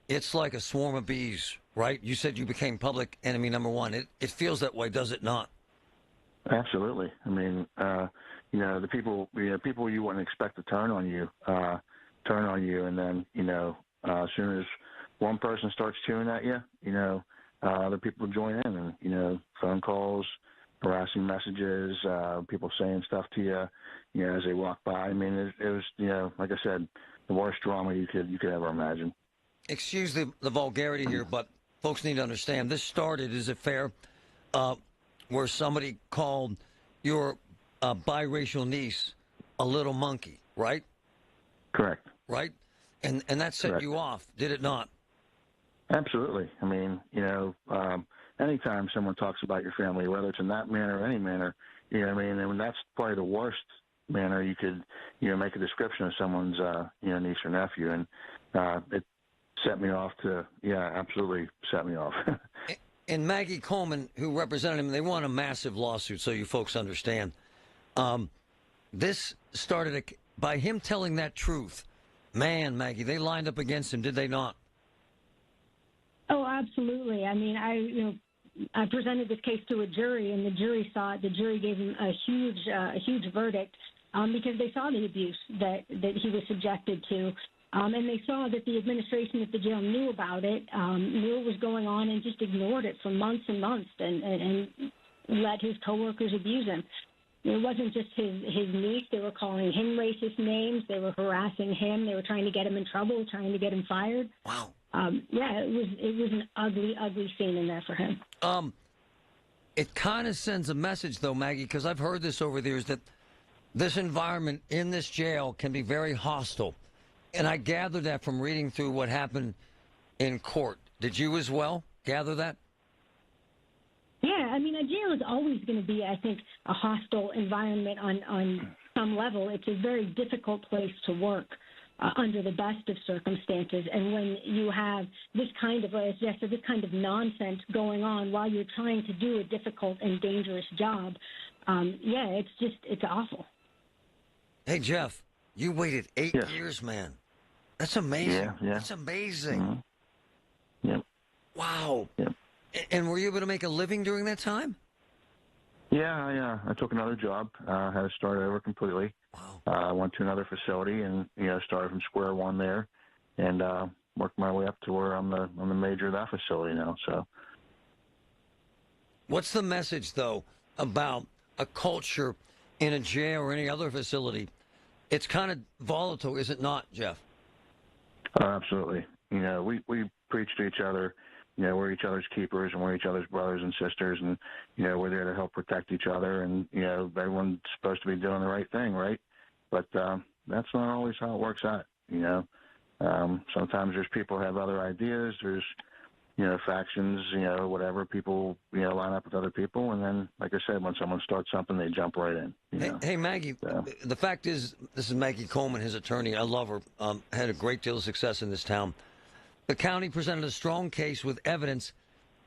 it's like a swarm of bees, right? You said you became public enemy number one. It feels that way, does it not? Absolutely. I mean, the people you wouldn't expect to turn on you, and then as soon as one person starts chewing at you, other people join in, and phone calls, harassing messages, people saying stuff to you, as they walk by. I mean, it was, like I said, the worst drama you could ever imagine. Excuse the vulgarity here, but folks need to understand this started, is it fair, where somebody called your biracial niece a little monkey, right? Correct. Right? And that set Correct. you off, did it not? Absolutely. I mean, anytime someone talks about your family, whether it's in that manner or any manner, I mean, and that's probably the worst manner you could, make a description of someone's, niece or nephew. And it set me off absolutely set me off. And Maggie Coleman, who represented him, they won a massive lawsuit, so you folks understand. This started by him telling that truth. Man, Maggie, they lined up against him, did they not? Oh, absolutely. I mean, I presented this case to a jury, and the jury saw it. The jury gave him a huge verdict because they saw the abuse that he was subjected to. And they saw that the administration at the jail knew about it, knew it was going on, and just ignored it for months and months, and let his coworkers abuse him. it wasn't just his niece. They were calling him racist names. They were harassing him. They were trying to get him in trouble, trying to get him fired. Wow. Yeah, it was an ugly, ugly scene in there for him. It kind of sends a message, though, Maggie, because I've heard this over the years, that this environment in this jail can be very hostile. And I gathered that from reading through what happened in court. Did you as well gather that? Yeah, I mean, a jail is always going to be, I think, a hostile environment on some level. It's a very difficult place to work under the best of circumstances. And when you have this kind of, as Jeff said, this kind of nonsense going on while you're trying to do a difficult and dangerous job, it's awful. Hey, Jeff, you waited 8 years, man. That's amazing. Yeah. That's amazing. Mm-hmm. Yep. Wow. Yep. And were you able to make a living during that time? Yeah. I took another job. Had to start over completely. Wow. I went to another facility and started from square one there, and worked my way up to where I'm the major of that facility now. So, what's the message though about a culture in a jail or any other facility? It's kind of volatile, is it not, Jeff? Absolutely. We preach to each other. We're each other's keepers, and we're each other's brothers and sisters, and, we're there to help protect each other, and, everyone's supposed to be doing the right thing, right? But that's not always how it works out, Sometimes there's people who have other ideas, there's, factions, whatever, people, line up with other people, and then, like I said, when someone starts something, they jump right in. Hey, Maggie, the fact is, this is Maggie Coleman, his attorney. I love her. Had a great deal of success in this town. The county presented a strong case with evidence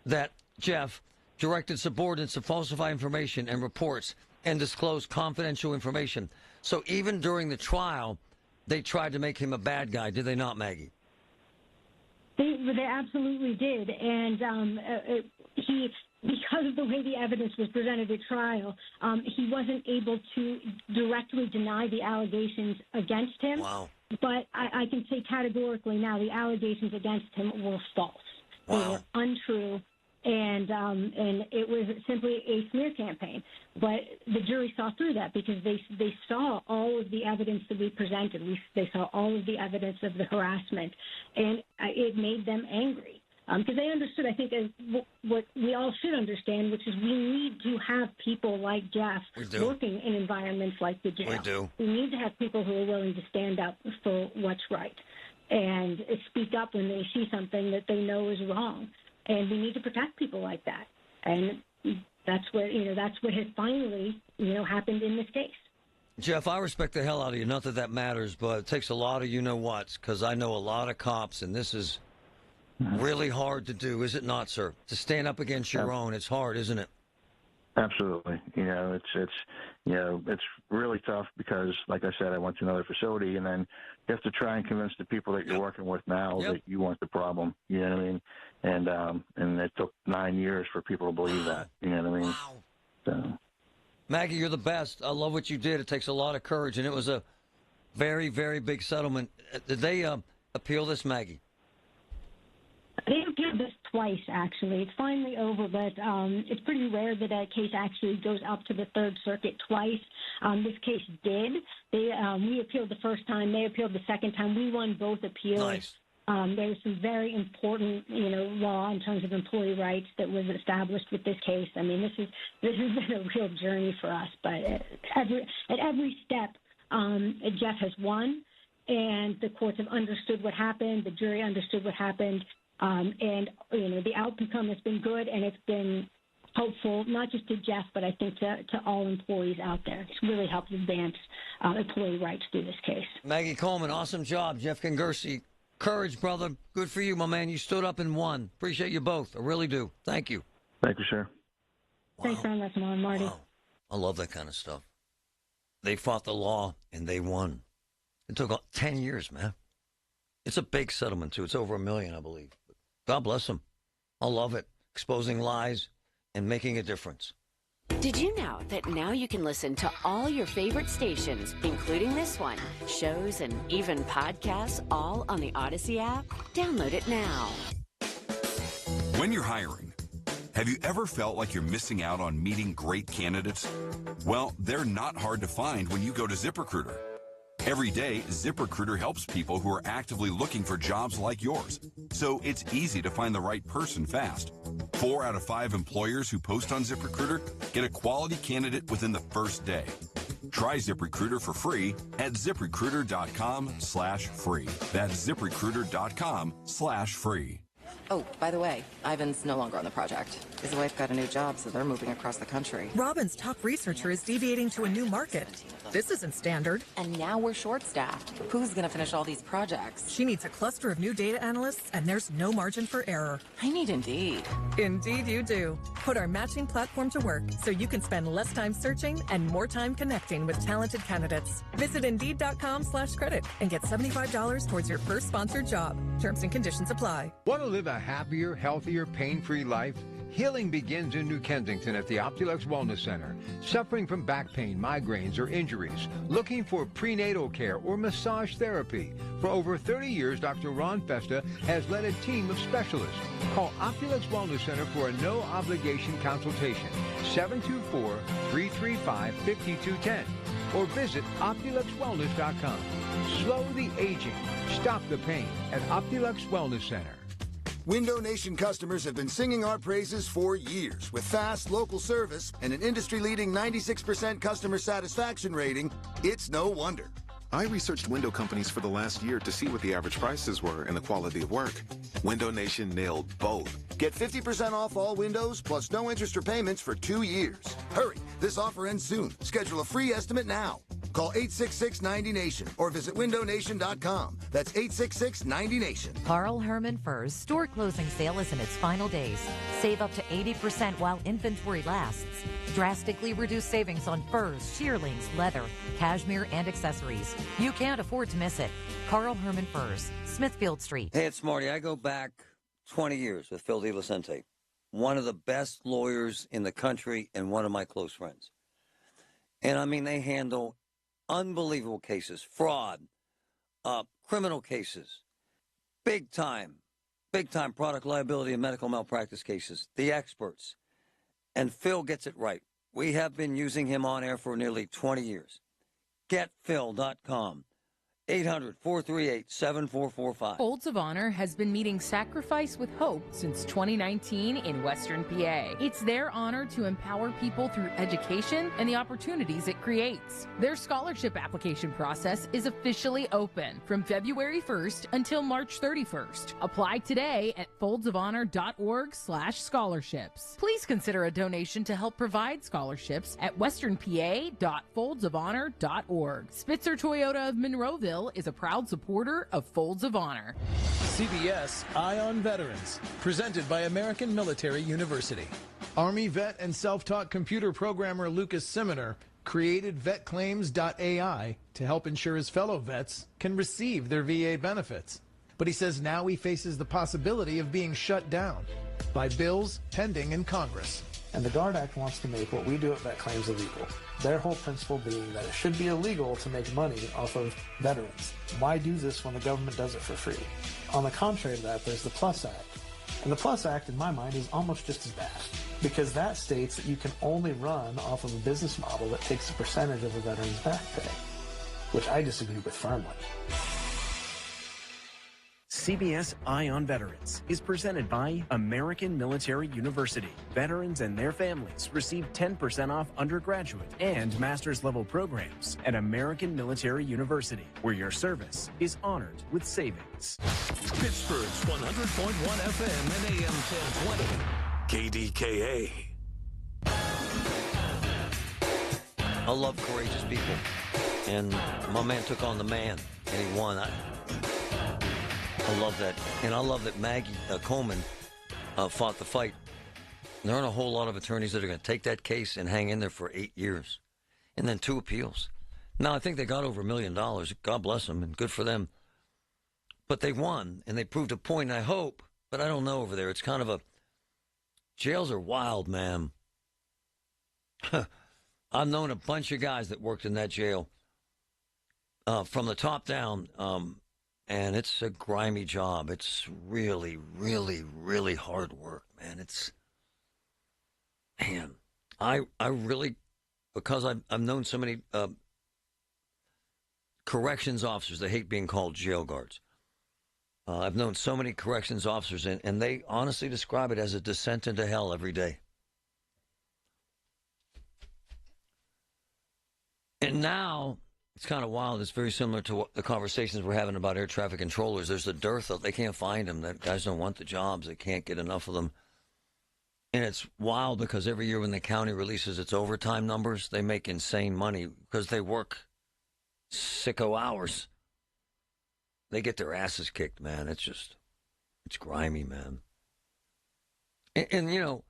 that Jeff directed subordinates to falsify information and reports and disclose confidential information. So even during the trial, they tried to make him a bad guy, did they not, Maggie? They absolutely did. And because of the way the evidence was presented at trial, he wasn't able to directly deny the allegations against him. Wow. But I can say categorically now the allegations against him were false. Wow. They were untrue, and it was simply a smear campaign. But the jury saw through that because they saw all of the evidence that we presented. They saw all of the evidence of the harassment, and it made them angry. Because they understood, I think, what we all should understand, which is we need to have people like Jeff working in environments like the jail. We do. We need to have people who are willing to stand up for what's right and speak up when they see something that they know is wrong. And we need to protect people like that. And that's what has finally, happened in this case. Jeff, I respect the hell out of you. Not that that matters, but it takes a lot of you-know-whats, because I know a lot of cops, and this is really hard to do, is it not, sir? To stand up against your own, it's hard, isn't it? Absolutely. It's really tough because, like I said, I went to another facility, and then you have to try and convince the people that you're working with now that you weren't the problem. You know what I mean? And it took 9 years for people to believe that. You know what I mean? Wow. So. Maggie, you're the best. I love what you did. It takes a lot of courage, and it was a very, very big settlement. Did they appeal this, Maggie? They appealed this twice, actually. It's finally over, but it's pretty rare that a case actually goes up to the Third Circuit twice. This case did. We appealed the first time. They appealed the second time. We won both appeals. Nice. There was some very important, law in terms of employee rights that was established with this case. I mean, this has been a real journey for us. But at every step, Jeff has won, and the courts have understood what happened. The jury understood what happened. And the outcome has been good, and it's been hopeful, not just to Jeff, but I think to all employees out there. It's really helped advance employee rights through this case. Maggie Coleman, awesome job. Jeff Congersi, courage, brother. Good for you, my man. You stood up and won. Appreciate you both. I really do. Thank you. Thank you, sir. Wow. Thanks very much, Marty. Wow. I love that kind of stuff. They fought the law, and they won. It took 10 years, man. It's a big settlement, too. It's over $1 million, I believe. God bless them. I love it. Exposing lies and making a difference. Did you know that now you can listen to all your favorite stations, including this one, shows, and even podcasts, all on the Odyssey app? Download it now. When you're hiring, Have you ever felt like you're missing out on meeting great candidates? Well, they're not hard to find when you go to ZipRecruiter. Every day, ZipRecruiter helps people who are actively looking for jobs like yours. So it's easy to find the right person fast. 4 out of 5 employers who post on ZipRecruiter get a quality candidate within the first day. Try ZipRecruiter for free at ZipRecruiter.com/free. That's ZipRecruiter.com/free. Oh, by the way, Ivan's no longer on the project. His wife got a new job, so they're moving across the country. Robin's top researcher is deviating to a new market. This isn't standard. And now we're short-staffed. Who's going to finish all these projects? She needs a cluster of new data analysts, and there's no margin for error. I need Indeed. Indeed you do. Put our matching platform to work so you can spend less time searching and more time connecting with talented candidates. Visit Indeed.com/credit and get $75 towards your first sponsored job. Terms and conditions apply. Want to live a happier, healthier, pain-free life? Healing begins in New Kensington at the Optulux Wellness Center. Suffering from back pain, migraines, or injuries? Looking for prenatal care or massage therapy? For over 30 years, Dr. Ron Festa has led a team of specialists. Call Optulux Wellness Center for a no-obligation consultation. 724-335-5210. Or visit OptuluxWellness.com. Slow the aging. Stop the pain at Optulux Wellness Center. Window Nation customers have been singing our praises for years. With fast, local service and an industry-leading 96% customer satisfaction rating, it's no wonder. I researched window companies for the last year to see what the average prices were and the quality of work. Window Nation nailed both. Get 50% off all windows plus no interest or payments for 2 years. Hurry, this offer ends soon. Schedule a free estimate now. Call 866-90-NATION or visit windownation.com. That's 866-90-NATION. Carl Herman Furs store closing sale is in its final days. Save up to 80% while inventory lasts. Drastically reduced savings on furs, shearlings, leather, cashmere, and accessories. You can't afford to miss it. Carl Herman Furs, Smithfield Street. Hey, it's Marty. I go back 20 years with Phil DeVicente, one of the best lawyers in the country and one of my close friends. And, I mean, they handle unbelievable cases, fraud, criminal cases, big time product liability and medical malpractice cases, the experts. And Phil gets it right. We have been using him on air for nearly 20 years. GetPhil.com. 800-438-7445. Folds of Honor has been meeting sacrifice with hope since 2019 in Western PA. It's their honor to empower people through education and the opportunities it creates. Their scholarship application process is officially open from February 1st until March 31st. Apply today at foldsofhonor.org/scholarships. Please consider a donation to help provide scholarships at westernpa.foldsofhonor.org. Spitzer Toyota of Monroeville is a proud supporter of Folds of Honor. CBS Eye on Veterans, presented by American Military University. Army vet and self-taught computer programmer Lucas Siminer created VetClaims.ai to help ensure his fellow vets can receive their VA benefits. But he says now he faces the possibility of being shut down by bills pending in Congress. And the GUARD Act wants to make what we do at VetClaims illegal. Their whole principle being that it should be illegal to make money off of veterans. Why do this when the government does it for free? On the contrary to that, there's the PLUS Act. And the PLUS Act, in my mind, is almost just as bad. Because that states that you can only run off of a business model that takes a percentage of a veteran's back pay. Which I disagree with firmly. CBS Eye on Veterans is presented by American Military University. Veterans and their families receive 10% off undergraduate and master's level programs at American Military University, where your service is honored with savings. Pittsburgh's 100.1 FM and AM 1020. KDKA. I love courageous people. And my man took on the man, and he won. I love that. And I love that Maggie Coleman fought the fight. There aren't a whole lot of attorneys that are going to take that case and hang in there for 8 years. And then 2 appeals. Now, I think they got over $1 million. God bless them, and good for them. But they won, and they proved a point, and I hope, but I don't know over there. It's kind of a... Jails are wild, man. I've known a bunch of guys that worked in that jail from the top down, and it's a grimy job. It's really, really, really hard work, man. Man, I really, because I've known so many corrections officers that hate being called jail guards. I've known so many corrections officers, and they honestly describe it as a descent into hell every day. And now, it's kind of wild. It's very similar to what the conversations we're having about air traffic controllers. There's a dearth of, they can't find them. That guys don't want the jobs. They can't get enough of them. And it's wild because every year when the county releases its overtime numbers, they make insane money because they work sicko hours. They get their asses kicked, man. It's grimy, man. And, you know,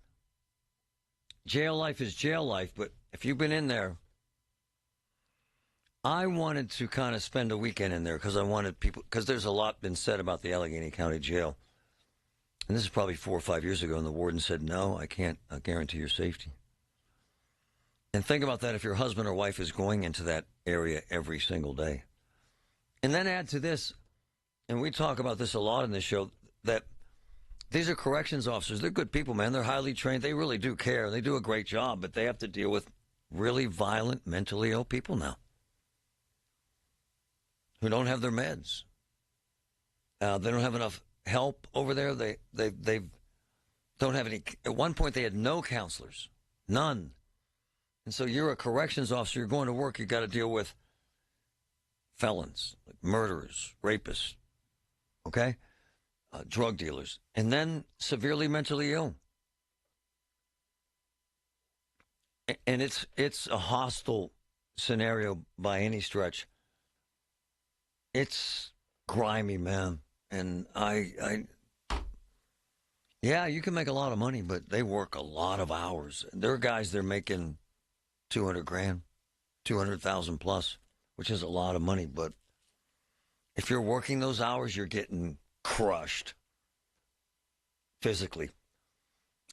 jail life is jail life, but if you've been in there, I wanted to kind of spend a weekend in there because I wanted people, because there's a lot been said about the Allegheny County Jail. And this is probably 4 or 5 years ago, and the warden said, no, I can't guarantee your safety. And think about that if your husband or wife is going into that area every single day. And then add to this, and we talk about this a lot in this show, that these are corrections officers. They're good people, man. They're highly trained. They really do care. They do a great job, but they have to deal with really violent, mentally ill people now who don't have their meds. They don't have enough help over there. They don't have any. At one point, they had no counselors, none. And so you're a corrections officer. You're going to work. You got to deal with felons, like murderers, rapists, okay, drug dealers, and then severely mentally ill. And it's a hostile scenario by any stretch. It's grimy, man. And yeah, you can make a lot of money, but they work a lot of hours. There are guys they're making $200,000, $200,000 plus, which is a lot of money. But if you're working those hours, you're getting crushed physically.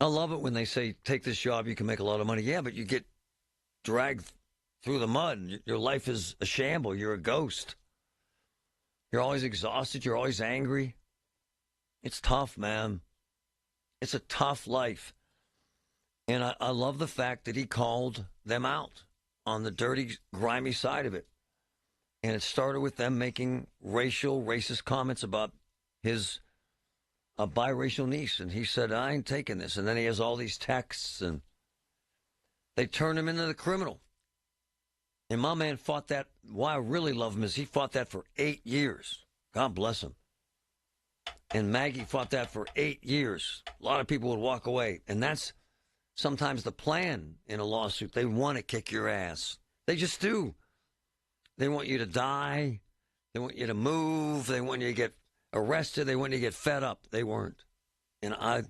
I love it when they say, take this job, you can make a lot of money. Yeah, but you get dragged through the mud. Your life is a shamble. You're a ghost. You're always exhausted. You're always angry. It's tough, man. It's a tough life. And I love the fact that he called them out on the dirty, grimy side of it. And it started with them making racist comments about his biracial niece. And he said, I ain't taking this. And then he has all these texts, and they turned him into the criminal. And my man fought that. Why I really love him is he fought that for 8 years. God bless him. And Maggie fought that for 8 years. A lot of people would walk away. And that's sometimes the plan in a lawsuit. They want to kick your ass. They just do. They want you to die. They want you to move. They want you to get arrested. They want you to get fed up. They weren't. And I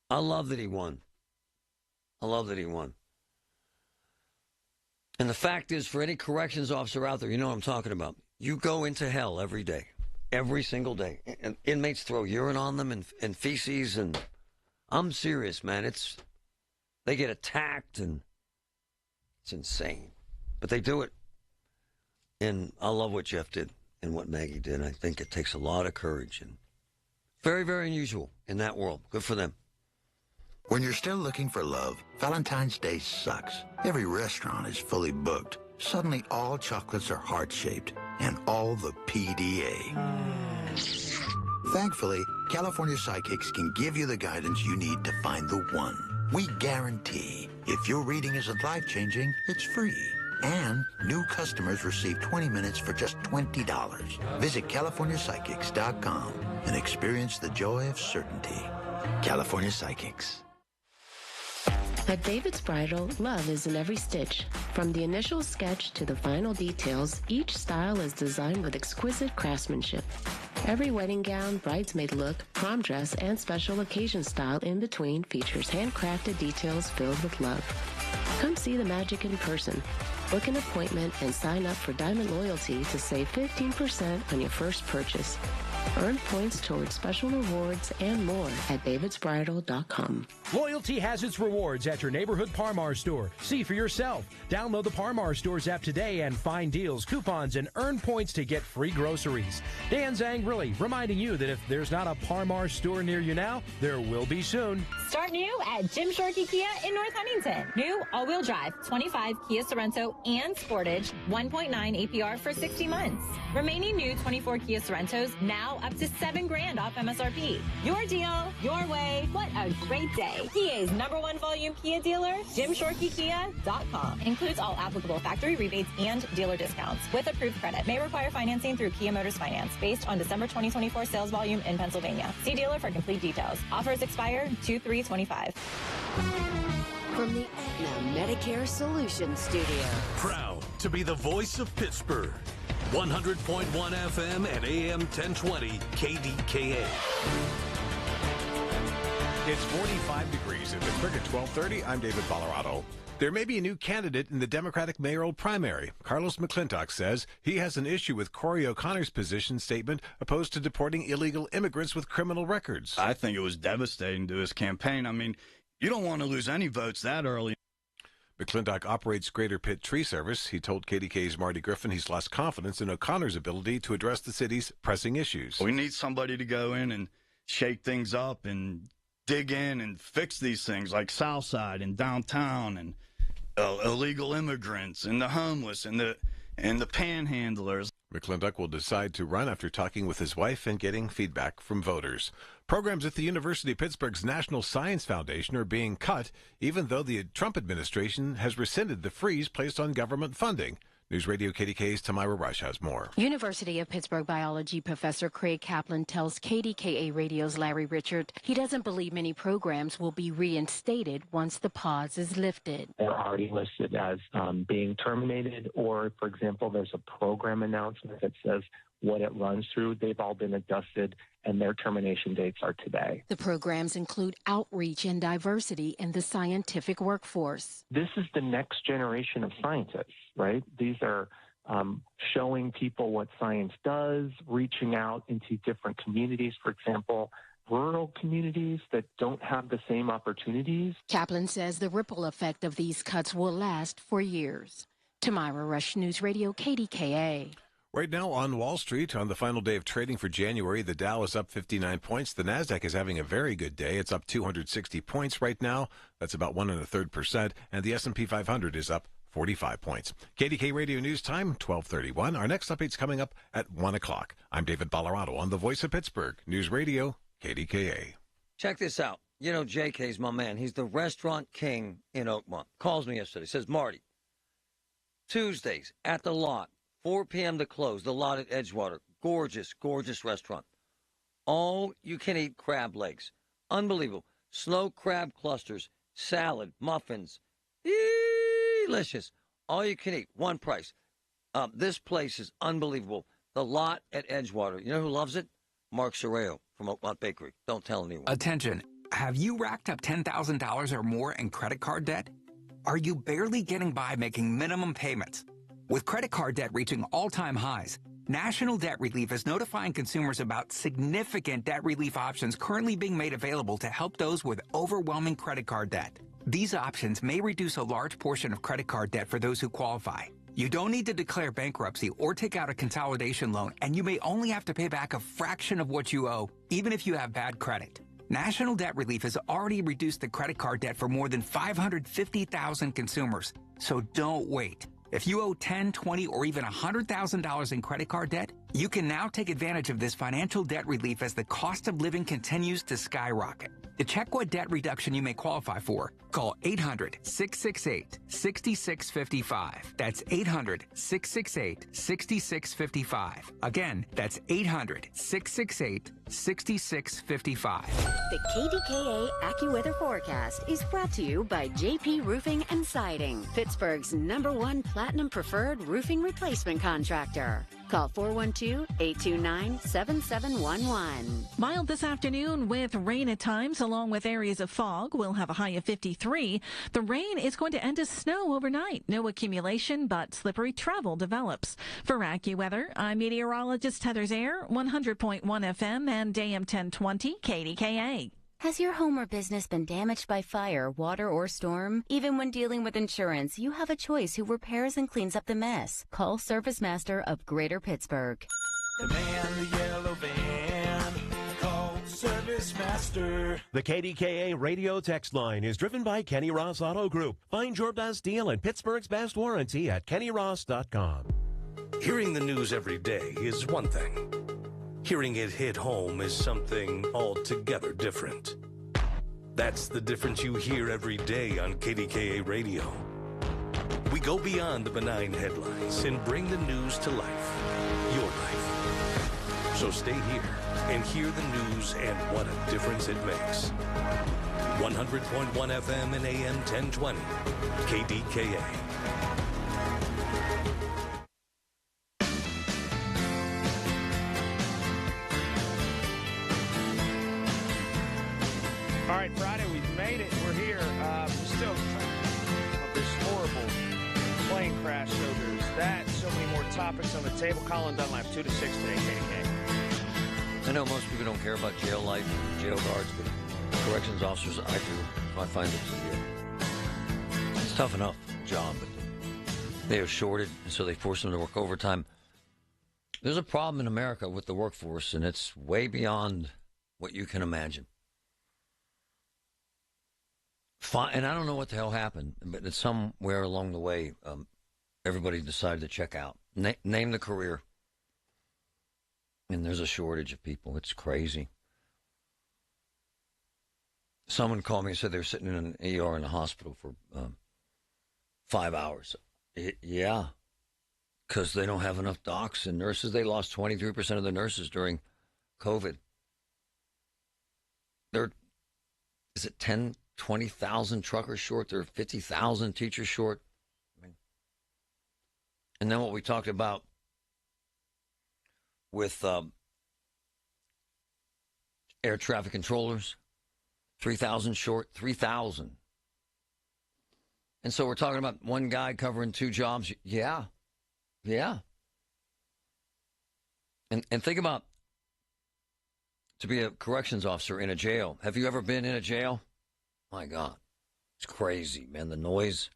love that he won. I love that he won. And the fact is, for any corrections officer out there, you know what I'm talking about. You go into hell every day, every single day. And inmates throw urine on them and feces, and I'm serious, man. They get attacked, and it's insane. But they do it. And I love what Jeff did and what Maggie did. I think it takes a lot of courage, and very, very unusual in that world. Good for them. When you're still looking for love, Valentine's Day sucks. Every restaurant is fully booked. Suddenly, all chocolates are heart-shaped, and all the PDA. Thankfully, California Psychics can give you the guidance you need to find the one. We guarantee if your reading isn't life-changing, it's free. And new customers receive 20 minutes for just $20. Visit CaliforniaPsychics.com and experience the joy of certainty. California Psychics. At David's Bridal, love is in every stitch. From the initial sketch to the final details, each style is designed with exquisite craftsmanship. Every wedding gown, bridesmaid look, prom dress, and special occasion style in between features handcrafted details filled with love. Come see the magic in person. Book an appointment and sign up for Diamond Loyalty to save 15% on your first purchase. Earn points towards special rewards and more at davidsbridal.com. Loyalty has its rewards at your neighborhood Par-Mar store. See for yourself. Download the Par-Mar Stores app today and find deals, coupons, and earn points to get free groceries. Dan Zangrili reminding you that if there's not a Par-Mar store near you now, there will be soon. Start new at Jim Shorkey Kia in North Huntington. New all-wheel drive, 25 Kia Sorento and Sportage, 1.9 APR for 60 months. Remaining new 24 Kia Sorentos now up to $7,000 off MSRP. Your deal, your way. What a great day. Kia's #1 volume Kia dealer, JimShorkeyKia.com. Includes all applicable factory rebates and dealer discounts. With approved credit. May require financing through Kia Motors Finance based on December 2024 sales volume in Pennsylvania. See dealer for complete details. Offers expire 2/3/25. From the Aetna Medicare Solutions Studio. Proud to be the voice of Pittsburgh. 100.1 FM and AM 1020 KDKA. It's 45 degrees at the Cricket 1230. I'm David Ballarado. There may be a new candidate in the Democratic mayoral primary. Carlos McClintock says he has an issue with Corey O'Connor's position statement opposed to deporting illegal immigrants with criminal records. I think it was devastating to his campaign. I mean, you don't want to lose any votes that early. McClintock operates Greater Pitt Tree Service. He told KDKA's Marty Griffin he's lost confidence in O'Connor's ability to address the city's pressing issues. We need somebody to go in and shake things up and dig in and fix these things like Southside and downtown and illegal immigrants and the homeless and the panhandlers. McClintock will decide to run after talking with his wife and getting feedback from voters. Programs at the University of Pittsburgh's National Science Foundation are being cut, even though the Trump administration has rescinded the freeze placed on government funding. News Radio KDKA's Tamira Rush has more. University of Pittsburgh biology professor Craig Kaplan tells KDKA Radio's Larry Richard he doesn't believe many programs will be reinstated once the pause is lifted. They're already listed as being terminated, or, for example, there's a program announcement that says what it runs through. They've all been adjusted, and their termination dates are today. The programs include outreach and diversity in the scientific workforce. This is the next generation of scientists, right? These are showing people what science does, reaching out into different communities, for example, rural communities that don't have the same opportunities. Kaplan says the ripple effect of these cuts will last for years. Tamira Rush, News Radio KDKA. Right now on Wall Street, on the final day of trading for January, the Dow is up 59 points. The Nasdaq is having a very good day. It's up 260 points right now. That's about 1 1/3%. And the S&P 500 is up 45 points. KDK Radio News Time, 1231. Our next update's coming up at 1 o'clock. I'm David Ballarado on the Voice of Pittsburgh, News Radio, KDKA. Check this out. You know, JK's my man. He's the restaurant king in Oakmont. Calls me yesterday. Says, Marty, Tuesdays at the lot. 4 p.m. to close, the lot at Edgewater. Gorgeous, gorgeous restaurant. All you can eat crab legs. Unbelievable. Snow crab clusters, salad, muffins. Delicious. All you can eat. One price. This place is unbelievable. The lot at Edgewater. You know who loves it? Mark Sorreo from Oakmont Bakery. Don't tell anyone. Attention. Have you racked up $10,000 or more in credit card debt? Are you barely getting by making minimum payments? With credit card debt reaching all-time highs, National Debt Relief is notifying consumers about significant debt relief options currently being made available to help those with overwhelming credit card debt. These options may reduce a large portion of credit card debt for those who qualify. You don't need to declare bankruptcy or take out a consolidation loan, and you may only have to pay back a fraction of what you owe, even if you have bad credit. National Debt Relief has already reduced the credit card debt for more than 550,000 consumers, so don't wait. If you owe $10,000, $20,000, or even $100,000 in credit card debt, you can now take advantage of this financial debt relief as the cost of living continues to skyrocket. To check what debt reduction you may qualify for, call 800-668-6655. That's 800-668-6655. Again, that's 800-668-6655. 6655. The KDKA AccuWeather forecast is brought to you by JP Roofing and Siding, Pittsburgh's #1 Platinum Preferred Roofing Replacement Contractor. Call 412-829-7711. Mild this afternoon with rain at times, along with areas of fog. We'll have a high of 53. The rain is going to end as snow overnight. No accumulation, but slippery travel develops. For AccuWeather, I'm meteorologist Heather Zaire, 100.1 FM and AM 1020 KDKA. Has your home or business been damaged by fire, water, or storm? Even when dealing with insurance, you have a choice who repairs and cleans up the mess. Call Service Master of Greater Pittsburgh. The man, the yellow van, call Service Master. The KDKA radio text line is driven by Kenny Ross Auto Group. Find your best deal and Pittsburgh's best warranty at kennyross.com. Hearing the news every day is one thing. Hearing it hit home is something altogether different. That's the difference you hear every day on KDKA Radio. We go beyond the benign headlines and bring the news to life, your life. So stay here and hear the news and what a difference it makes. 100.1 FM and AM 1020, KDKA. All right, Friday, we've made it. We're here. We're still this horrible plane crash. So there's that. So many more topics on the table. Colin Dunlap, 2 to 6 today, KDK. I know most people don't care about jail life, jail guards, but corrections officers, I do. I find it to be it's tough enough job, but they are shorted, and so they force them to work overtime. There's a problem in America with the workforce, and it's way beyond what you can imagine. And I don't know what the hell happened, but it's somewhere along the way, everybody decided to check out. Name the career. And there's a shortage of people. It's crazy. Someone called me and said they were sitting in an ER in a hospital for 5 hours. Yeah, because they don't have enough docs and nurses. They lost 23% of the nurses during COVID. Is it 10, 20,000 truckers short? There are 50,000 teachers short. And then what we talked about with air traffic controllers, 3,000 short, 3,000. And so we're talking about one guy covering two jobs. Yeah. And think about to be a corrections officer in a jail. Have you ever been in a jail? My God, it's crazy, man. The noise,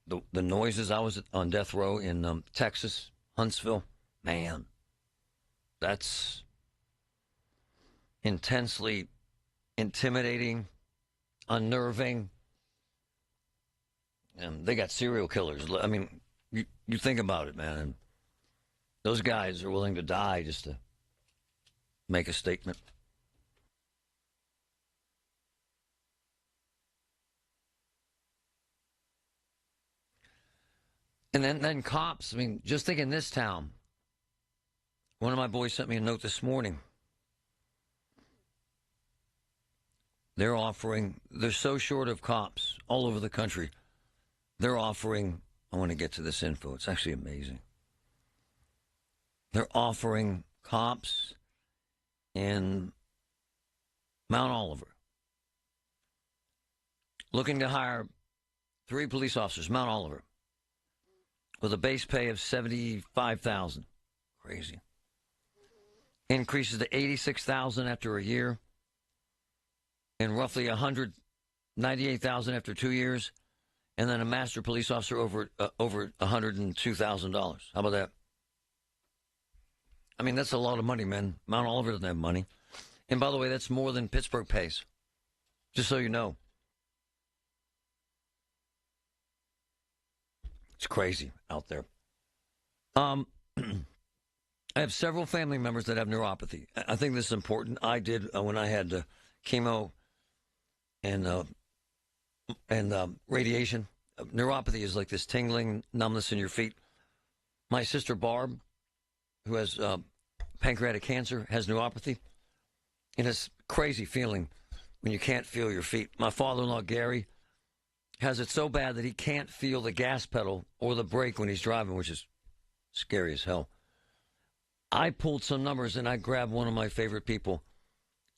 the noises. I was on death row in Texas, Huntsville. Man, that's intensely intimidating, unnerving. And they got serial killers. I mean, you think about it, man. And those guys are willing to die just to make a statement. And then cops, I mean, just think in this town. One of my boys sent me a note this morning. They're so short of cops all over the country. They're offering, I want to get to this info. It's actually amazing. They're offering cops in Mount Oliver, looking to hire 3 police officers, Mount Oliver, with a base pay of $75,000. Crazy. Increases to $86,000 after a year, and roughly $198,000 after 2 years, and then a master police officer over $102,000. How about that? I mean, that's a lot of money, man. Mount Oliver doesn't have money. And by the way, that's more than Pittsburgh pays. Just so you know. It's crazy out there. I have several family members that have neuropathy. I think this is important. I did when I had chemo and radiation. Neuropathy is like this tingling, numbness in your feet. My sister Barb, who has pancreatic cancer, has neuropathy. And it's a crazy feeling when you can't feel your feet. My father-in-law, Gary, has it so bad that he can't feel the gas pedal or the brake when he's driving, which is scary as hell. I pulled some numbers, and I grabbed one of my favorite people,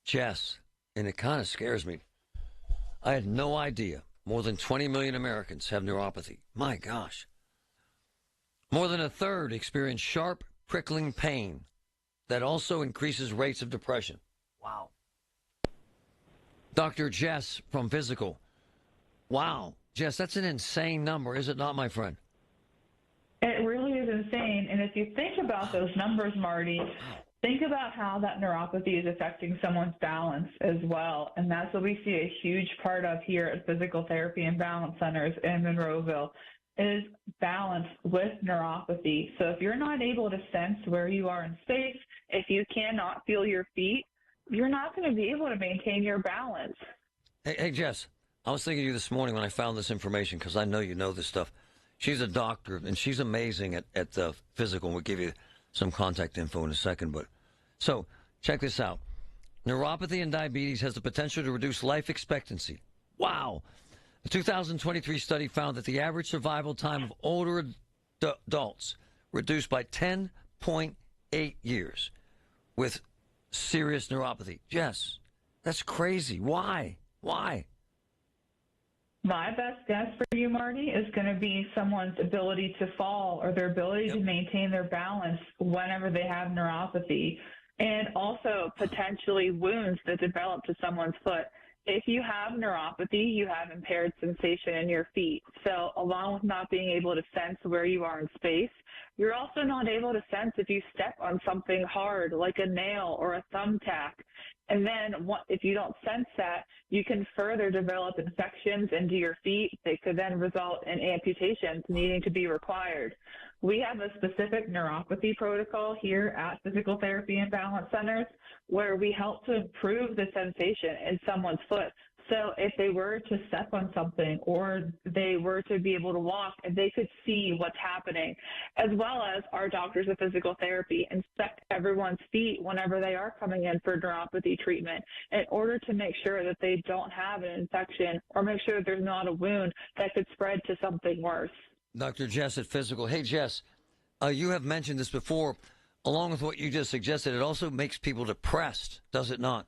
Jess, and it kind of scares me. I had no idea more than 20 million Americans have neuropathy. My gosh. More than a third experience sharp, prickling pain that also increases rates of depression. Wow. Dr. Jess from Physical. Wow. Jess, that's an insane number, is it not, my friend? It really is insane. And if you think about those numbers, Marty, think about how that neuropathy is affecting someone's balance as well. And that's what we see a huge part of here at Physical Therapy and Balance Centers in Monroeville is balance with neuropathy. So if you're not able to sense where you are in space, if you cannot feel your feet, you're not going to be able to maintain your balance. Hey, Jess, I was thinking of you this morning when I found this information because I know you know this stuff. She's a doctor, and she's amazing at the Physical. We'll give you some contact info in a second. But so check this out. Neuropathy and diabetes has the potential to reduce life expectancy. Wow. A 2023 study found that the average survival time of older adults reduced by 10.8 years with serious neuropathy. Jess, that's crazy. Why? Why? My best guess for you, Marty, is going to be someone's ability to fall or their ability to maintain their balance whenever they have neuropathy, and also potentially wounds that develop to someone's foot. If you have neuropathy, you have impaired sensation in your feet. So along with not being able to sense where you are in space, you're also not able to sense if you step on something hard like a nail or a thumbtack. And then if you don't sense that, you can further develop infections into your feet that could then result in amputations needing to be required. We have a specific neuropathy protocol here at Physical Therapy and Balance Centers where we help to improve the sensation in someone's foot. So if they were to step on something or they were to be able to walk, they could see what's happening, as well as our doctors of physical therapy inspect everyone's feet whenever they are coming in for neuropathy treatment in order to make sure that they don't have an infection or make sure that there's not a wound that could spread to something worse. Dr. Jess at Physical. Hey, Jess, you have mentioned this before. Along with what you just suggested, it also makes people depressed, does it not?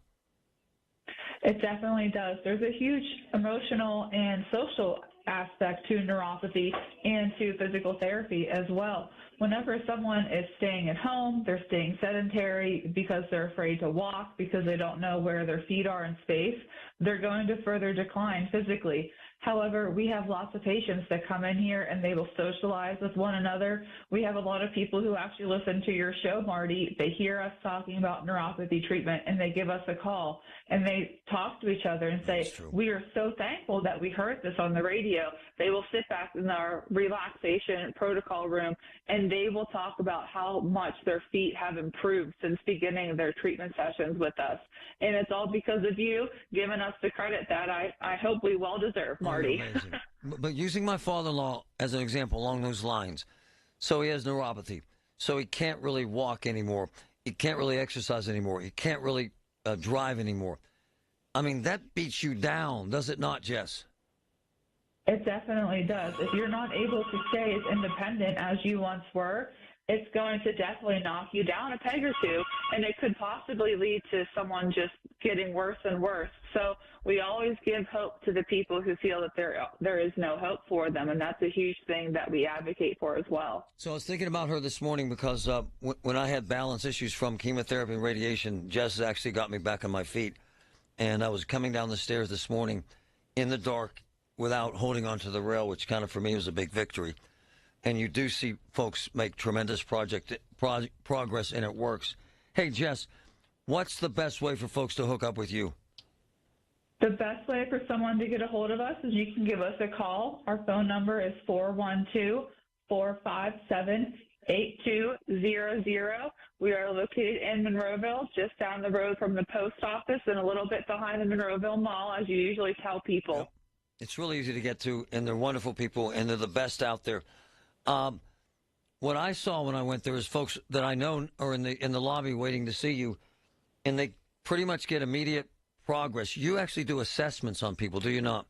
It definitely does. There's a huge emotional and social aspect to neuropathy and to physical therapy as well. Whenever someone is staying at home, they're staying sedentary because they're afraid to walk, because they don't know where their feet are in space, they're going to further decline physically. However, we have lots of patients that come in here and they will socialize with one another. We have a lot of people who actually listen to your show, Marty. They hear us talking about neuropathy treatment and they give us a call and they talk to each other and say, we are so thankful that we heard this on the radio. They will sit back in our relaxation protocol room and they will talk about how much their feet have improved since beginning their treatment sessions with us. And it's all because of you giving us the credit that I hope we well deserve, Marty. Amazing. But using my father-in-law as an example along those lines, so he has neuropathy, so he can't really walk anymore. He can't really exercise anymore. He can't really drive anymore. I mean, that beats you down, does it not, Jess? It definitely does. If you're not able to stay as independent as you once were, it's going to definitely knock you down a peg or two, and it could possibly lead to someone just getting worse and worse. So we always give hope to the people who feel that there is no hope for them, and that's a huge thing that we advocate for as well. So I was thinking about her this morning because when I had balance issues from chemotherapy and radiation, Jess actually got me back on my feet, and I was coming down the stairs this morning in the dark without holding onto the rail, which kind of for me was a big victory. And you do see folks make tremendous progress, and it works. Hey, Jess, what's the best way for folks to hook up with you? The best way for someone to get a hold of us is you can give us a call. Our phone number is 412-457-8200. We are located in Monroeville, just down the road from the post office and a little bit behind the Monroeville Mall, as you usually tell people. Yep. It's really easy to get to, and they're wonderful people, and they're the best out there. what I saw when I went there is folks that I know are in the lobby waiting to see you, and they pretty much get immediate progress. You actually do assessments on people, do you not?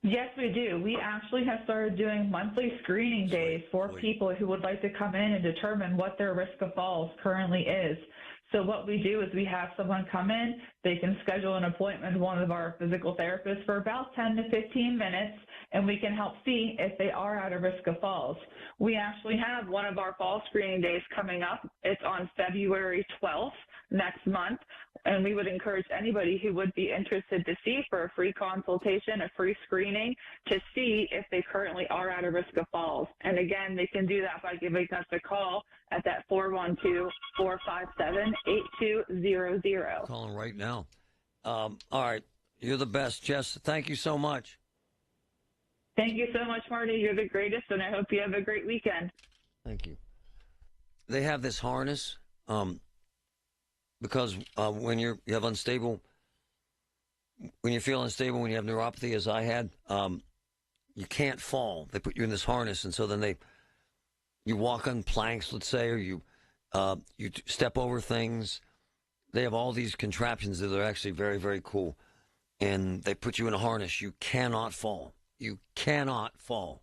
Yes, we do. We actually have started doing monthly screening days for people who would like to come in and determine what their risk of falls currently is. So what we do is we have someone come in, they can schedule an appointment with one of our physical therapists for about 10 to 15 minutes, and we can help see if they are at a risk of falls. We actually have one of our fall screening days coming up. It's on February 12th next month, and we would encourage anybody who would be interested to see for a free consultation, a free screening, to see if they currently are at a risk of falls. And again, they can do that by giving us a call at that 412-457-8200. Calling right now. All right. You're the best, Jess. Thank you so much. Thank you so much, Marty. You're the greatest, and I hope you have a great weekend. Thank you. They have this harness because when you feel unstable, when you have neuropathy, as I had, you can't fall. They put you in this harness, and so then you walk on planks, let's say, or you step over things. They have all these contraptions that are actually very, very cool, and they put you in a harness. You cannot fall. You cannot fall.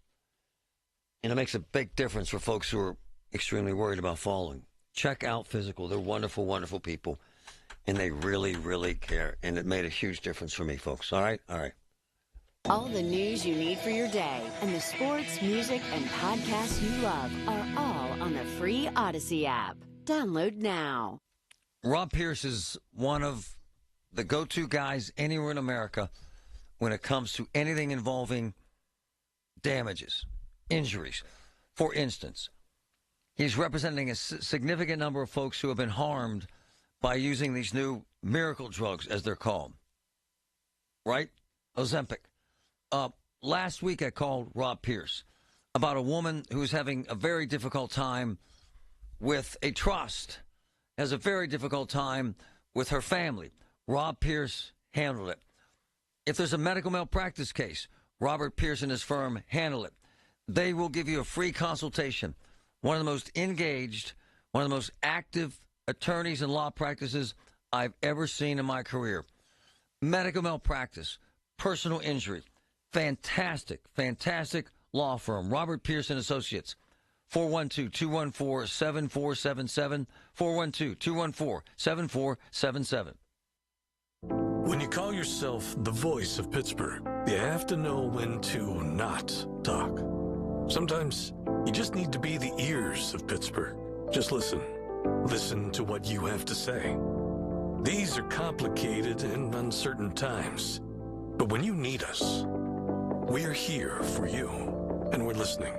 And it makes a big difference for folks who are extremely worried about falling. Check out Physical. They're wonderful, wonderful people. And they really, really care. And it made a huge difference for me, folks. All right? All right. All the news you need for your day and the sports, music, and podcasts you love are all on the free Odyssey app. Download now. Rob Pierce is one of the go-to guys anywhere in America when it comes to anything involving damages, injuries. For instance, he's representing a significant number of folks who have been harmed by using these new miracle drugs, as they're called. Right? Ozempic. Last week I called Rob Pierce about a woman who is having a very difficult time with a trust, has a very difficult time with her family. Rob Pierce handled it. If there's a medical malpractice case, Robert Pierce and his firm handle it. They will give you a free consultation. One of the most engaged, one of the most active attorneys and law practices I've ever seen in my career. Medical malpractice, personal injury, fantastic, fantastic law firm. Robert Pierce and Associates, 412-214-7477, 412-214-7477. When you call yourself the voice of Pittsburgh, you have to know when to not talk. Sometimes you just need to be the ears of Pittsburgh. Just listen. Listen to what you have to say. These are complicated and uncertain times. But when you need us, we are here for you. And we're listening.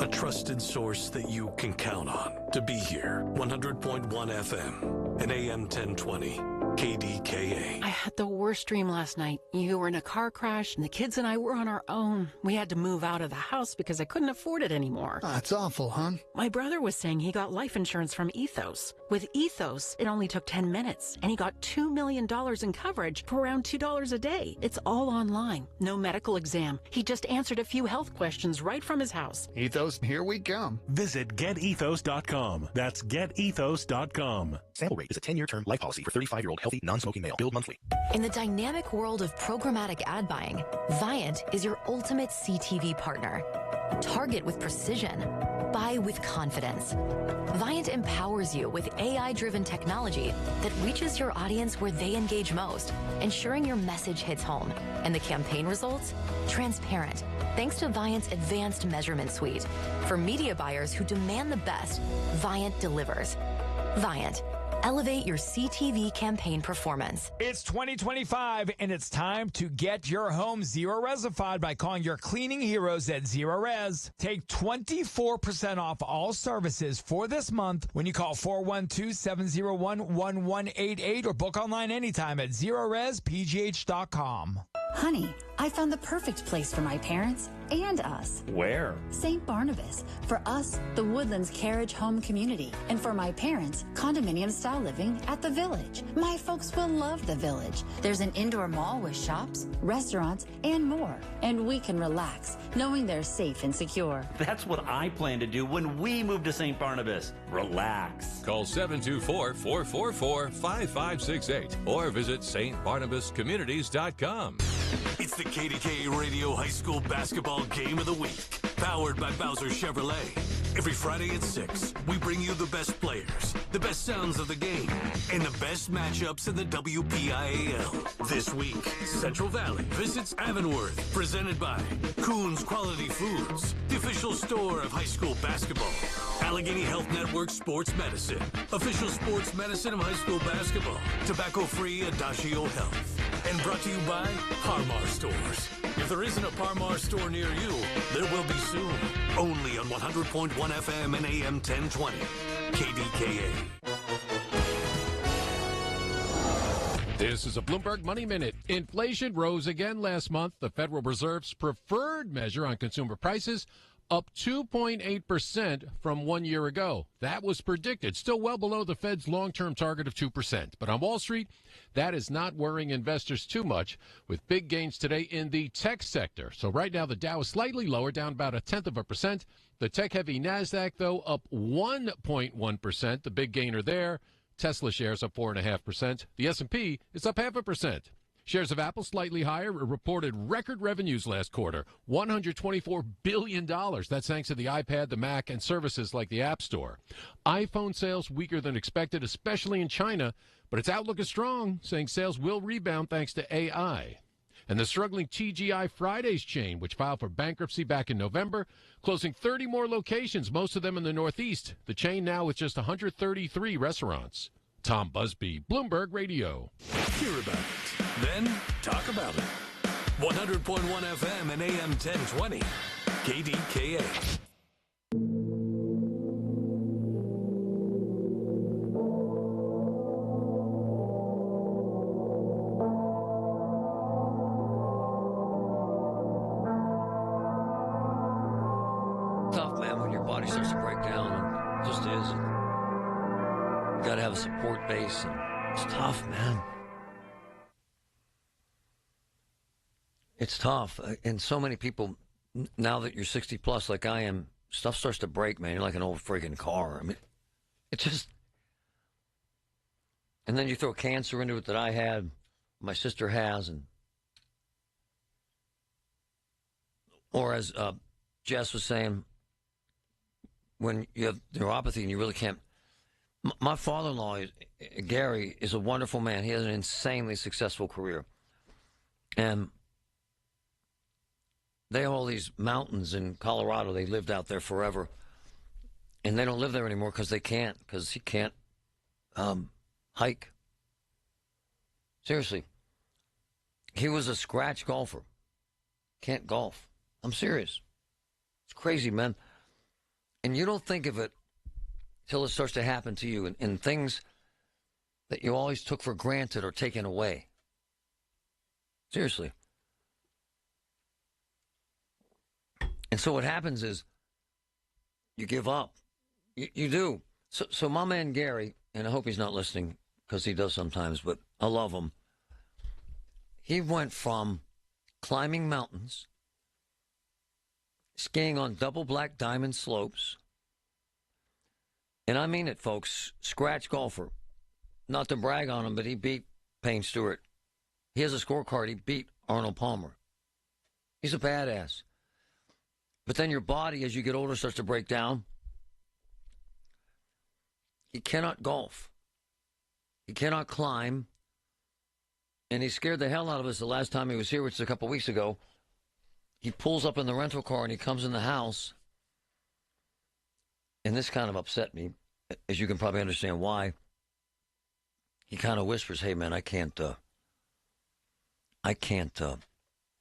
A trusted source that you can count on to be here. 100.1 FM and AM 1020. KDKA. I had the worst dream last night. You were in a car crash, and the kids and I were on our own. We had to move out of the house because I couldn't afford it anymore. That's awful, hon. My brother was saying he got life insurance from Ethos. With Ethos, it only took 10 minutes, and he got $2 million in coverage for around $2 a day. It's all online. No medical exam. He just answered a few health questions right from his house. Ethos, here we come. Visit getethos.com. That's getethos.com. Sample rate is a 10-year term life policy for 35-year-old healthy, non-smoking male. Billed monthly. In the dynamic world of programmatic ad buying, Viant is your ultimate CTV partner. Target with precision. Buy with confidence. Viant empowers you with AI-driven technology that reaches your audience where they engage most, ensuring your message hits home. And the campaign results? Transparent, thanks to Viant's advanced measurement suite. For media buyers who demand the best, Viant delivers. Viant. Elevate your CTV campaign performance. It's 2025, and it's time to get your home zero-resified by calling your cleaning heroes at Zero Res. Take 24% off all services for this month when you call 412-701-1188 or book online anytime at ZeroResPGH.com. Honey, I found the perfect place for my parents and us. Where? St. Barnabas. For us, the Woodlands Carriage Home Community. And for my parents, condominium-style living at the Village. My folks will love the Village. There's an indoor mall with shops, restaurants, and more. And we can relax, knowing they're safe and secure. That's what I plan to do when we move to St. Barnabas. Relax. Call 724-444-5568 or visit stbarnabascommunities.com. It's the KDKA Radio High School Basketball Game of the Week, powered by Bowser Chevrolet. Every Friday at 6, we bring you the best players, the best sounds of the game, and the best matchups in the WPIAL. This week, Central Valley visits Avonworth, presented by Coons Quality Foods, the official store of high school basketball. Allegheny Health Network Sports Medicine, official sports medicine of high school basketball. Tobacco-free Adagio Health. And brought to you by Parmar Stores. If there isn't a Parmar store near you, there will be soon. Only on 100.1 FM and AM 1020. KDKA. This is a Bloomberg Money Minute. Inflation rose again last month. The Federal Reserve's preferred measure on consumer prices up 2.8% from 1 year ago. That was predicted, still well below the Fed's long-term target of 2%. But on Wall Street, that is not worrying investors too much, with big gains today in the tech sector. So right now, the Dow is slightly lower, down about 0.1%. The tech-heavy NASDAQ, though, up 1.1%. The big gainer there. Tesla shares up 4.5%. The S&P is up 0.5%. Shares of Apple slightly higher, reported record revenues last quarter, $124 billion. That's thanks to the iPad, the Mac, and services like the App Store. iPhone sales weaker than expected, especially in China, but its outlook is strong, saying sales will rebound thanks to AI. And the struggling TGI Fridays chain, which filed for bankruptcy back in November, closing 30 more locations, most of them in the Northeast. The chain now with just 133 restaurants. Tom Busby, Bloomberg Radio. Hear about it. Then talk about it. 100.1 FM and AM 1020. KDKA. Tough, man, when your body starts to break down. It just is. You got to have a support base. And it's tough, man. It's tough. And so many people, now that you're 60 plus like I am, stuff starts to break, man. You're like an old friggin' car. I mean, it just... And then you throw cancer into it that I had, my sister has, and... Or as Jess was saying, when you have neuropathy and you really can't... My father-in-law, Gary, is a wonderful man. He has an insanely successful career. And they have all these mountains in Colorado. They lived out there forever. And they don't live there anymore because he can't hike. Seriously. He was a scratch golfer. Can't golf. I'm serious. It's crazy, man. And you don't think of it till it starts to happen to you, and things that you always took for granted are taken away. Seriously. And so what happens is you give up. You do. So my man Gary, and I hope he's not listening because he does sometimes, but I love him. He went from climbing mountains, skiing on double black diamond slopes, and I mean it, folks, scratch golfer. Not to brag on him, but he beat Payne Stewart. He has a scorecard. He beat Arnold Palmer. He's a badass. But then your body, as you get older, starts to break down. He cannot golf. He cannot climb. And he scared the hell out of us the last time he was here, which is a couple weeks ago. He pulls up in the rental car and he comes in the house. And this kind of upset me, as you can probably understand why. He kind of whispers, "Hey, man, I can't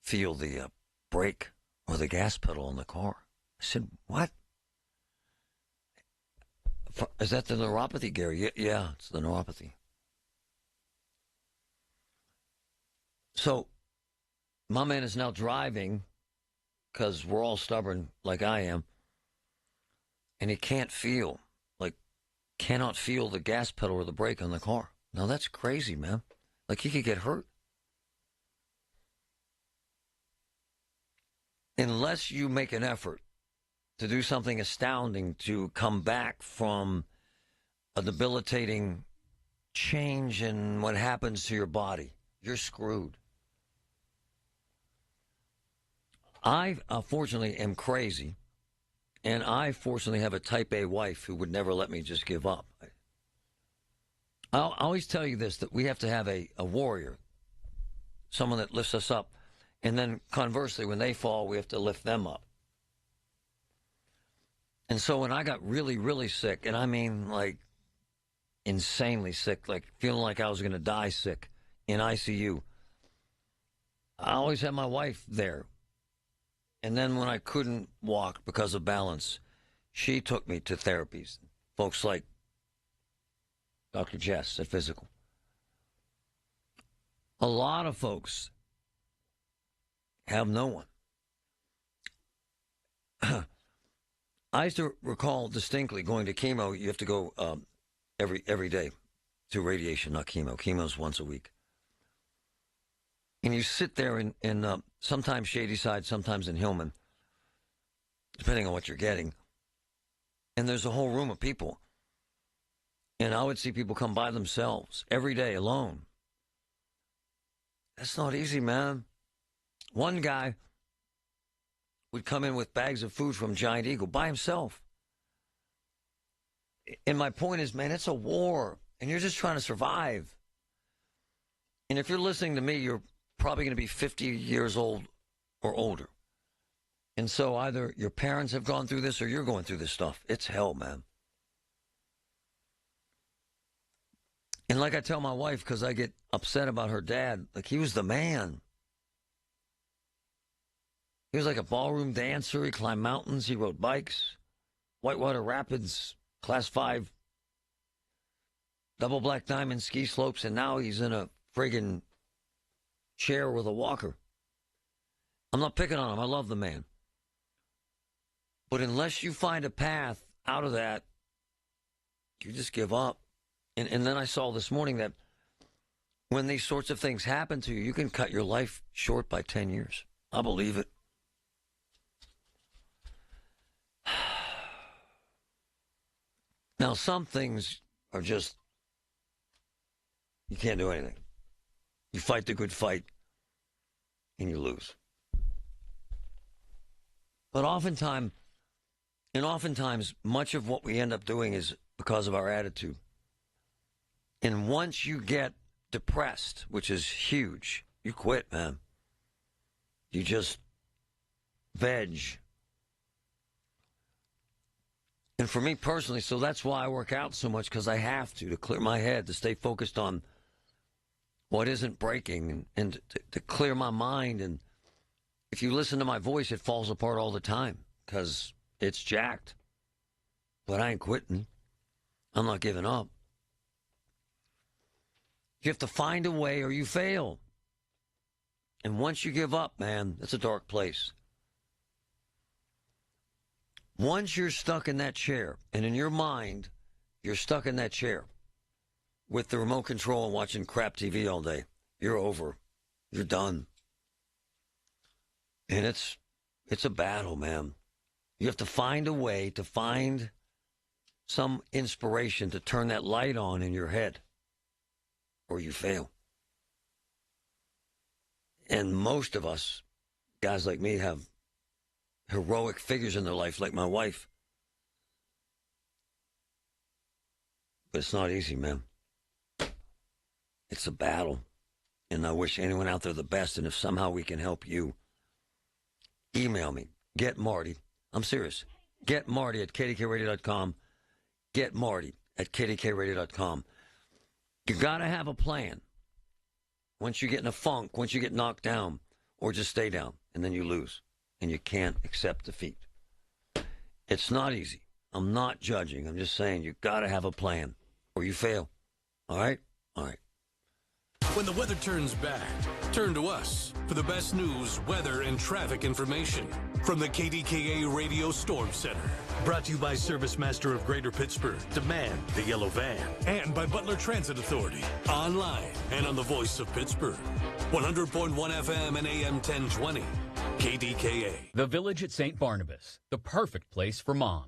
feel the brake or the gas pedal on the car." I said, "What? Is that the neuropathy, Gary?" Yeah, it's the neuropathy. So My man is now driving because we're all stubborn like I am. And he cannot feel the gas pedal or the brake on the car. Now that's crazy, man. Like he could get hurt. Unless you make an effort to do something astounding to come back from a debilitating change in what happens to your body, you're screwed. I, fortunately, am crazy, and I, fortunately, have a type A wife who would never let me just give up. I'll always tell you this, that we have to have a warrior, someone that lifts us up, and then conversely, when they fall, we have to lift them up. And so when I got really, really sick, and I mean like insanely sick, like feeling like I was going to die sick in ICU, I always had my wife there. And then when I couldn't walk because of balance, she took me to therapies. Folks like Dr. Jess at Physical. A lot of folks have no one. I used to recall distinctly going to chemo. You have to go every day to radiation, not chemo. Chemo's once a week. And you sit there in sometimes Shadyside, sometimes in Hillman, depending on what you're getting. And there's a whole room of people. And I would see people come by themselves every day alone. That's not easy, man. One guy would come in with bags of food from Giant Eagle by himself. And my point is, man, it's a war, and you're just trying to survive. And if you're listening to me, you're probably going to be 50 years old or older. And so either your parents have gone through this or you're going through this stuff. It's hell, man. And like I tell my wife, because I get upset about her dad, like he was the man. He was like a ballroom dancer. He climbed mountains. He rode bikes. Whitewater Rapids, Class 5, double black diamond ski slopes, and now he's in a friggin' chair with a walker. I'm not picking on him. I love the man. But unless you find a path out of that, you just give up. And then I saw this morning that when these sorts of things happen to you, you can cut your life short by 10 years. I believe it. Now, some things are just, you can't do anything. You fight the good fight, and you lose. But oftentimes, much of what we end up doing is because of our attitude. And once you get depressed, which is huge, you quit, man. You just veg. And for me personally, so that's why I work out so much, because I have to clear my head, to stay focused on what isn't breaking, and to clear my mind. And if you listen to my voice, it falls apart all the time because it's jacked. But I ain't quitting. I'm not giving up. You have to find a way or you fail. And once you give up, man, it's a dark place. Once you're stuck in that chair, and in your mind, you're stuck in that chair with the remote control and watching crap TV all day, you're over. You're done. And it's a battle, man. You have to find a way to find some inspiration to turn that light on in your head, or you fail. And most of us, guys like me, have heroic figures in their life, like my wife. But it's not easy, man. It's a battle. And I wish anyone out there the best. And if somehow we can help you, email me. Get Marty. I'm serious. Get Marty at KDKRadio.com. Get Marty at KDKRadio.com. You got to have a plan. Once you get in a funk, once you get knocked down, or just stay down, and then you lose. And you can't accept defeat. It's not easy. I'm not judging. I'm just saying you got to have a plan, or you fail. All right? All right. When the weather turns bad, turn to us for the best news, weather, and traffic information from the KDKA Radio Storm Center. Brought to you by Service Master of Greater Pittsburgh, Demand the Yellow Van, and by Butler Transit Authority, online and on the Voice of Pittsburgh. 100.1 FM and AM 1020, KDKA. The Village at St. Barnabas, the perfect place for mom.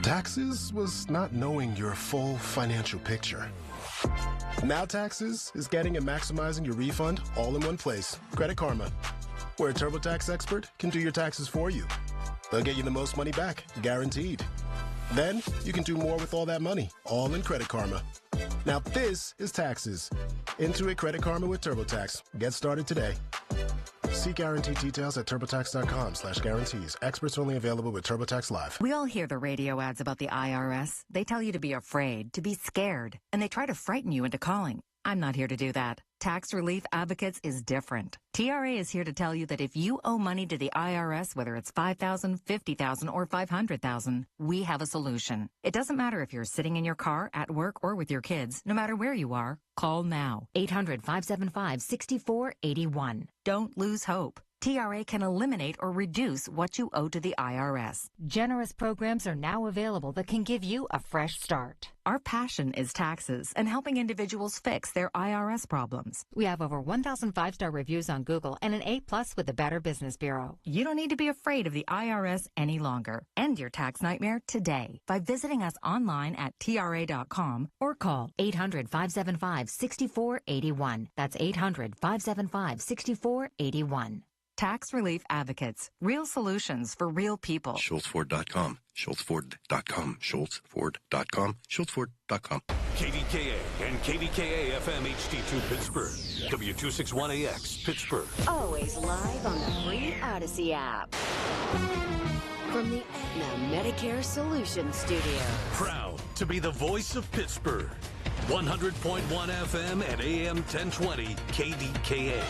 Taxes was not knowing your full financial picture. Now taxes is getting and maximizing your refund all in one place. Credit Karma, where a TurboTax expert can do your taxes for you. They'll get you the most money back, guaranteed. Then you can do more with all that money, all in Credit Karma. Now this is taxes. Intuit Credit Karma with TurboTax. Get started today. See guarantee details at turbotax.com/guarantees. Experts only available with TurboTax Live. We all hear the radio ads about the IRS. They tell you to be afraid, to be scared, and they try to frighten you into calling. I'm not here to do that. Tax Relief Advocates is different. TRA is here to tell you that if you owe money to the IRS, whether it's $5,000, $50,000, or $500,000, we have a solution. It doesn't matter if you're sitting in your car, at work, or with your kids. No matter where you are, call now. 800-575-6481. Don't lose hope. TRA can eliminate or reduce what you owe to the IRS. Generous programs are now available that can give you a fresh start. Our passion is taxes and helping individuals fix their IRS problems. We have over 1,000 5-star reviews on Google and an A+ with the Better Business Bureau. You don't need to be afraid of the IRS any longer. End your tax nightmare today by visiting us online at TRA.com or call 800-575-6481. That's 800-575-6481. Tax Relief Advocates. Real solutions for real people. SchultzFord.com. SchultzFord.com. SchultzFord.com. SchultzFord.com. KDKA and KDKA FM HD2 Pittsburgh. W261AX Pittsburgh. Always live on the free Odyssey app. From the Aetna Medicare Solutions Studio. Proud to be the voice of Pittsburgh. 100.1 FM and AM 1020 KDKA.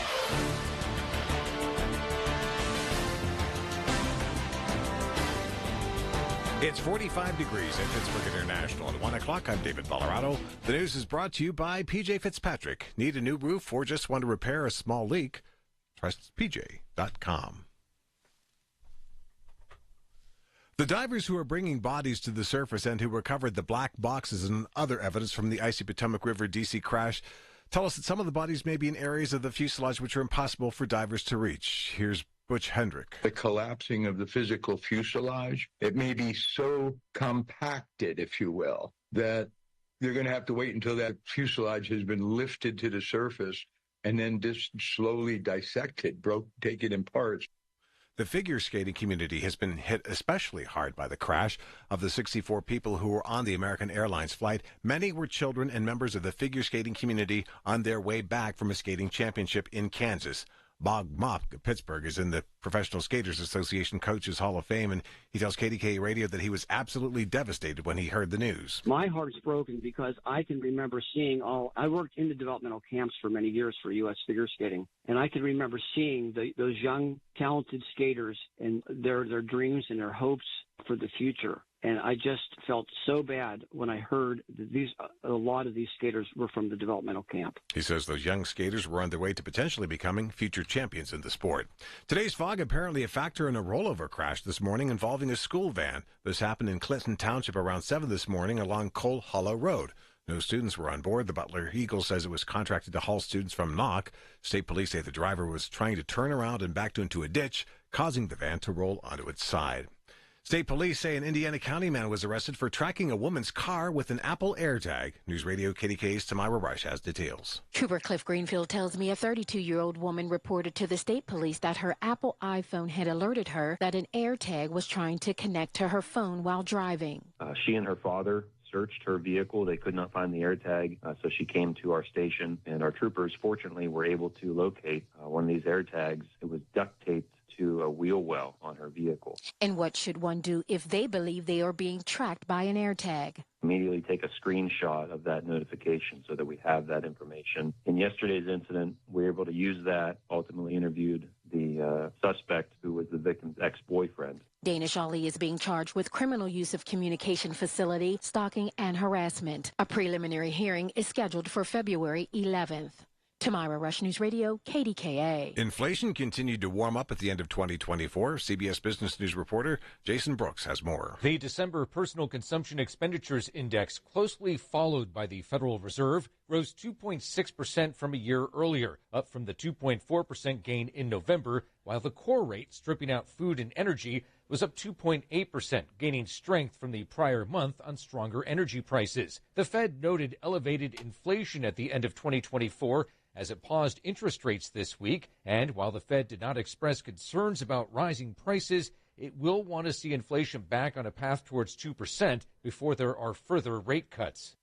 It's 45 degrees at Pittsburgh International. At 1 o'clock, I'm David Colorado. The news is brought to you by PJ Fitzpatrick. Need a new roof or just want to repair a small leak? Trust PJ.com. The divers who are bringing bodies to the surface and who recovered the black boxes and other evidence from the icy Potomac River DC crash tell us that some of the bodies may be in areas of the fuselage which are impossible for divers to reach. Here's Butch Hendrick. The collapsing of the physical fuselage, it may be so compacted, if you will, that they're going to have to wait until that fuselage has been lifted to the surface and then just slowly dissected, taken in parts. The figure skating community has been hit especially hard by the crash. Of the 64 people who were on the American Airlines flight, many were children and members of the figure skating community on their way back from a skating championship in Kansas. Bob Mock of Pittsburgh is in the Professional Skaters Association Coaches Hall of Fame, and he tells KDKA Radio that he was absolutely devastated when he heard the news. My heart's broken because I can remember seeing I worked in the developmental camps for many years for U.S. figure skating, and I can remember seeing those young, talented skaters and their dreams and their hopes for the future. And I just felt so bad when I heard that a lot of these skaters were from the developmental camp. He says those young skaters were on their way to potentially becoming future champions in the sport. Today's fog apparently a factor in a rollover crash this morning involving a school van. This happened in Clinton Township around 7 this morning along Coal Hollow Road. No students were on board. The Butler Eagle says it was contracted to haul students from Knock. State police say the driver was trying to turn around and backed into a ditch, causing the van to roll onto its side. State police say an Indiana County man was arrested for tracking a woman's car with an Apple AirTag. News Radio KDKA's Tamara Rush has details. Trooper Cliff Greenfield tells me a 32-year-old woman reported to the state police that her Apple iPhone had alerted her that an AirTag was trying to connect to her phone while driving. She and her father searched her vehicle. They could not find the AirTag, so she came to our station, and our troopers, fortunately, were able to locate one of these AirTags. It was duct taped to a wheel well on her vehicle. And what should one do if they believe they are being tracked by an AirTag? Immediately take a screenshot of that notification so that we have that information. In yesterday's incident, we were able to use that, ultimately interviewed the suspect who was the victim's ex-boyfriend. Danish Ali is being charged with criminal use of communication facility, stalking, and harassment. A preliminary hearing is scheduled for February 11th. Tamara Rush News Radio, KDKA. Inflation continued to warm up at the end of 2024. CBS Business News reporter Jason Brooks has more. The December Personal Consumption Expenditures Index, closely followed by the Federal Reserve, rose 2.6% from a year earlier, up from the 2.4% gain in November, while the core rate, stripping out food and energy, was up 2.8%, gaining strength from the prior month on stronger energy prices. The Fed noted elevated inflation at the end of 2024 as it paused interest rates this week, and while the Fed did not express concerns about rising prices, it will want to see inflation back on a path towards 2% before there are further rate cuts.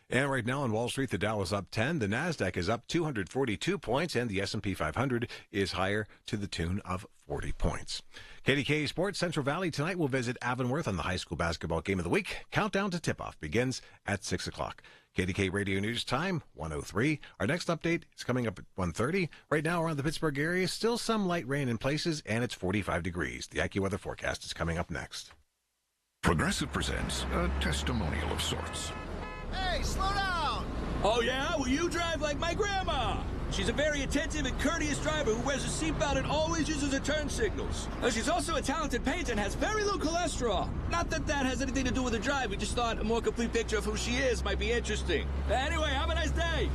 And right now on Wall Street, the Dow is up 10, the Nasdaq is up 242 points, and the S&P 500 is higher to the tune of 40 points. KDKA Sports Central Valley tonight will visit Avonworth on the high school basketball game of the week. Countdown to tip-off begins at 6 o'clock. KDKA Radio News time, 1:03. Our next update is coming up at 1:30. Right now around the Pittsburgh area, still some light rain in places, and it's 45 degrees. The AccuWeather forecast is coming up next. Progressive presents a testimonial of sorts. Hey, slow down! Oh, yeah? Well, you drive like my grandma. She's a very attentive and courteous driver who wears a seatbelt and always uses her turn signals. She's also a talented painter and has very low cholesterol. Not that that has anything to do with the drive. We just thought a more complete picture of who she is might be interesting. Anyway, have a nice day.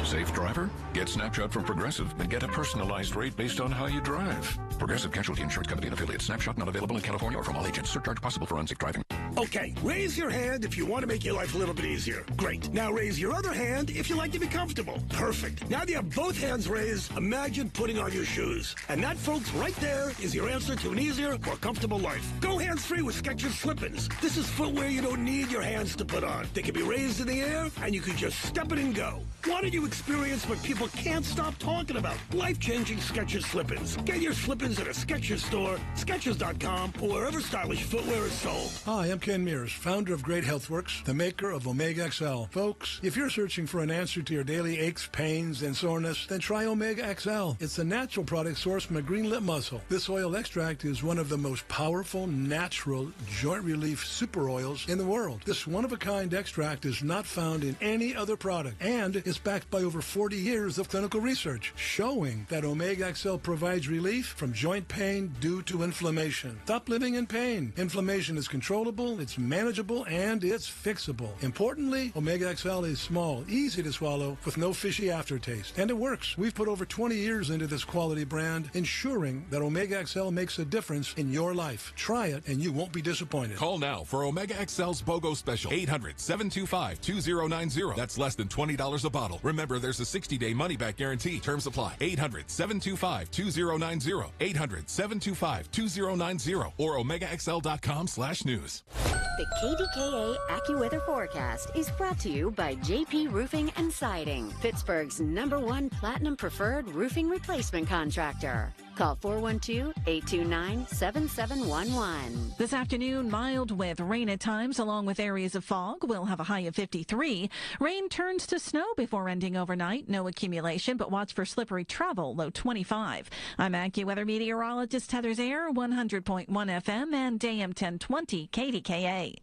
Safe driver? Get Snapshot from Progressive and get a personalized rate based on how you drive. Progressive Casualty Insurance Company and affiliates. Snapshot not available in California or from all agents. Surcharge possible for unsafe driving. Okay, raise your hand if you want to make your life a little bit easier. Great. Now raise your other hand if you like to be comfortable. Perfect. Now that you have both hands raised, imagine putting on your shoes. And that, folks, right there is your answer to an easier, more comfortable life. Go hands-free with Skechers Slip-ins. This is footwear you don't need your hands to put on. They can be raised in the air, and you can just step it and go. Why don't you experience what people can't stop talking about? Life-changing Skechers Slip-ins. Get your Slip-ins at a Skechers store, Skechers.com, or wherever stylish footwear is sold. Hi, I'm Ken Mears, founder of Great Healthworks, the maker of Omega XL. Folks, if you're searching for an answer to your daily aches, pains, and soreness, then try Omega XL. It's a natural product sourced from a green lip mussel. This oil extract is one of the most powerful, natural joint relief super oils in the world. This one-of-a-kind extract is not found in any other product and is backed by over 40 years of clinical research, showing that Omega XL provides relief from joint pain due to inflammation. Stop living in pain. Inflammation is controllable, it's manageable, and it's fixable. Importantly, Omega XL is small, easy to swallow, with no fishy aftertaste. And it works. We've put over 20 years into this quality brand, ensuring that Omega XL makes a difference in your life. Try it, and you won't be disappointed. Call now for Omega XL's BOGO special. 800-725-2090. That's less than $20 a bottle. Remember, there's a 60-day money-back guarantee. Terms apply. 800-725-2090. 800-725-2090. Or OmegaXL.com/news. The KDKA AccuWeather forecast is brought to you by JP Roofing and Siding, Pittsburgh's #1 Platinum Preferred Roofing Replacement Contractor. Call 412-829-7711. This afternoon, mild with rain at times, along with areas of fog. We'll have a high of 53. Rain turns to snow before ending overnight. No accumulation, but watch for slippery travel, low 25. I'm AccuWeather meteorologist Heather Zaire, 100.1 FM and AM 1020 KDKA.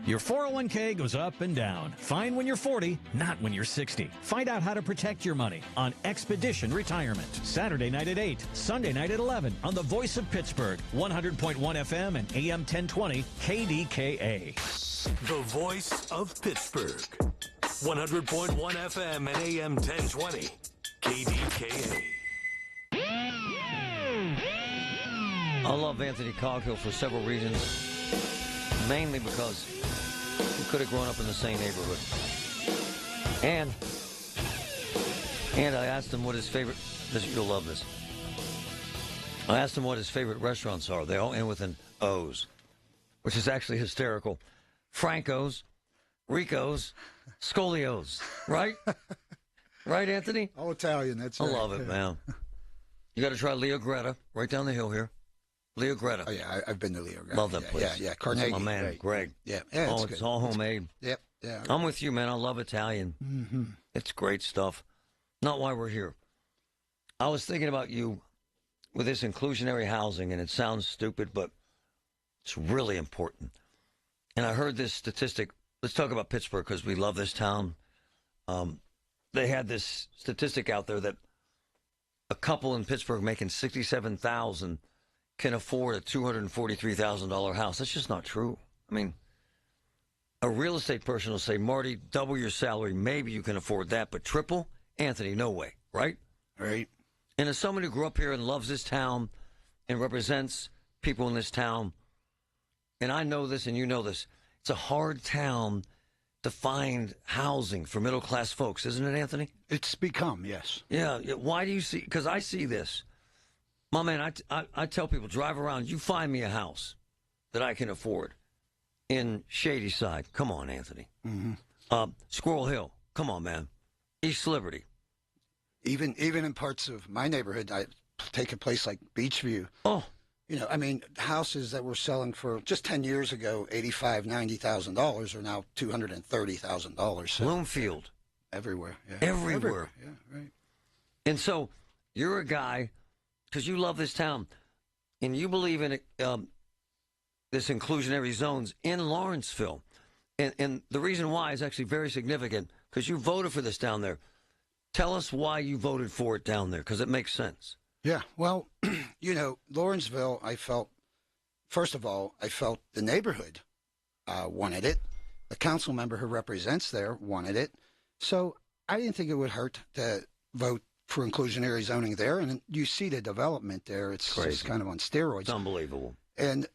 Your 401k goes up and down. Fine when you're 40, not when you're 60. Find out how to protect your money on Expedition Retirement. Saturday night at 8, Sunday night at 11 on the Voice of Pittsburgh, 100.1 FM and AM 1020 KDKA. The Voice of Pittsburgh, 100.1 FM and AM 1020 KDKA. I love Anthony Coghill for several reasons. Mainly because we could have grown up in the same neighborhood. And I asked him what his favorite, you'll love this. I asked him what his favorite restaurants are. They all end with an O's, which is actually hysterical. Franco's, Rico's, Scolio's, right? Right, Anthony? All Italian, that's I right. love it, man. You got to try Leo Greta, right down the hill here. Leo Greta. Oh, yeah, I've been to Leo Greta. Love that place. Yeah. Carnegie. My man, right. Greg. Yeah, oh, it's it's all homemade. Yep, yeah. I'm with you, man. I love Italian. Mm-hmm. It's great stuff. Not why we're here. I was thinking about you with this inclusionary housing, and it sounds stupid, but it's really important. And I heard this statistic. Let's talk about Pittsburgh because we love this town. they had this statistic out there that a couple in Pittsburgh making $67,000 can afford a $243,000 house. That's just not true. I mean, a real estate person will say, Marty, double your salary. Maybe you can afford that, but triple? Anthony, no way, right? Right. And as someone who grew up here and loves this town and represents people in this town, and I know this and you know this, it's a hard town to find housing for middle-class folks, isn't it, Anthony? It's become, yes. Yeah. Why do you see? Because I see this. My man, I tell people, drive around, you find me a house that I can afford in Shadyside. Come on, Anthony. Mm-hmm. Squirrel Hill. Come on, man. East Liberty. Even in parts of my neighborhood, I take a place like Beachview. Oh. You know, I mean, houses that were selling for just 10 years ago, $85,000, $90,000 are now $230,000. So Bloomfield. Everywhere. Yeah. Everywhere. Yeah, right. And so you're a guy, because you love this town, and you believe in this inclusionary zones in Lawrenceville. And the reason why is actually very significant, because you voted for this down there. Tell us why you voted for it down there, because it makes sense. Yeah, well, you know, Lawrenceville, I felt the neighborhood wanted it. The council member who represents there wanted it. So I didn't think it would hurt to vote for inclusionary zoning there. And you see the development there. It's just kind of on steroids. It's unbelievable. And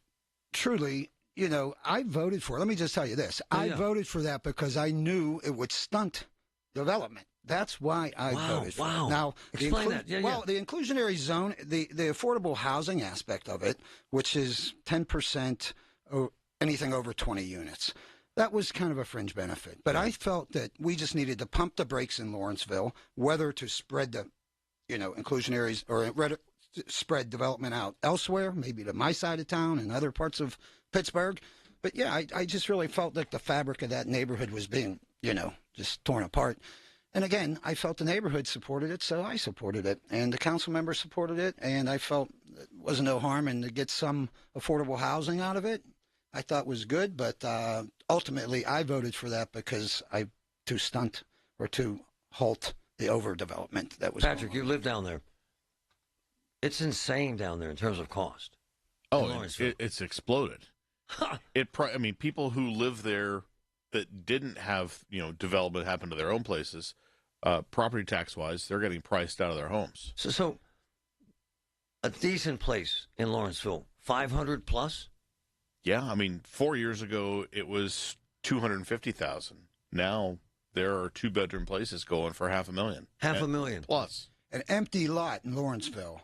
truly, you know, I voted for it. Let me just tell you this. I voted for that because I knew it would stunt development. That's why I voted for it. Now, explain that. The inclusionary zone, the affordable housing aspect of it, which is 10% or anything over 20 units, that was kind of a fringe benefit. But I felt that we just needed to pump the brakes in Lawrenceville, whether to spread the, you know, inclusionaries or spread development out elsewhere, maybe to my side of town and other parts of Pittsburgh. But yeah, I just really felt like the fabric of that neighborhood was being, you know, just torn apart. And again, I felt the neighborhood supported it, so I supported it. And the council members supported it, and I felt it wasn't no harm. And to get some affordable housing out of it, I thought was good. But ultimately, I voted for that because to stunt or to halt the overdevelopment that was Patrick, you live down there. It's insane down there in terms of cost. Oh, it's exploded. I mean, people who live there that didn't have, you know, development happen to their own places, property tax wise, they're getting priced out of their homes. So a decent place in Lawrenceville, 500 plus? Yeah, I mean, 4 years ago it was 250,000. Now there are 2-bedroom places going for $500,000. $500,000 plus. An empty lot in Lawrenceville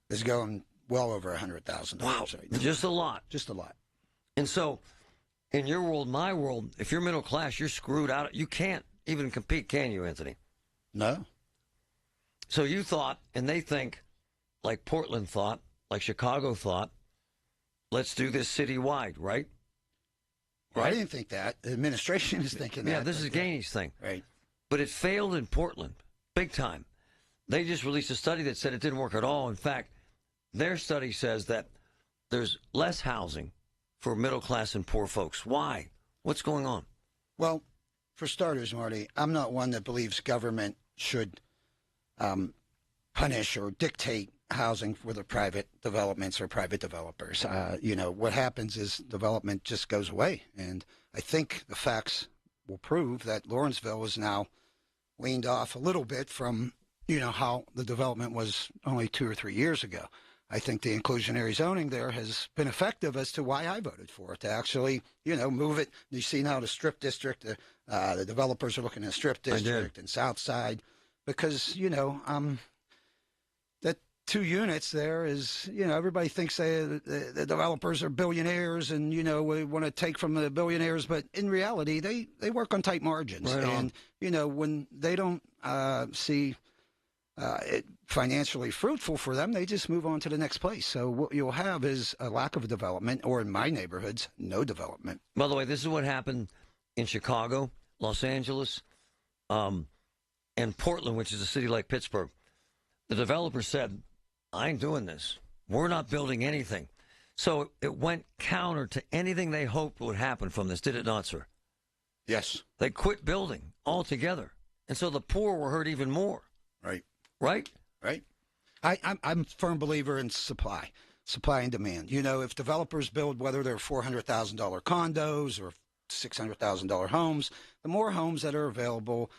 is going well over $100,000. Wow, right now. Just a lot. Just a lot. And so, in your world, my world, if you're middle class, you're screwed out. You can't even compete, can you, Anthony? No. So you thought, and they think, like Portland thought, like Chicago thought, let's do this citywide, right? Well, I didn't think that. The administration is thinking that. Yeah, this is Gainey's thing. Right. But it failed in Portland, big time. They just released a study that said it didn't work at all. In fact, their study says that there's less housing for middle class and poor folks. Why? What's going on? Well, for starters, Marty, I'm not one that believes government should punish or dictate housing for the private developments or private developers. You know, what happens is development just goes away. And I think the facts will prove that Lawrenceville is now weaned off a little bit from, you know, how the development was only 2 or 3 years ago. I think the inclusionary zoning there has been effective as to why I voted for it, to actually, you know, move it. You see now the Strip District, the developers are looking at Strip District and South Side because, you know, that 2 units there is, you know, everybody thinks the developers are billionaires and, you know, we want to take from the billionaires. But in reality, they work on tight margins. Right on. You know, when they don't see it financially fruitful for them, they just move on to the next place. So what you'll have is a lack of development, or in my neighborhoods, no development. By the way, this is what happened in Chicago, Los Angeles, and Portland, which is a city like Pittsburgh. The developer said, I ain't doing this. We're not building anything. So it went counter to anything they hoped would happen from this, did it not, sir? Yes. They quit building altogether. And so the poor were hurt even more. Right. Right? Right. I'm a firm believer in supply and demand. You know, if developers build, whether they're $400,000 condos or $600,000 homes, the more homes that are available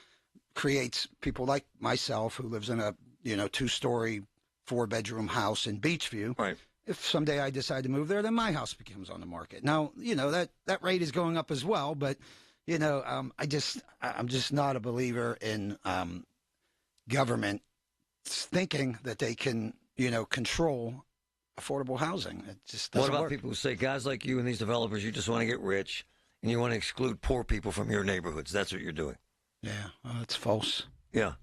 creates people like myself who lives in a, 2-story, 4-bedroom house in Beachview. Right. If someday I decide to move there, then my house becomes on the market. Now, that rate is going up as well, but, I'm just not a believer in government thinking that they can, control affordable housing. It just doesn't What about work. people who say, guys like you and these developers, you just want to get rich and you want to exclude poor people from your neighborhoods? That's what you're doing. Yeah, it's false. Yeah.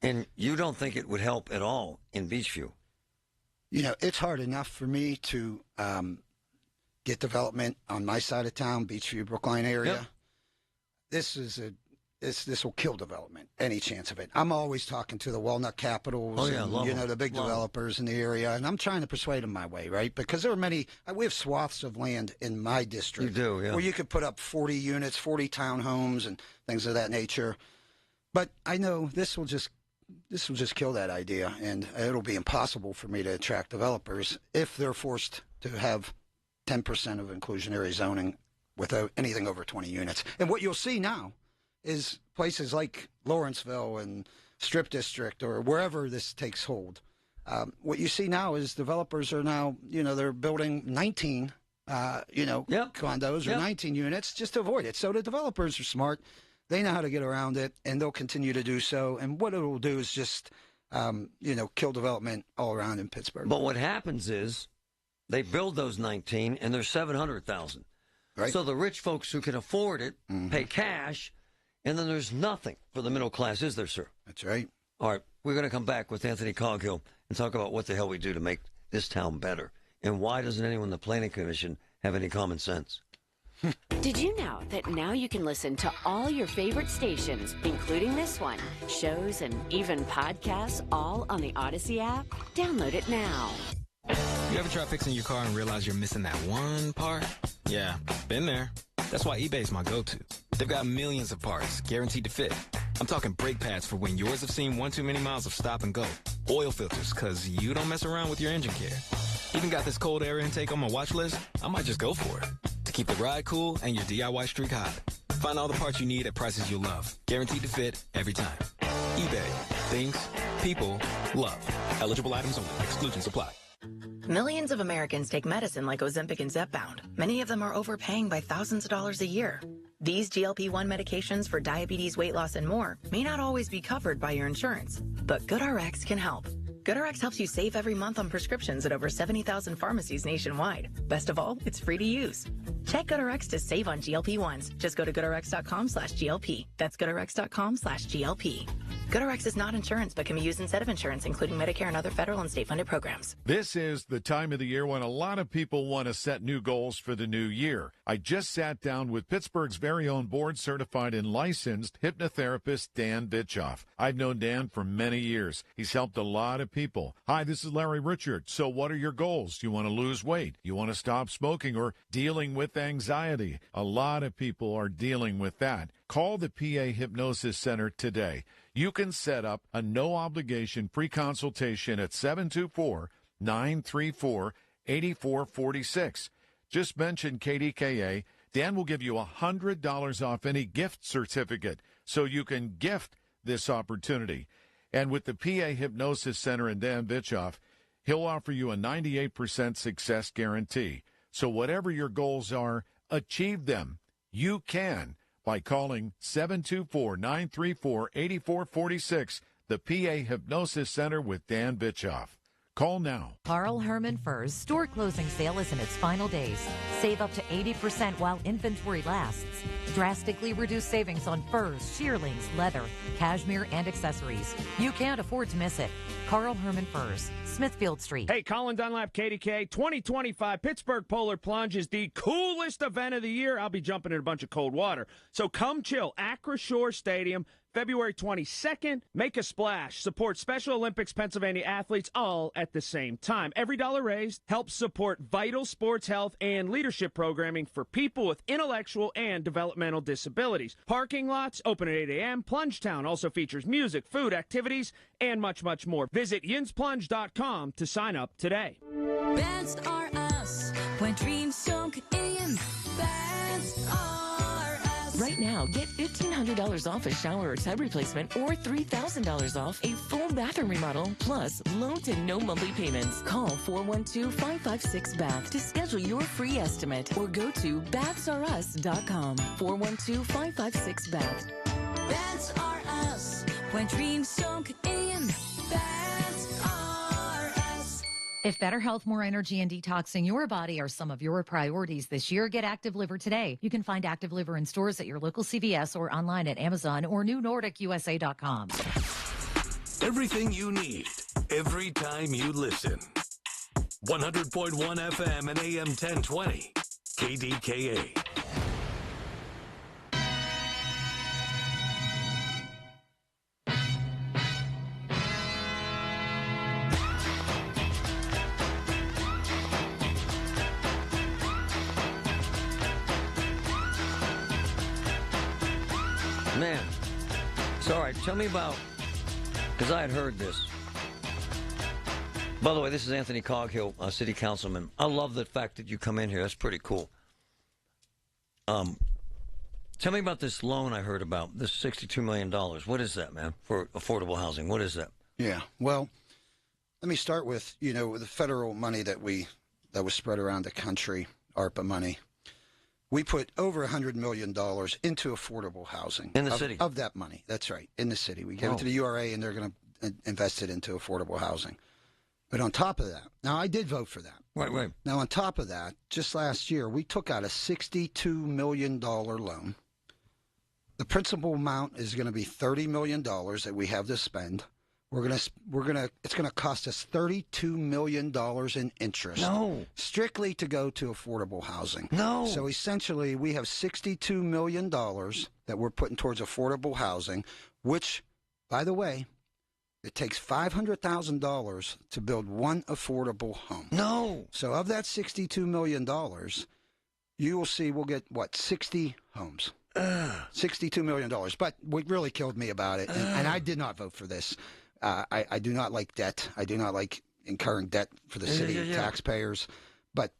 And you don't think it would help at all in Beachview? It's hard enough for me to get development on my side of town, Beachview, Brookline area. Yep. This will kill development, any chance of it. I'm always talking to the Walnut Capitals, the big developers in the area, and I'm trying to persuade them my way, right? Because there are we have swaths of land in my district you do, yeah. where you could put up 40 units, 40 townhomes, and things of that nature. But I know this will just kill that idea, and it'll be impossible for me to attract developers if they're forced to have 10% of inclusionary zoning without anything over 20 units. And what you'll see now is places like Lawrenceville and Strip District or wherever this takes hold. What you see now is developers are now, they're building 19, condos or 19 units just to avoid it. So the developers are smart. They know how to get around it, and they'll continue to do so. And what it will do is just, kill development all around in Pittsburgh. But what happens is they build those 19, and there's 700,000. Right. So the rich folks who can afford it pay cash, and then there's nothing for the middle class, is there, sir? That's right. All right, we're going to come back with Anthony Coghill and talk about what the hell we do to make this town better. And why doesn't anyone in the Planning Commission have any common sense? Did you know that now you can listen to all your favorite stations, including this one, shows and even podcasts, all on the Odyssey app? Download it now. You ever try fixing your car and realize you're missing that one part? Yeah, been there. That's why eBay's my go-to. They've got millions of parts, guaranteed to fit. I'm talking brake pads for when yours have seen one too many miles of stop and go. Oil filters, because you don't mess around with your engine care. Even got this cold air intake on my watch list. I might just go for it. To keep the ride cool and your DIY streak hot. Find all the parts you need at prices you'll love. Guaranteed to fit every time. eBay. Things. People. Love. Eligible items only. Exclusions apply. Millions of Americans take medicine like Ozempic and Zepbound. Many of them are overpaying by thousands of dollars a year. These GLP-1 medications for diabetes, weight loss, and more may not always be covered by your insurance, but GoodRx can help. GoodRx helps you save every month on prescriptions at over 70,000 pharmacies nationwide. Best of all, it's free to use. Check GoodRx to save on GLP-1s. Just go to GoodRx.com/GLP. That's GoodRx.com/GLP. GoodRx is not insurance, but can be used instead of insurance, including Medicare and other federal and state-funded programs. This is the time of the year when a lot of people want to set new goals for the new year. I just sat down with Pittsburgh's very own board-certified and licensed hypnotherapist, Dan Bitchoff. I've known Dan for many years. He's helped a lot of people. Hi, this is Larry Richard. So what are your goals? You want to lose weight? You want to stop smoking or dealing with anxiety? A lot of people are dealing with that. Call the PA Hypnosis Center today. You can set up a no-obligation free consultation at 724-934-8446. Just mention KDKA. Dan will give you $100 off any gift certificate so you can gift this opportunity. And with the PA Hypnosis Center and Dan Bitchoff, he'll offer you a 98% success guarantee. So whatever your goals are, achieve them. You can by calling 724-934-8446, the PA Hypnosis Center with Dan Bitchoff. Call now. Carl Herman Furs store closing sale is in its final days. Save up to 80% while inventory lasts. Drastically reduced savings on furs, shearlings, leather, cashmere, and accessories. You can't afford to miss it. Carl Herman Furs, Smithfield Street. Hey, Colin Dunlap, KDKA, 2025 Pittsburgh Polar Plunge is the coolest event of the year. I'll be jumping in a bunch of cold water. So come chill. Acra Shore Stadium, February 22nd, make a splash. Support Special Olympics Pennsylvania athletes all at the same time. Every dollar raised helps support vital sports health and leadership programming for people with intellectual and developmental disabilities. Parking lots open at 8 a.m. Plungetown also features music, food, activities, and much, much more. Visit yinsplunge.com to sign up today. Beds are us when dreams sunk in. Beds are us. Right now, get $1,500 off a shower or tub replacement or $3,000 off a full bathroom remodel, plus low to no monthly payments. Call 412-556-BATH to schedule your free estimate or go to bathsareus.com. 412-556-BATH. Beds are us when dreams sunk in. Beds are us. If better health, more energy, and detoxing your body are some of your priorities this year, get Active Liver today. You can find Active Liver in stores at your local CVS or online at Amazon or newnordicusa.com. Everything you need, every time you listen. 100.1 FM and AM 1020. KDKA. Man, it's all right. Tell me about, because I had heard this. By the way, this is Anthony Coghill, city councilman. I love the fact that you come in here. That's pretty cool. Tell me about this loan I heard about, this $62 million. What is that, man, for affordable housing? What is that? Yeah, well, let me start with, the federal money that was spread around the country, ARPA money. We put over $100 million into affordable housing. In the city? Of that money. That's right. In the city. We gave it to the URA, and they're going to invest it into affordable housing. But on top of that, now I did vote for that. Right. Now on top of that, just last year, we took out a $62 million loan. The principal amount is going to be $30 million that we have to spend. It's going to cost us $32 million in interest. No. Strictly to go to affordable housing. No. So essentially, we have $62 million that we're putting towards affordable housing, which, by the way, it takes $500,000 to build one affordable home. No. So of that $62 million, you will see we'll get, 60 homes. $62 million. But what really killed me about it, and I did not vote for this, I do not like debt. I do not like incurring debt for the city taxpayers. But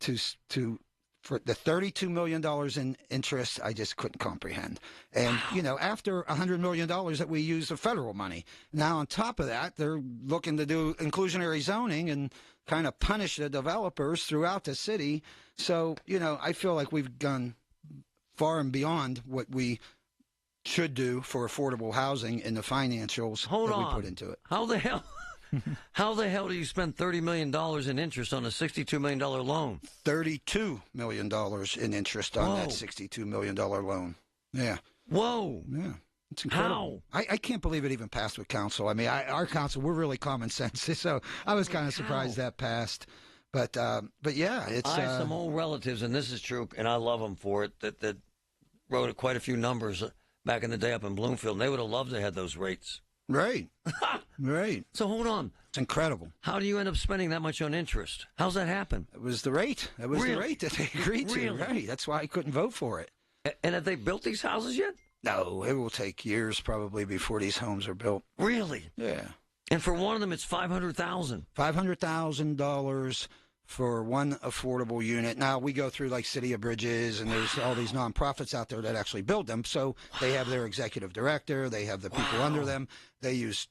for the $32 million in interest, I just couldn't comprehend. And, after $100 million that we use of federal money, now on top of that, they're looking to do inclusionary zoning and kind of punish the developers throughout the city. So, I feel like we've gone far and beyond what we should do for affordable housing in the financials that we put into it. How the hell do you spend $30 million in interest on a $62 million loan? $32 million in interest on that $62 million loan. Yeah. Whoa. Yeah. It's incredible. How? I can't believe it even passed with council. I mean, our council, we're really common sense. So I was kind of surprised that passed. But yeah, it's... I have some old relatives, and this is true, and I love them for it, that wrote quite a few numbers back in the day up in Bloomfield, and they would have loved to have those rates. Right. Right. So hold on. It's incredible. How do you end up spending that much on interest? How's that happen? It was the rate. It was the rate that they agreed to. Right. That's why I couldn't vote for it. And have they built these houses yet? No. It will take years probably before these homes are built. Really? Yeah. And for one of them, it's $500,000. $500,000 for one affordable unit. Now, we go through like City of Bridges, and there's all these nonprofits out there that actually build them. So they have their executive director. They have the people under them. They use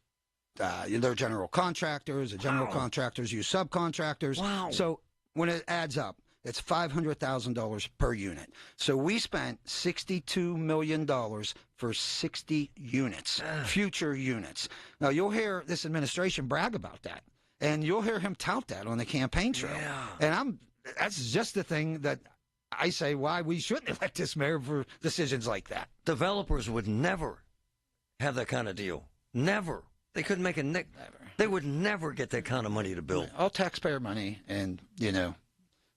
their general contractors. The general contractors use subcontractors. Wow. So when it adds up, it's $500,000 per unit. So we spent $62 million for 60 units, future units. Now, you'll hear this administration brag about that. And you'll hear him tout that on the campaign trail. Yeah. And that's just the thing that I say why we shouldn't elect this mayor for decisions like that. Developers would never have that kind of deal. Never. They couldn't make a nick. Never. They would never get that kind of money to build. All taxpayer money and,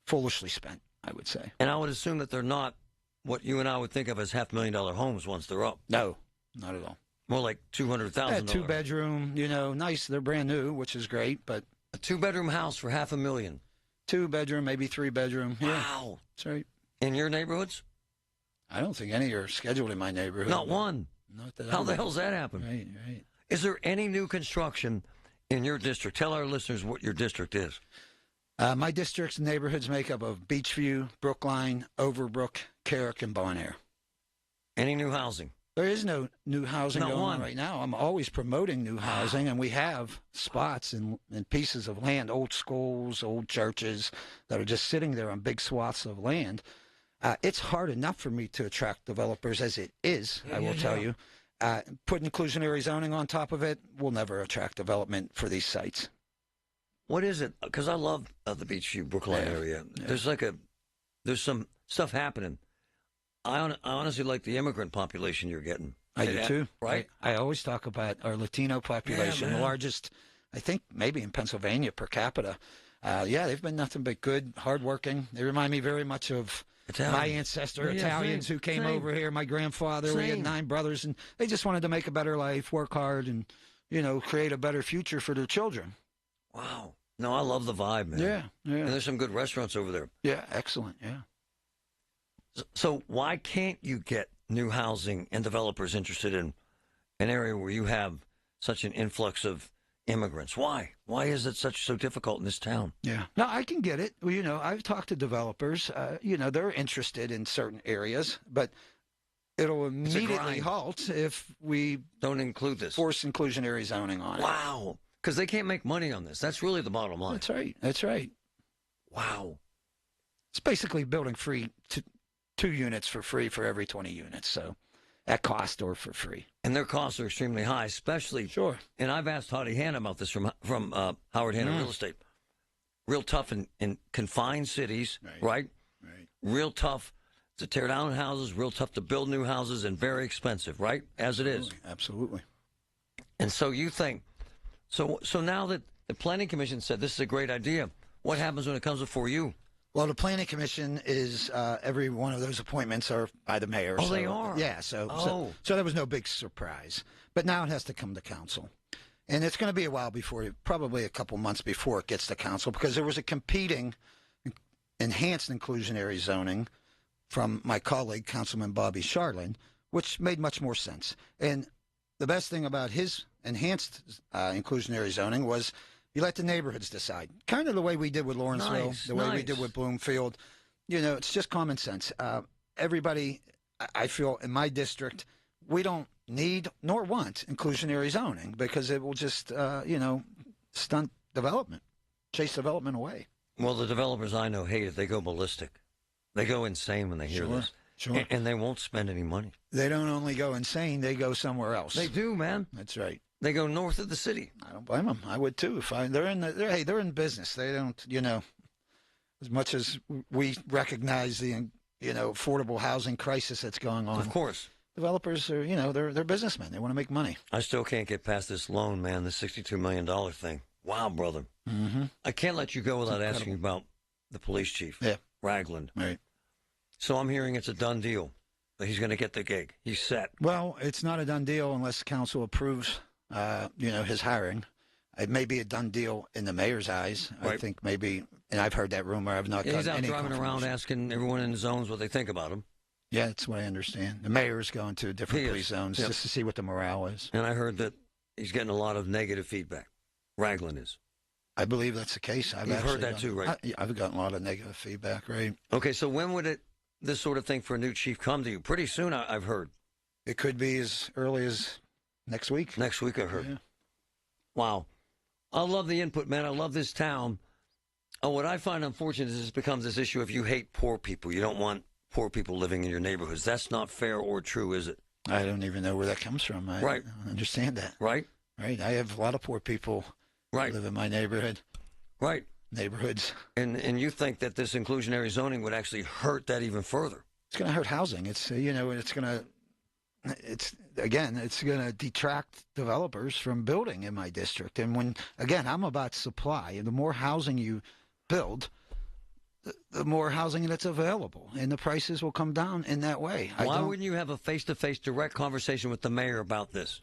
foolishly spent, I would say. And I would assume that they're not what you and I would think of as $500,000 homes once they're up. No, not at all. More like $200,000. Yeah, 2-bedroom, nice. They're brand new, which is great, but a 2-bedroom house for $500,000. 2-bedroom, maybe 3-bedroom. Yeah. Wow. That's right. In your neighborhoods? I don't think any are scheduled in my neighborhood. Not one. Not that How the hell's that happen? Right. Is there any new construction in your district? Tell our listeners what your district is. My district's neighborhoods make up of Beachview, Brookline, Overbrook, Carrick, and Bon Air. Any new housing? There is no new housing Not going one. on right now. I'm always promoting new housing, and we have spots and pieces of land, old schools, old churches that are just sitting there on big swaths of land. It's hard enough for me to attract developers as it is, I will tell you. Put inclusionary zoning on top of it will never attract development for these sites. What is it? Because I love the Beachview, Brookline area. Yeah. There's some stuff happening. I honestly like the immigrant population you're getting. I do too. Right? I always talk about our Latino population, the largest, I think, maybe in Pennsylvania per capita. They've been nothing but good, hardworking. They remind me very much of my ancestor, Italians who came over here. My grandfather, we had 9 brothers, and they just wanted to make a better life, work hard, and, create a better future for their children. Wow. No, I love the vibe, man. Yeah. And there's some good restaurants over there. Yeah, excellent, yeah. So why can't you get new housing and developers interested in an area where you have such an influx of immigrants? Why? Why is it so difficult in this town? Yeah. No, I can get it. Well, I've talked to developers. They're interested in certain areas, but it'll immediately halt if we don't include this. Force inclusionary zoning on it. Wow. Because they can't make money on this. That's really the bottom line. That's right. Wow. It's basically building free 2 units for free for every 20 units. So at cost or for free. And their costs are extremely high, especially. Sure. And I've asked Howdy Hanna about this from Howard Hanna Real Estate. Real tough in confined cities, right? Real tough to tear down houses, real tough to build new houses, and very expensive, right? As it is. Absolutely. And so you think, so now that the Planning Commission said this is a great idea, what happens when it comes before you? Well, the Planning Commission is every one of those appointments are by the mayor. Oh, they are? Yeah, so there was no big surprise. But now it has to come to council. And it's going to be a while before, probably a couple months before it gets to council, because there was a competing enhanced inclusionary zoning from my colleague, Councilman Bobby Charlin, which made much more sense. And the best thing about his enhanced inclusionary zoning was you let the neighborhoods decide. Kind of the way we did with Lawrenceville, way we did with Bloomfield. It's just common sense. Everybody, I feel, in my district, we don't need nor want inclusionary zoning because it will just, stunt development, chase development away. Well, the developers I know hate it. They go ballistic. They go insane when they hear this. Sure. And they won't spend any money. They don't only go insane, they go somewhere else. They do, man. That's right. They go north of the city. I don't blame them. I would too. They're in business. They don't, as much as we recognize the, affordable housing crisis that's going on. Of course. Developers are, they're businessmen. They want to make money. I still can't get past this loan, man, the $62 million thing. Wow, brother. Mm-hmm. I can't let you go without asking about the police chief. Yeah. Ragland. Right. So I'm hearing it's a done deal. That he's going to get the gig. He's set. Well, it's not a done deal unless council approves, his hiring. It may be a done deal in the mayor's eyes. Right. I think maybe, and I've heard that rumor. I've not. He's out driving around asking everyone in the zones what they think about him. Yeah, that's what I understand. The mayor is going to different police zones just to see what the morale is. And I heard that he's getting a lot of negative feedback. Ragland is. I believe that's the case. You've heard that too, right? I've gotten a lot of negative feedback, right? Okay, so when would this sort of thing for a new chief come to you? Pretty soon, I've heard. It could be as early as next week. Next week, I heard. Yeah. Wow. I love the input, man. I love this town. What I find unfortunate is it becomes this issue if you hate poor people. You don't want poor people living in your neighborhoods. That's not fair or true, is it? I don't even know where that comes from. I don't understand that. Right. Right. I have a lot of poor people live in my neighborhood. Right. Neighborhoods. And you think that this inclusionary zoning would actually hurt that even further? It's going to hurt housing. It's going to detract developers from building in my district. And when, again, I'm about supply. The more housing you build, the more housing that's available, and the prices will come down in that way. Why wouldn't you have a face-to-face direct conversation with the mayor about this?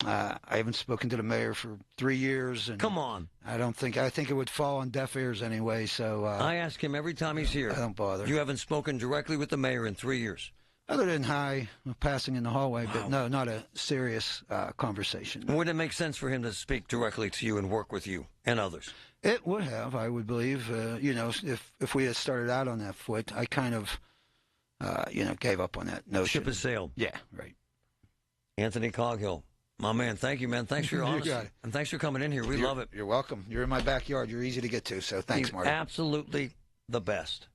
I haven't spoken to the mayor for 3 years. And Come on. I think it would fall on deaf ears anyway. So I ask him every time he's here. I don't bother. You haven't spoken directly with the mayor in 3 years. Other than hi, passing in the hallway, but no, not a serious conversation. Would it make sense for him to speak directly to you and work with you and others? It would have, I would believe. If we had started out on that foot, I kind of, gave up on that notion. Ship has sailed. Yeah, right. Anthony Coghill, my man, thank you, man. Thanks for your You honesty. got it. And thanks for coming in here. We love it. You're welcome. You're in my backyard. You're easy to get to, so thanks, He's Marty. absolutely the best.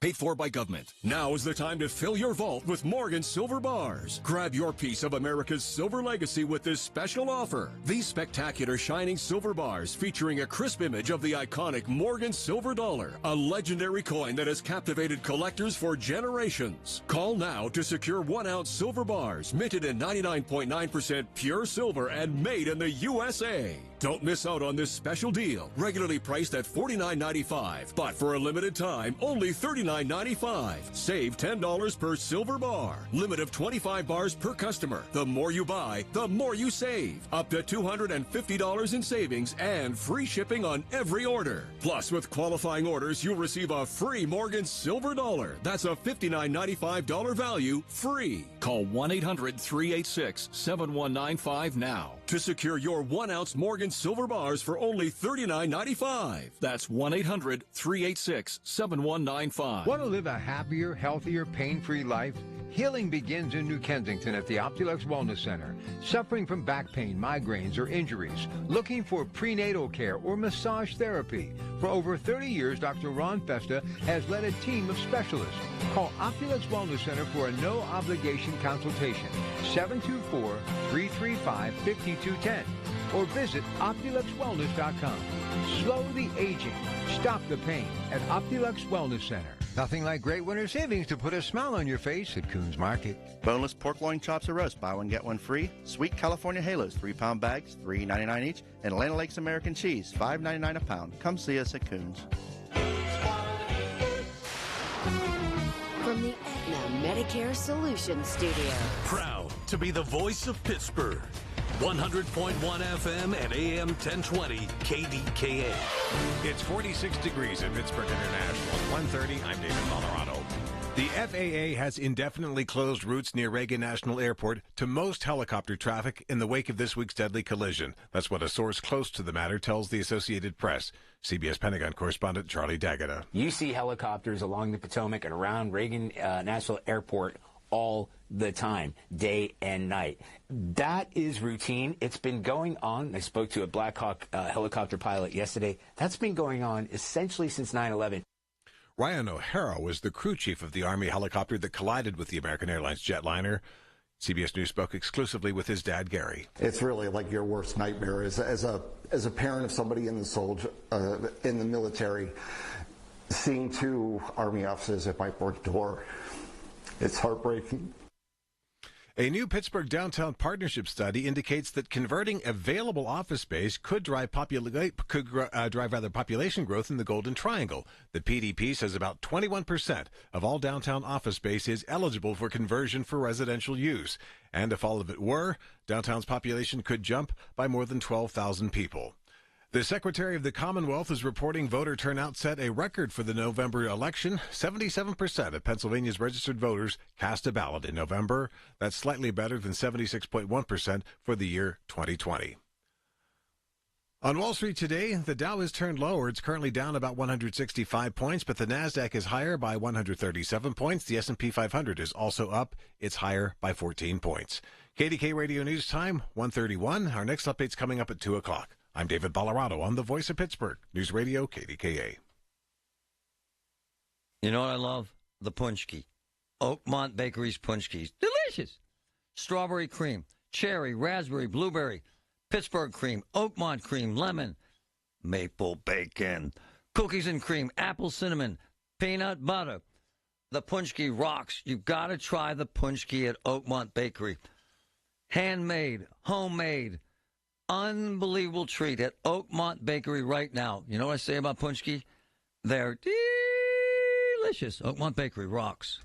Paid for by government. Now is the time to fill your vault with Morgan Silver Bars. Grab your piece of America's silver legacy with this special offer. These spectacular shining silver bars featuring a crisp image of the iconic Morgan Silver Dollar, a legendary coin that has captivated collectors for generations. Call now to secure 1-ounce silver bars minted in 99.9% pure silver and made in the USA. Don't miss out on this special deal. Regularly priced at $49.95, but for a limited time, only $39.95. Save $10 per silver bar. Limit of 25 bars per customer. The more you buy, the more you save. Up to $250 in savings and free shipping on every order. Plus, with qualifying orders, you'll receive a free Morgan Silver Dollar. That's a $59.95 value free. Call 1-800-386-7195 now to secure your 1-ounce Morgan Silver Bars for only $39.95. That's 1-800-386-7195. Want to live a happier, healthier, pain-free life? Healing begins in New Kensington at the Optulux Wellness Center. Suffering from back pain, migraines, or injuries? Looking for prenatal care or massage therapy? For over 30 years, Dr. Ron Festa has led a team of specialists. Call Optulux Wellness Center for a no-obligation consultation. 724-335-5210. Or visit OptuluxWellness.com. Slow the aging. Stop the pain at Optulux Wellness Center. Nothing like great winter savings to put a smile on your face at Coons Market. Boneless pork loin chops or roast, buy one get one free. Sweet California Halos, 3-pound bags, $3.99 each. And Atlanta Lakes American cheese, $5.99 a pound. Come see us at Coons. From the Aetna Medicare Solutions Studio. Proud to be the voice of Pittsburgh. 100.1 FM and AM 1020 KDKA. It's 46 degrees at Pittsburgh International. At 1:30, I'm David Colorado. The FAA has indefinitely closed routes near Reagan National Airport to most helicopter traffic in the wake of this week's deadly collision. That's what a source close to the matter tells the Associated Press. CBS Pentagon correspondent Charlie D'Agata. You see helicopters along the Potomac and around Reagan National Airport all the time, day and night. That is routine. It's been going on. I spoke to a Black Hawk helicopter pilot yesterday. That's been going on essentially since 9/11. Ryan O'Hara was the crew chief of the Army helicopter that collided with the American Airlines jetliner. CBS News spoke exclusively with his dad, Gary. It's really like your worst nightmare as a parent of somebody in the military, seeing two Army officers at my front door. It's heartbreaking. A new Pittsburgh downtown partnership study indicates that converting available office space could drive population growth in the Golden Triangle. The PDP says about 21% of all downtown office space is eligible for conversion for residential use. And if all of it were, downtown's population could jump by more than 12,000 people. The Secretary of the Commonwealth is reporting voter turnout set a record for the November election. 77% of Pennsylvania's registered voters cast a ballot in November. That's slightly better than 76.1% for the year 2020. On Wall Street today, the Dow has turned lower. It's currently down about 165 points, but the Nasdaq is higher by 137 points. The S&P 500 is also up. It's higher by 14 points. KDK Radio News Time, 1:31. Our next update's coming up at 2 o'clock. I'm David Colorado on the Voice of Pittsburgh, News Radio KDKA. You know what I love? The punchki. Oakmont Bakery's punchkis. Delicious. Strawberry cream, cherry, raspberry, blueberry, Pittsburgh cream, Oakmont cream, lemon, maple bacon, cookies and cream, apple cinnamon, peanut butter. The punchki rocks. You've got to try the punchki at Oakmont Bakery. Handmade, homemade. Unbelievable treat at Oakmont Bakery right now. You know what I say about punchki? They're delicious. Oakmont Bakery rocks.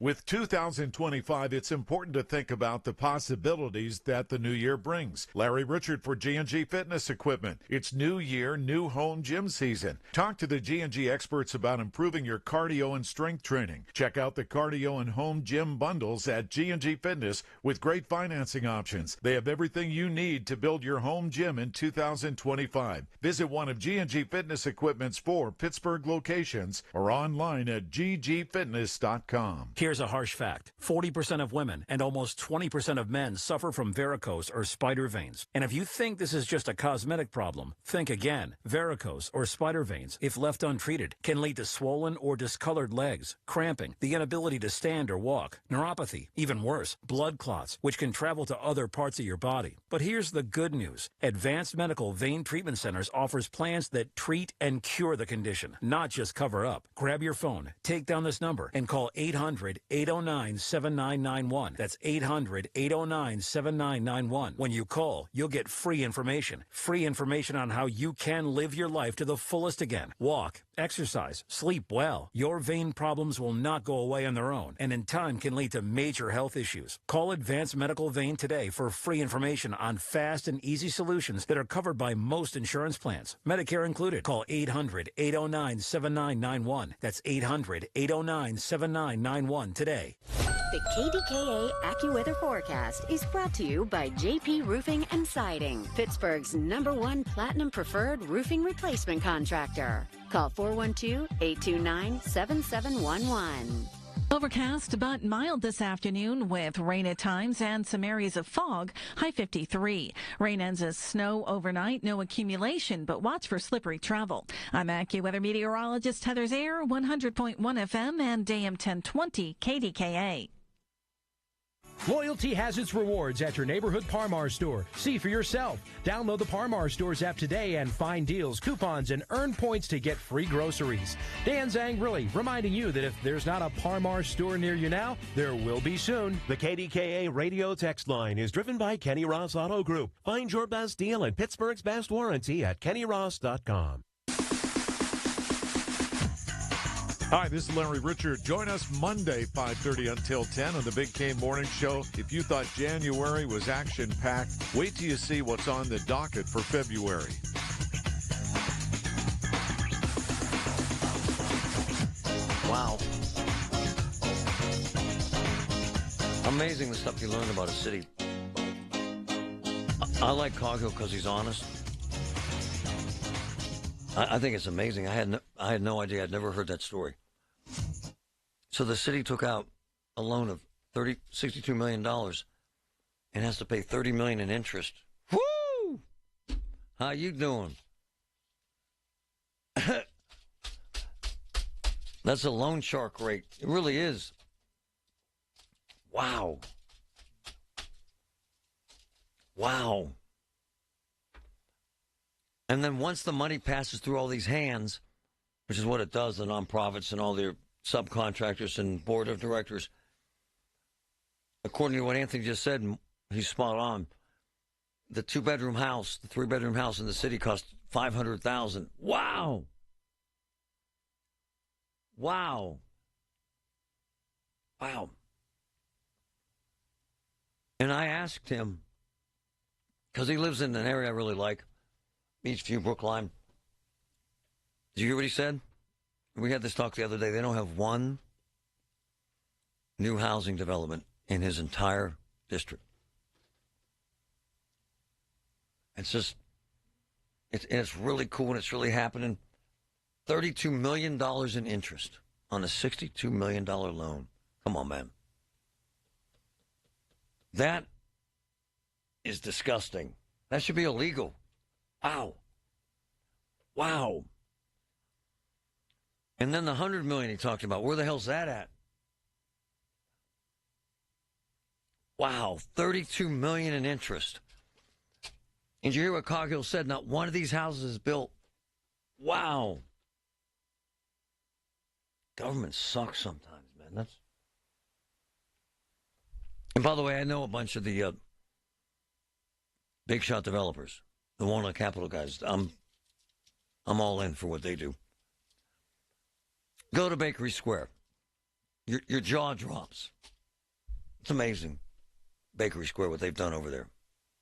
With 2025, it's important to think about the possibilities that the new year brings. Larry Richard for G&G Fitness Equipment. It's new year, new home gym season. Talk to the G&G experts about improving your cardio and strength training. Check out the cardio and home gym bundles at G&G Fitness with great financing options. They have everything you need to build your home gym in 2025. Visit one of G&G Fitness Equipment's 4 Pittsburgh locations or online at ggfitness.com. Here's a harsh fact. 40% of women and almost 20% of men suffer from varicose or spider veins. And if you think this is just a cosmetic problem, think again. Varicose or spider veins, if left untreated, can lead to swollen or discolored legs, cramping, the inability to stand or walk, neuropathy, even worse, blood clots, which can travel to other parts of your body. But here's the good news. Advanced Medical Vein Treatment Centers offers plans that treat and cure the condition, not just cover up. Grab your phone, take down this number, and call 800-809-7991. That's 800-809-7991. When you call, you'll get free information. Free information on how you can live your life to the fullest again. Walk, exercise, sleep well. Your vein problems will not go away on their own, and in time can lead to major health issues. Call Advanced Medical Vein today for free information on fast and easy solutions that are covered by most insurance plans, Medicare included. Call 800-809-7991. That's 800-809-7991 today. The KDKA AccuWeather forecast is brought to you by JP Roofing and Siding, Pittsburgh's #1 Platinum Preferred Roofing Replacement Contractor. Call 412-829-7711. Overcast but mild this afternoon with rain at times and some areas of fog, high 53. Rain ends as snow overnight, no accumulation, but watch for slippery travel. I'm AccuWeather meteorologist Heather Zaire, 100.1 FM and AM 1020 KDKA. Loyalty has its rewards at your neighborhood Par-Mar store. See for yourself. Download the Par-Mar Stores app today and find deals, coupons, and earn points to get free groceries. Dan Zangrilli reminding you that if there's not a Par-Mar store near you now, there will be soon. The KDKA radio text line is driven by Kenny Ross Auto Group. Find your best deal and Pittsburgh's best warranty at kennyross.com. Hi, this is Larry Richard. Join us Monday, 5:30 until 10 on the Big K Morning Show. If you thought January was action-packed, wait till you see what's on the docket for February. Wow. Amazing the stuff you learn about a city. I like Coghill because he's honest. I think it's amazing. I had no idea. I'd never heard that story. So the city took out a loan of $62 million and has to pay $30 million in interest. Woo! How you doing? That's a loan shark rate. It really is. Wow. Wow. And then once the money passes through all these hands, which is what it does, the nonprofits and all their subcontractors and board of directors, according to what Anthony just said, and he's spot on, the 2-bedroom house, the 3-bedroom house in the city cost $500,000. Wow. Wow. Wow. And I asked him, because he lives in an area I really like, Beachview, Brookline. Did you hear what he said? We had this talk the other day. They don't have one new housing development in his entire district. It's just, it's really cool and it's really happening. $32 million in interest on a $62 million loan. Come on, man. That is disgusting. That should be illegal. Wow. Wow. And then the $100 million he talked about, where the hell's that at? Wow, $32 million in interest. And did you hear what Coghill said? Not one of these houses is built. Wow. Government sucks sometimes, man. And by the way, I know a bunch of the big shot developers, the Walnut Capital guys. I'm all in for what they do. Go to Bakery Square. Your jaw drops. It's amazing. Bakery Square, what they've done over there.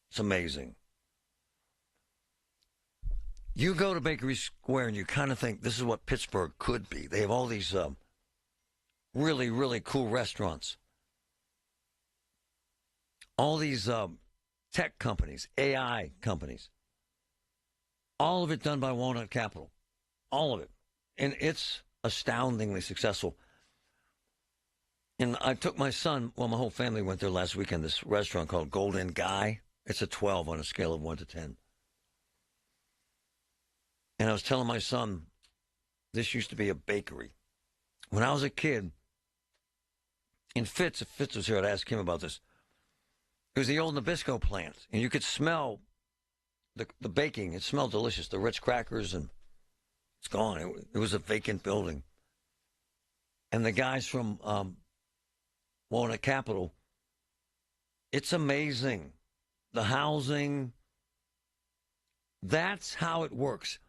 It's amazing. You go to Bakery Square and you kind of think this is what Pittsburgh could be. They have all these really, really cool restaurants. All these tech companies, AI companies. All of it done by Walnut Capital. All of it. And it's astoundingly successful. And I took my son, my whole family went there last weekend, this restaurant called Golden Guy. It's a 12 on a scale of 1 to 10. And I was telling my son, this used to be a bakery. When I was a kid, in Fitz, if Fitz was here, I'd ask him about this. It was the old Nabisco plant, and you could smell the baking. It smelled delicious, the Ritz crackers, and it's gone. It was a vacant building. And the guys from Walnut Capital, it's amazing. The housing, that's how it works.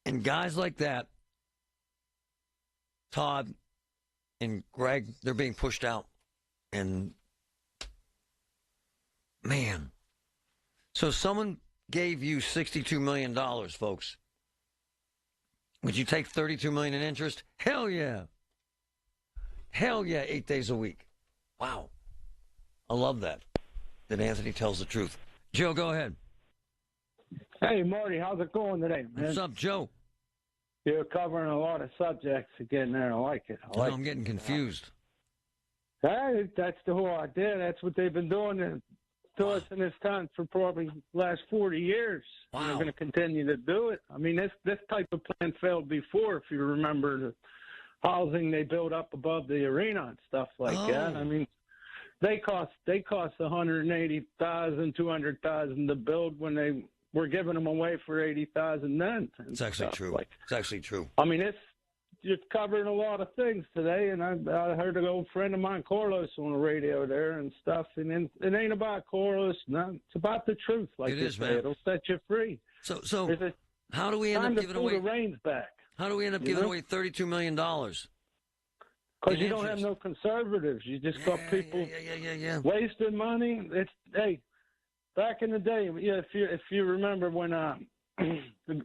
And guys like that, Todd and Greg, they're being pushed out. And, man. So someone gave you $62 million, folks. Would you take $32 million in interest? Hell yeah. Hell yeah, 8 days a week. Wow. I love that Anthony tells the truth. Joe, go ahead. Hey, Marty, how's it going today, man? What's up, Joe? You're covering a lot of subjects again there. I like it. I'm getting confused. Hey, that's the whole idea. That's what they've been doing to us in this town for probably the last 40 years. Wow. And they're going to continue to do it. I mean, this type of plan failed before, if you remember the housing they built up above the arena and stuff like that. I mean, they cost $180,000, $200,000 to build when they were giving them away for $80,000 then. It's actually true. It's actually true. I mean, you're covering a lot of things today, and I heard an old friend of mine, Carlos, on the radio there and stuff, and it ain't about Carlos. No, it's about the truth. Like it is, say. man. It'll set you free. So how do we end up giving away the reins back? How do we end up giving away $32 million? Because you don't have no conservatives. You just got people wasting money. Hey, back in the day, if you remember when the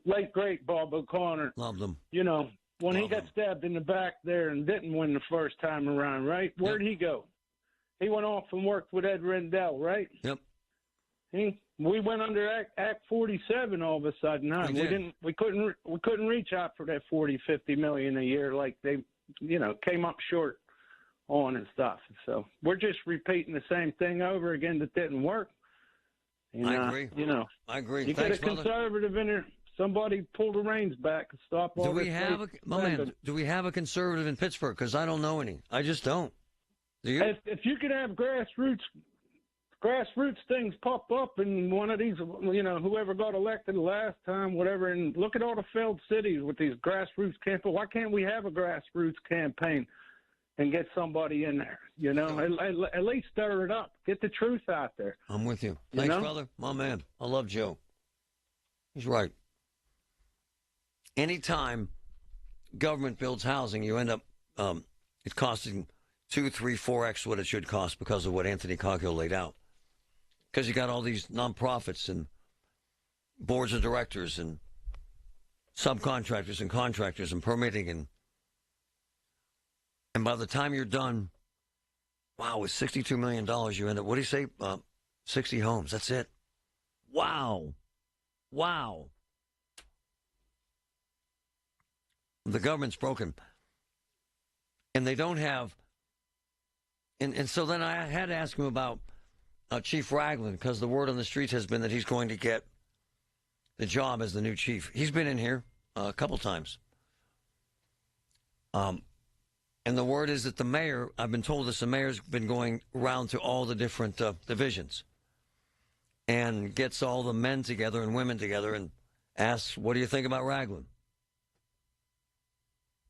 late great Bob O'Connor, loved him. You know, when he got stabbed in the back there and didn't win the first time around, right? Where'd he go? He went off and worked with Ed Rendell, right? Yep. We went under Act 47 all of a sudden. Huh? We couldn't reach out for that 40-50 million a year like they, came up short on and stuff. So we're just repeating the same thing over again that didn't work. And, I agree. I agree. You Thanks, get a conservative in there. Somebody pull the reins back and stop all this. Do we have a conservative in Pittsburgh? Because I don't know any. I just don't. Do you? If you could have grassroots things pop up in one of these, whoever got elected last time, whatever, and look at all the failed cities with these grassroots campaigns. Why can't we have a grassroots campaign and get somebody in there? At least stir it up. Get the truth out there. I'm with you. Thanks, brother. My man. I love Joe. He's right. Anytime government builds housing, you end up it costing 2, 3, 4x what it should cost because of what Anthony Coghill laid out. Because you got all these nonprofits and boards of directors and subcontractors and contractors and permitting and by the time you're done, wow, with $62 million, you end up, what do you say, 60 homes. That's it. Wow. The government's broken. And they don't have, and so then I had to ask him about Chief Ragland, because the word on the streets has been that he's going to get the job as the new chief. He's been in here a couple times. And the word is that the mayor, I've been told this, the mayor's been going around to all the different divisions and gets all the men together and women together and asks, what do you think about Ragland?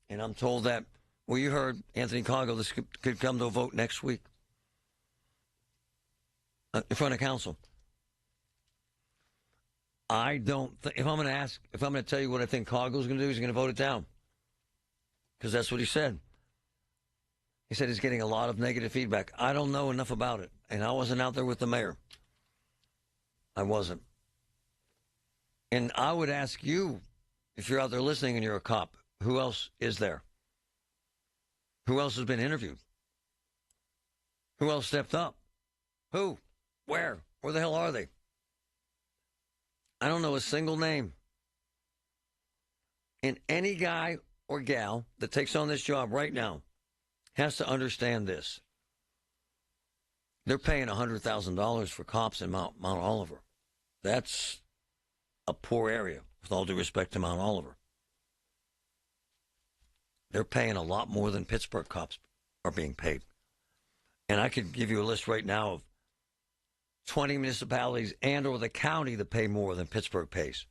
And I'm told that, well, you heard Anthony Coghill, this could come to a vote next week in front of council. I don't if I'm going to tell you what I think Coghill's going to do, he's going to vote it down. Because that's what he said. He said he's getting a lot of negative feedback. I don't know enough about it, and I wasn't out there with the mayor. I wasn't. And I would ask you, if you're out there listening and you're a cop, who else is there? Who else has been interviewed? Who else stepped up? Who? Where? Where the hell are they? I don't know a single name. And any guy or gal that takes on this job right now has to understand this. They're paying $100,000 for cops in Mount Oliver. That's a poor area, with all due respect to Mount Oliver. They're paying a lot more than Pittsburgh cops are being paid. And I could give you a list right now of 20 municipalities and or the county that pay more than Pittsburgh pays.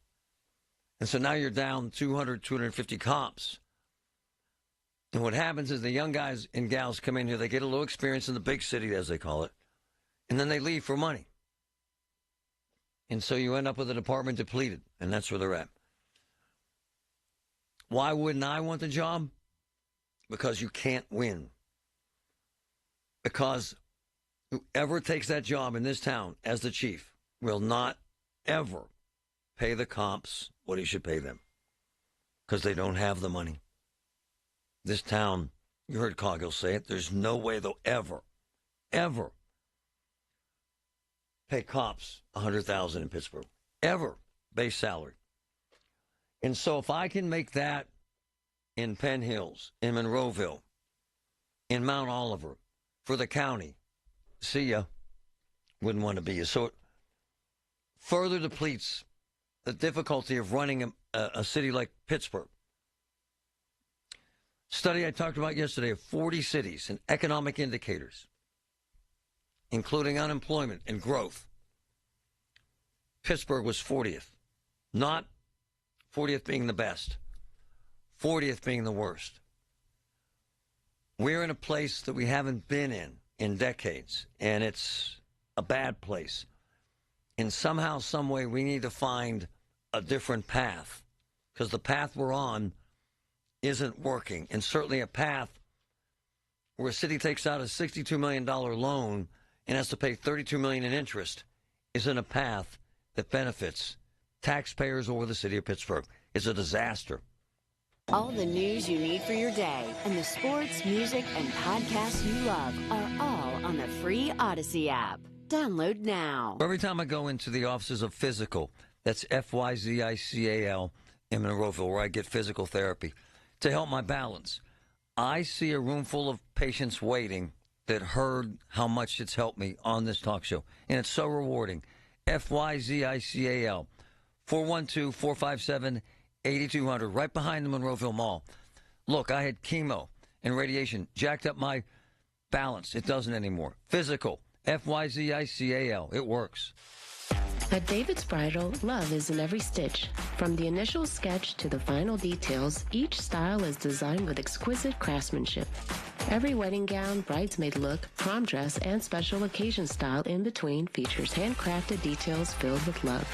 And so now you're down 200, 250 cops. And what happens is the young guys and gals come in here, they get a little experience in the big city, as they call it, and then they leave for money. And so you end up with a department depleted, and that's where they're at. Why wouldn't I want the job? Because you can't win. Because whoever takes that job in this town as the chief will not ever pay the cops what he should pay them. Because they don't have the money. This town, you heard Coggill say it, there's no way they'll ever pay cops $100,000 in Pittsburgh. Ever. Base salary. And so if I can make that in Penn Hills, in Monroeville, in Mount Oliver, for the county, see ya. Wouldn't want to be you. So it further depletes the difficulty of running a city like Pittsburgh. Study I talked about yesterday of 40 cities and economic indicators, including unemployment and growth. Pittsburgh was 40th. Not 40th being the best, 40th being the worst. We're in a place that we haven't been in decades, and it's a bad place. And somehow, some way, we need to find a different path, because the path we're on isn't working. And certainly a path where a city takes out a $62 million loan and has to pay $32 million in interest isn't a path that benefits taxpayers or the city of Pittsburgh. It's a disaster. All the news you need for your day and the sports, music, and podcasts you love are all on the free Odyssey app. Download now. Every time I go into the offices of Physical, that's F-Y-Z-I-C-A-L, in Monroeville, where I get physical therapy, to help my balance, I see a room full of patients waiting that heard how much it's helped me on this talk show. And it's so rewarding. F-Y-Z-I-C-A-L, 412-457-8200, right behind the Monroeville Mall. Look, I had chemo and radiation, jacked up my balance. It doesn't anymore. Physical, F-Y-Z-I-C-A-L. It works. At David's Bridal, love is in every stitch. From the initial sketch to the final details, each style is designed with exquisite craftsmanship. Every wedding gown, bridesmaid look, prom dress, and special occasion style in between features handcrafted details filled with love.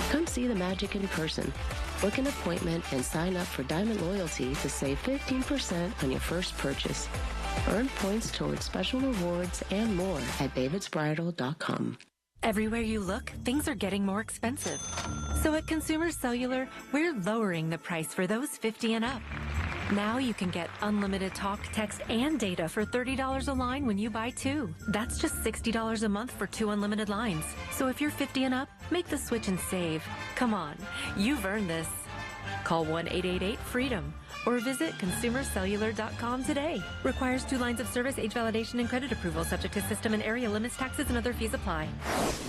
Come see the magic in person. Book an appointment and sign up for Diamond Loyalty to save 15% on your first purchase. Earn points towards special rewards and more at davidsbridal.com. Everywhere you look, things are getting more expensive. So at Consumer Cellular, we're lowering the price for those 50 and up. Now you can get unlimited talk, text, and data for $30 a line when you buy two. That's just $60 a month for 2 unlimited lines. So if you're 50 and up, make the switch and save. Come on, you've earned this. Call 1-888-FREEDOM or visit consumercellular.com today. Requires 2 lines of service, age validation, and credit approval, subject to system and area limits, taxes, and other fees apply.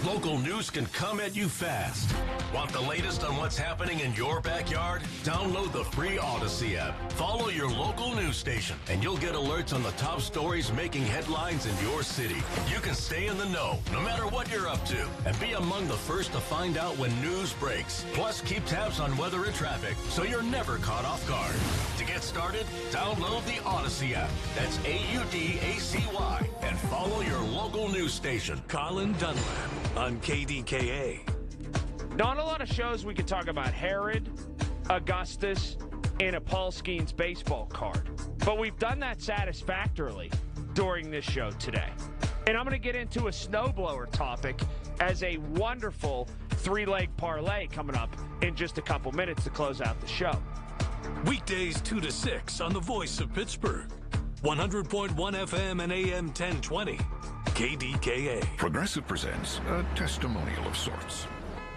Local news can come at you fast. Want the latest on what's happening in your backyard? Download the free Odyssey app. Follow your local news station, and you'll get alerts on the top stories making headlines in your city. You can stay in the know, no matter what you're up to, and be among the first to find out when news breaks. Plus, keep tabs on weather and traffic, so you're never caught off guard. To get started, download the Odyssey app. That's AUDACY. And follow your local news station. Colin Dunlap on KDKA. Not a lot of shows we could talk about Herod, Augustus, and a Paul Skeens baseball card. But we've done that satisfactorily. during this show today. And I'm going to get into a snowblower topic as a wonderful three-leg parlay coming up in just a couple minutes to close out the show. Weekdays 2 to 6 on the Voice of Pittsburgh. 100.1 FM and AM 1020. KDKA. Progressive presents a testimonial of sorts.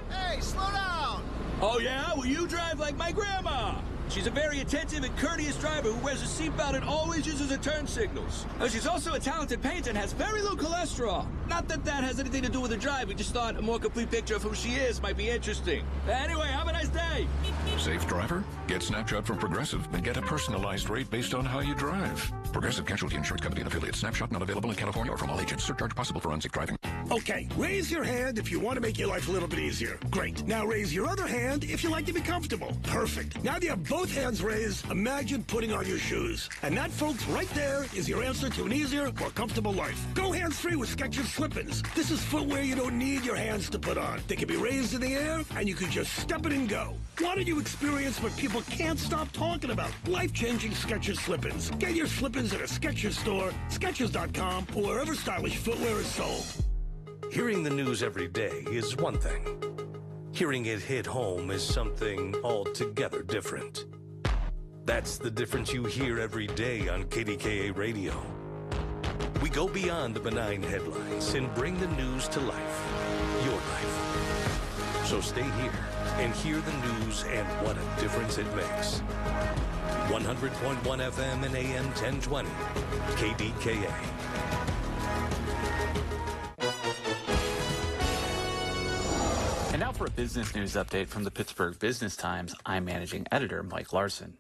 Hey, slow down! Oh, yeah? Well, you drive like my grandma. She's a very attentive and courteous driver who wears a seatbelt and always uses her turn signals. She's also a talented painter and has very low cholesterol. Not that that has anything to do with her drive. We just thought a more complete picture of who she is might be interesting. Anyway, have a nice day. Safe driver? Get Snapshot from Progressive and get a personalized rate based on how you drive. Progressive Casualty Insurance Company and affiliates. Snapshot not available in California or from all agents. Surcharge possible for unsafe driving. Okay, raise your hand if you want to make your life a little bit easier. Great. Now raise your other hand if you like to be comfortable. Perfect. Now that you have both hands raised, imagine putting on your shoes. And that, folks, right there is your answer to an easier, more comfortable life. Go hands-free with Skechers Slip-ins. This is footwear you don't need your hands to put on. They can be raised in the air, and you can just step it and go. Why don't you experience what people can't stop talking about? Life-changing Skechers Slip-ins. Get your Slip-ins at a Skechers store, Skechers.com, or wherever stylish footwear is sold. Hearing the news every day is one thing. Hearing it hit home is something altogether different. That's the difference you hear every day on KDKA Radio. We go beyond the benign headlines and bring the news to life. Your life. So stay here and hear the news and what a difference it makes. 100.1 FM and AM 1020. KDKA. And now for a business news update from the Pittsburgh Business Times. I'm managing editor Mike Larson.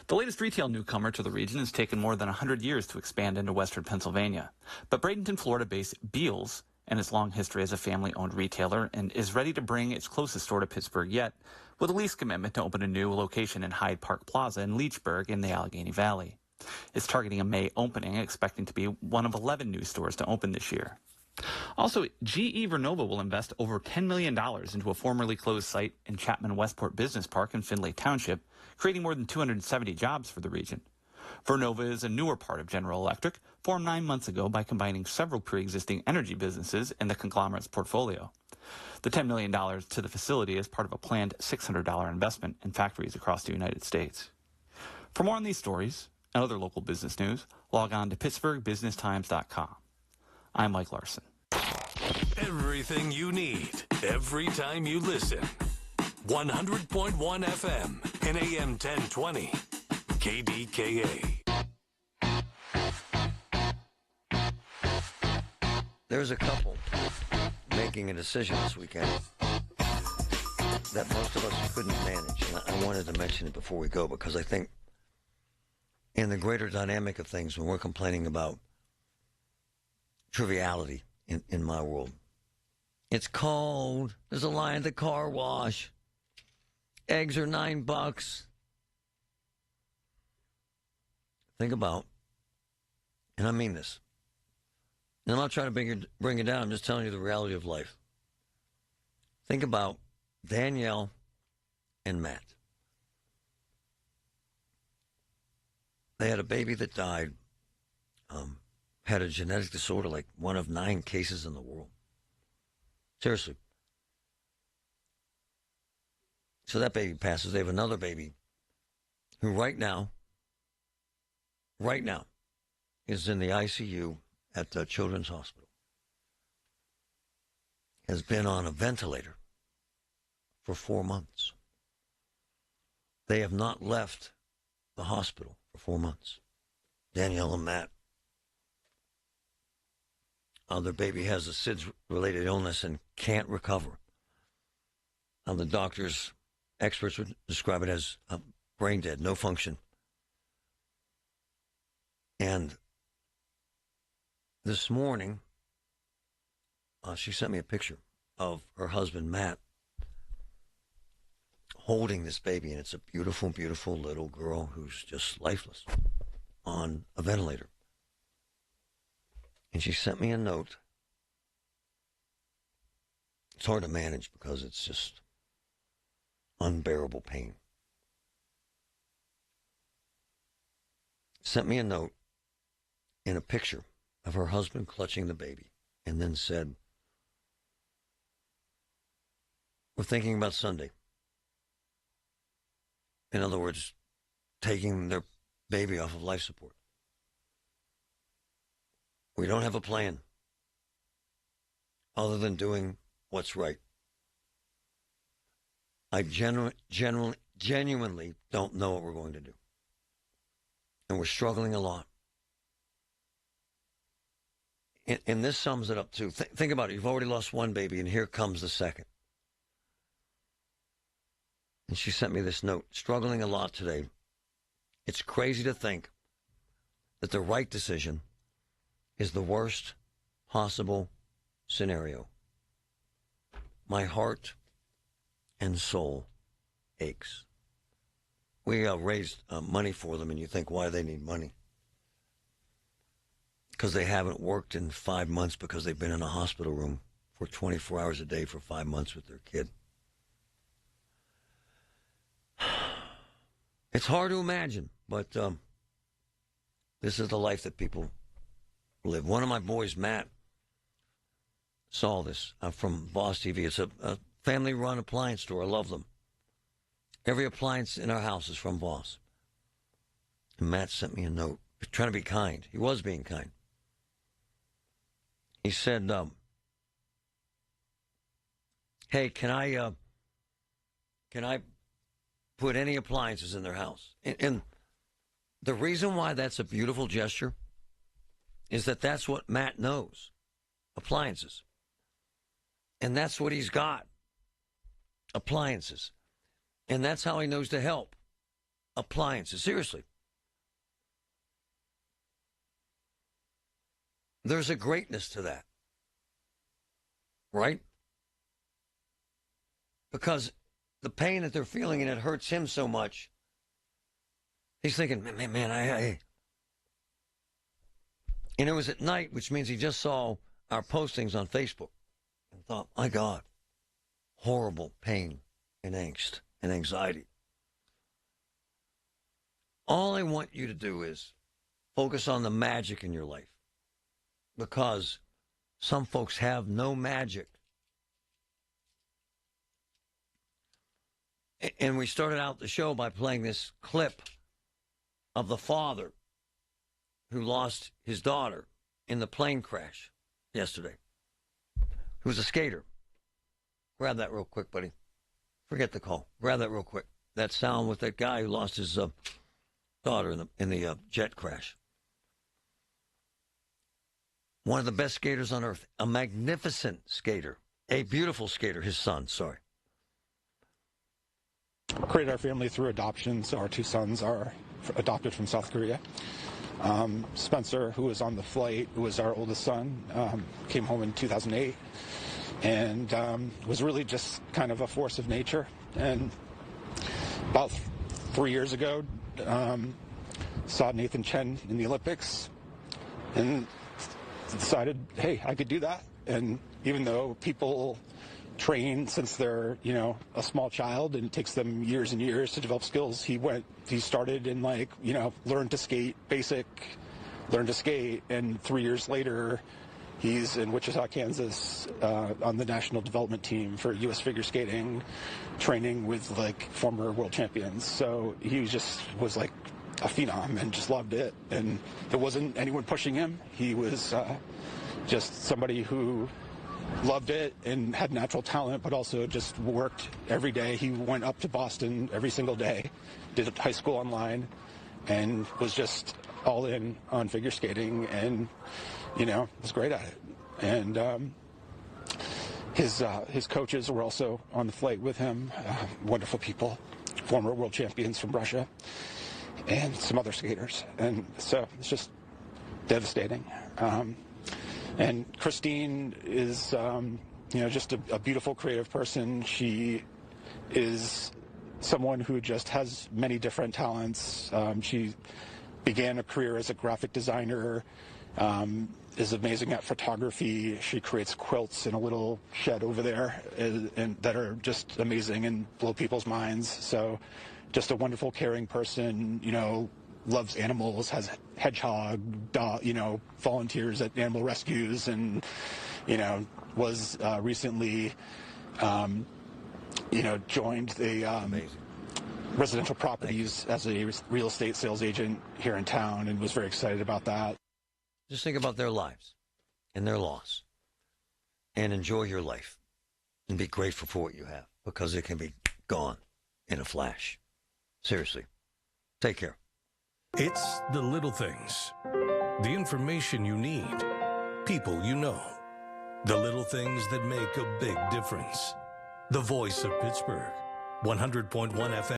The latest retail newcomer to the region has taken more than 100 years to expand into western Pennsylvania. But Bradenton, Florida-based Beals, and its long history as a family-owned retailer, and is ready to bring its closest store to Pittsburgh yet, with a lease commitment to open a new location in Hyde Park Plaza in Leechburg in the Allegheny Valley. It's targeting a May opening, expecting to be one of 11 new stores to open this year. Also, GE Vernova will invest over $10 million into a formerly closed site in Chapman Westport Business Park in Findlay Township, creating more than 270 jobs for the region. Vernova is a newer part of General Electric, formed 9 months ago by combining several pre-existing energy businesses in the conglomerate's portfolio. The $10 million to the facility is part of a planned $600 investment in factories across the United States. For more on these stories and other local business news, log on to PittsburghBusinessTimes.com. I'm Mike Larson. Everything you need, every time you listen. 100.1 FM and AM 1020. KDKA. There's a couple making a decision this weekend that most of us couldn't manage. And I wanted to mention it before we go because I think in the greater dynamic of things, when we're complaining about triviality in my world, it's cold. There's a line at the car wash. Eggs are $9. Think about, and I mean this, and I'm not trying to bring it down, I'm just telling you the reality of life. Think about Danielle and Matt. They had a baby that died, had a genetic disorder, like one of 9 cases in the world. Seriously. So that baby passes. They have another baby who right now is in the ICU at the Children's Hospital. Has been on a ventilator for 4 months. They have not left the hospital for 4 months. Danielle and Matt. Their baby has a SIDS-related illness and can't recover. The experts would describe it as brain dead, no function. And this morning, she sent me a picture of her husband, Matt, holding this baby, and it's a beautiful, beautiful little girl who's just lifeless on a ventilator. And she sent me a note. It's hard to manage because it's just unbearable pain. Sent me a note in a picture of her husband clutching the baby and then said, "We're thinking about Sunday." In other words, taking their baby off of life support. We don't have a plan other than doing what's right. I genuinely don't know what we're going to do. And we're struggling a lot. And this sums it up too. Think about it. You've already lost one baby, and here comes the second. And she sent me this note. Struggling a lot today. It's crazy to think that the right decision is the worst possible scenario. My heart and soul aches. We raised money for them, and you think, why do they need money? Because they haven't worked in 5 months because they've been in a hospital room for 24 hours a day for 5 months with their kid. It's hard to imagine, but this is the life that people live. One of my boys, Matt, saw this from Boss TV. It's a family-run appliance store. I love them. Every appliance in our house is from Boss. And Matt sent me a note, trying to be kind. He was being kind. He said, "Hey, can I put any appliances in their house?" And the reason why that's a beautiful gesture is that that's what Matt knows, appliances. And that's what he's got, appliances. And that's how he knows to help, appliances. Seriously. There's a greatness to that, right? Because the pain that they're feeling, and it hurts him so much, he's thinking, man, I. And it was at night, which means he just saw our postings on Facebook and thought, my God, horrible pain and angst and anxiety. All I want you to do is focus on the magic in your life, because some folks have no magic. And we started out the show by playing this clip of the father who lost his daughter in the plane crash yesterday, who was a skater. Grab that real quick, buddy. Forget the call. Grab that real quick. That sound with that guy who lost his daughter in the jet crash. One of the best skaters on earth. A magnificent skater. A beautiful skater. His son, sorry. Created our family through adoption, so our two sons are adopted from South Korea. Spencer, who was on the flight, who was our oldest son, came home in 2008 and was really just kind of a force of nature. And about 3 years ago, saw Nathan Chen in the Olympics and decided, hey, I could do that. And even though people train since they're, a small child and it takes them years and years to develop skills, he started and learned to skate, learned to skate, and 3 years later he's in Wichita, Kansas, on the national development team for U.S. figure skating, training with former world champions. So he was like a phenom and just loved it, and there wasn't anyone pushing him. He was just somebody who loved it and had natural talent, but also just worked every day. He went up to Boston every single day, did high school online, and was just all in on figure skating, and was great at it. And his coaches were also on the flight with him, wonderful people, former world champions from Russia, and some other skaters. And so it's just devastating. And Christine is, just a beautiful, creative person. She is someone who just has many different talents. She began a career as a graphic designer, is amazing at photography. She creates quilts in a little shed over there and that are just amazing and blow people's minds. So just a wonderful, caring person, loves animals, has hedgehog, dog, volunteers at animal rescues, and, was recently, joined the residential properties as a real estate sales agent here in town, and was very excited about that. Just think about their lives and their loss, and enjoy your life, and be grateful for what you have, because it can be gone in a flash. Seriously. Take care. It's the little things. The information you need. People you know. The little things that make a big difference. The voice of Pittsburgh. 100.1 FM.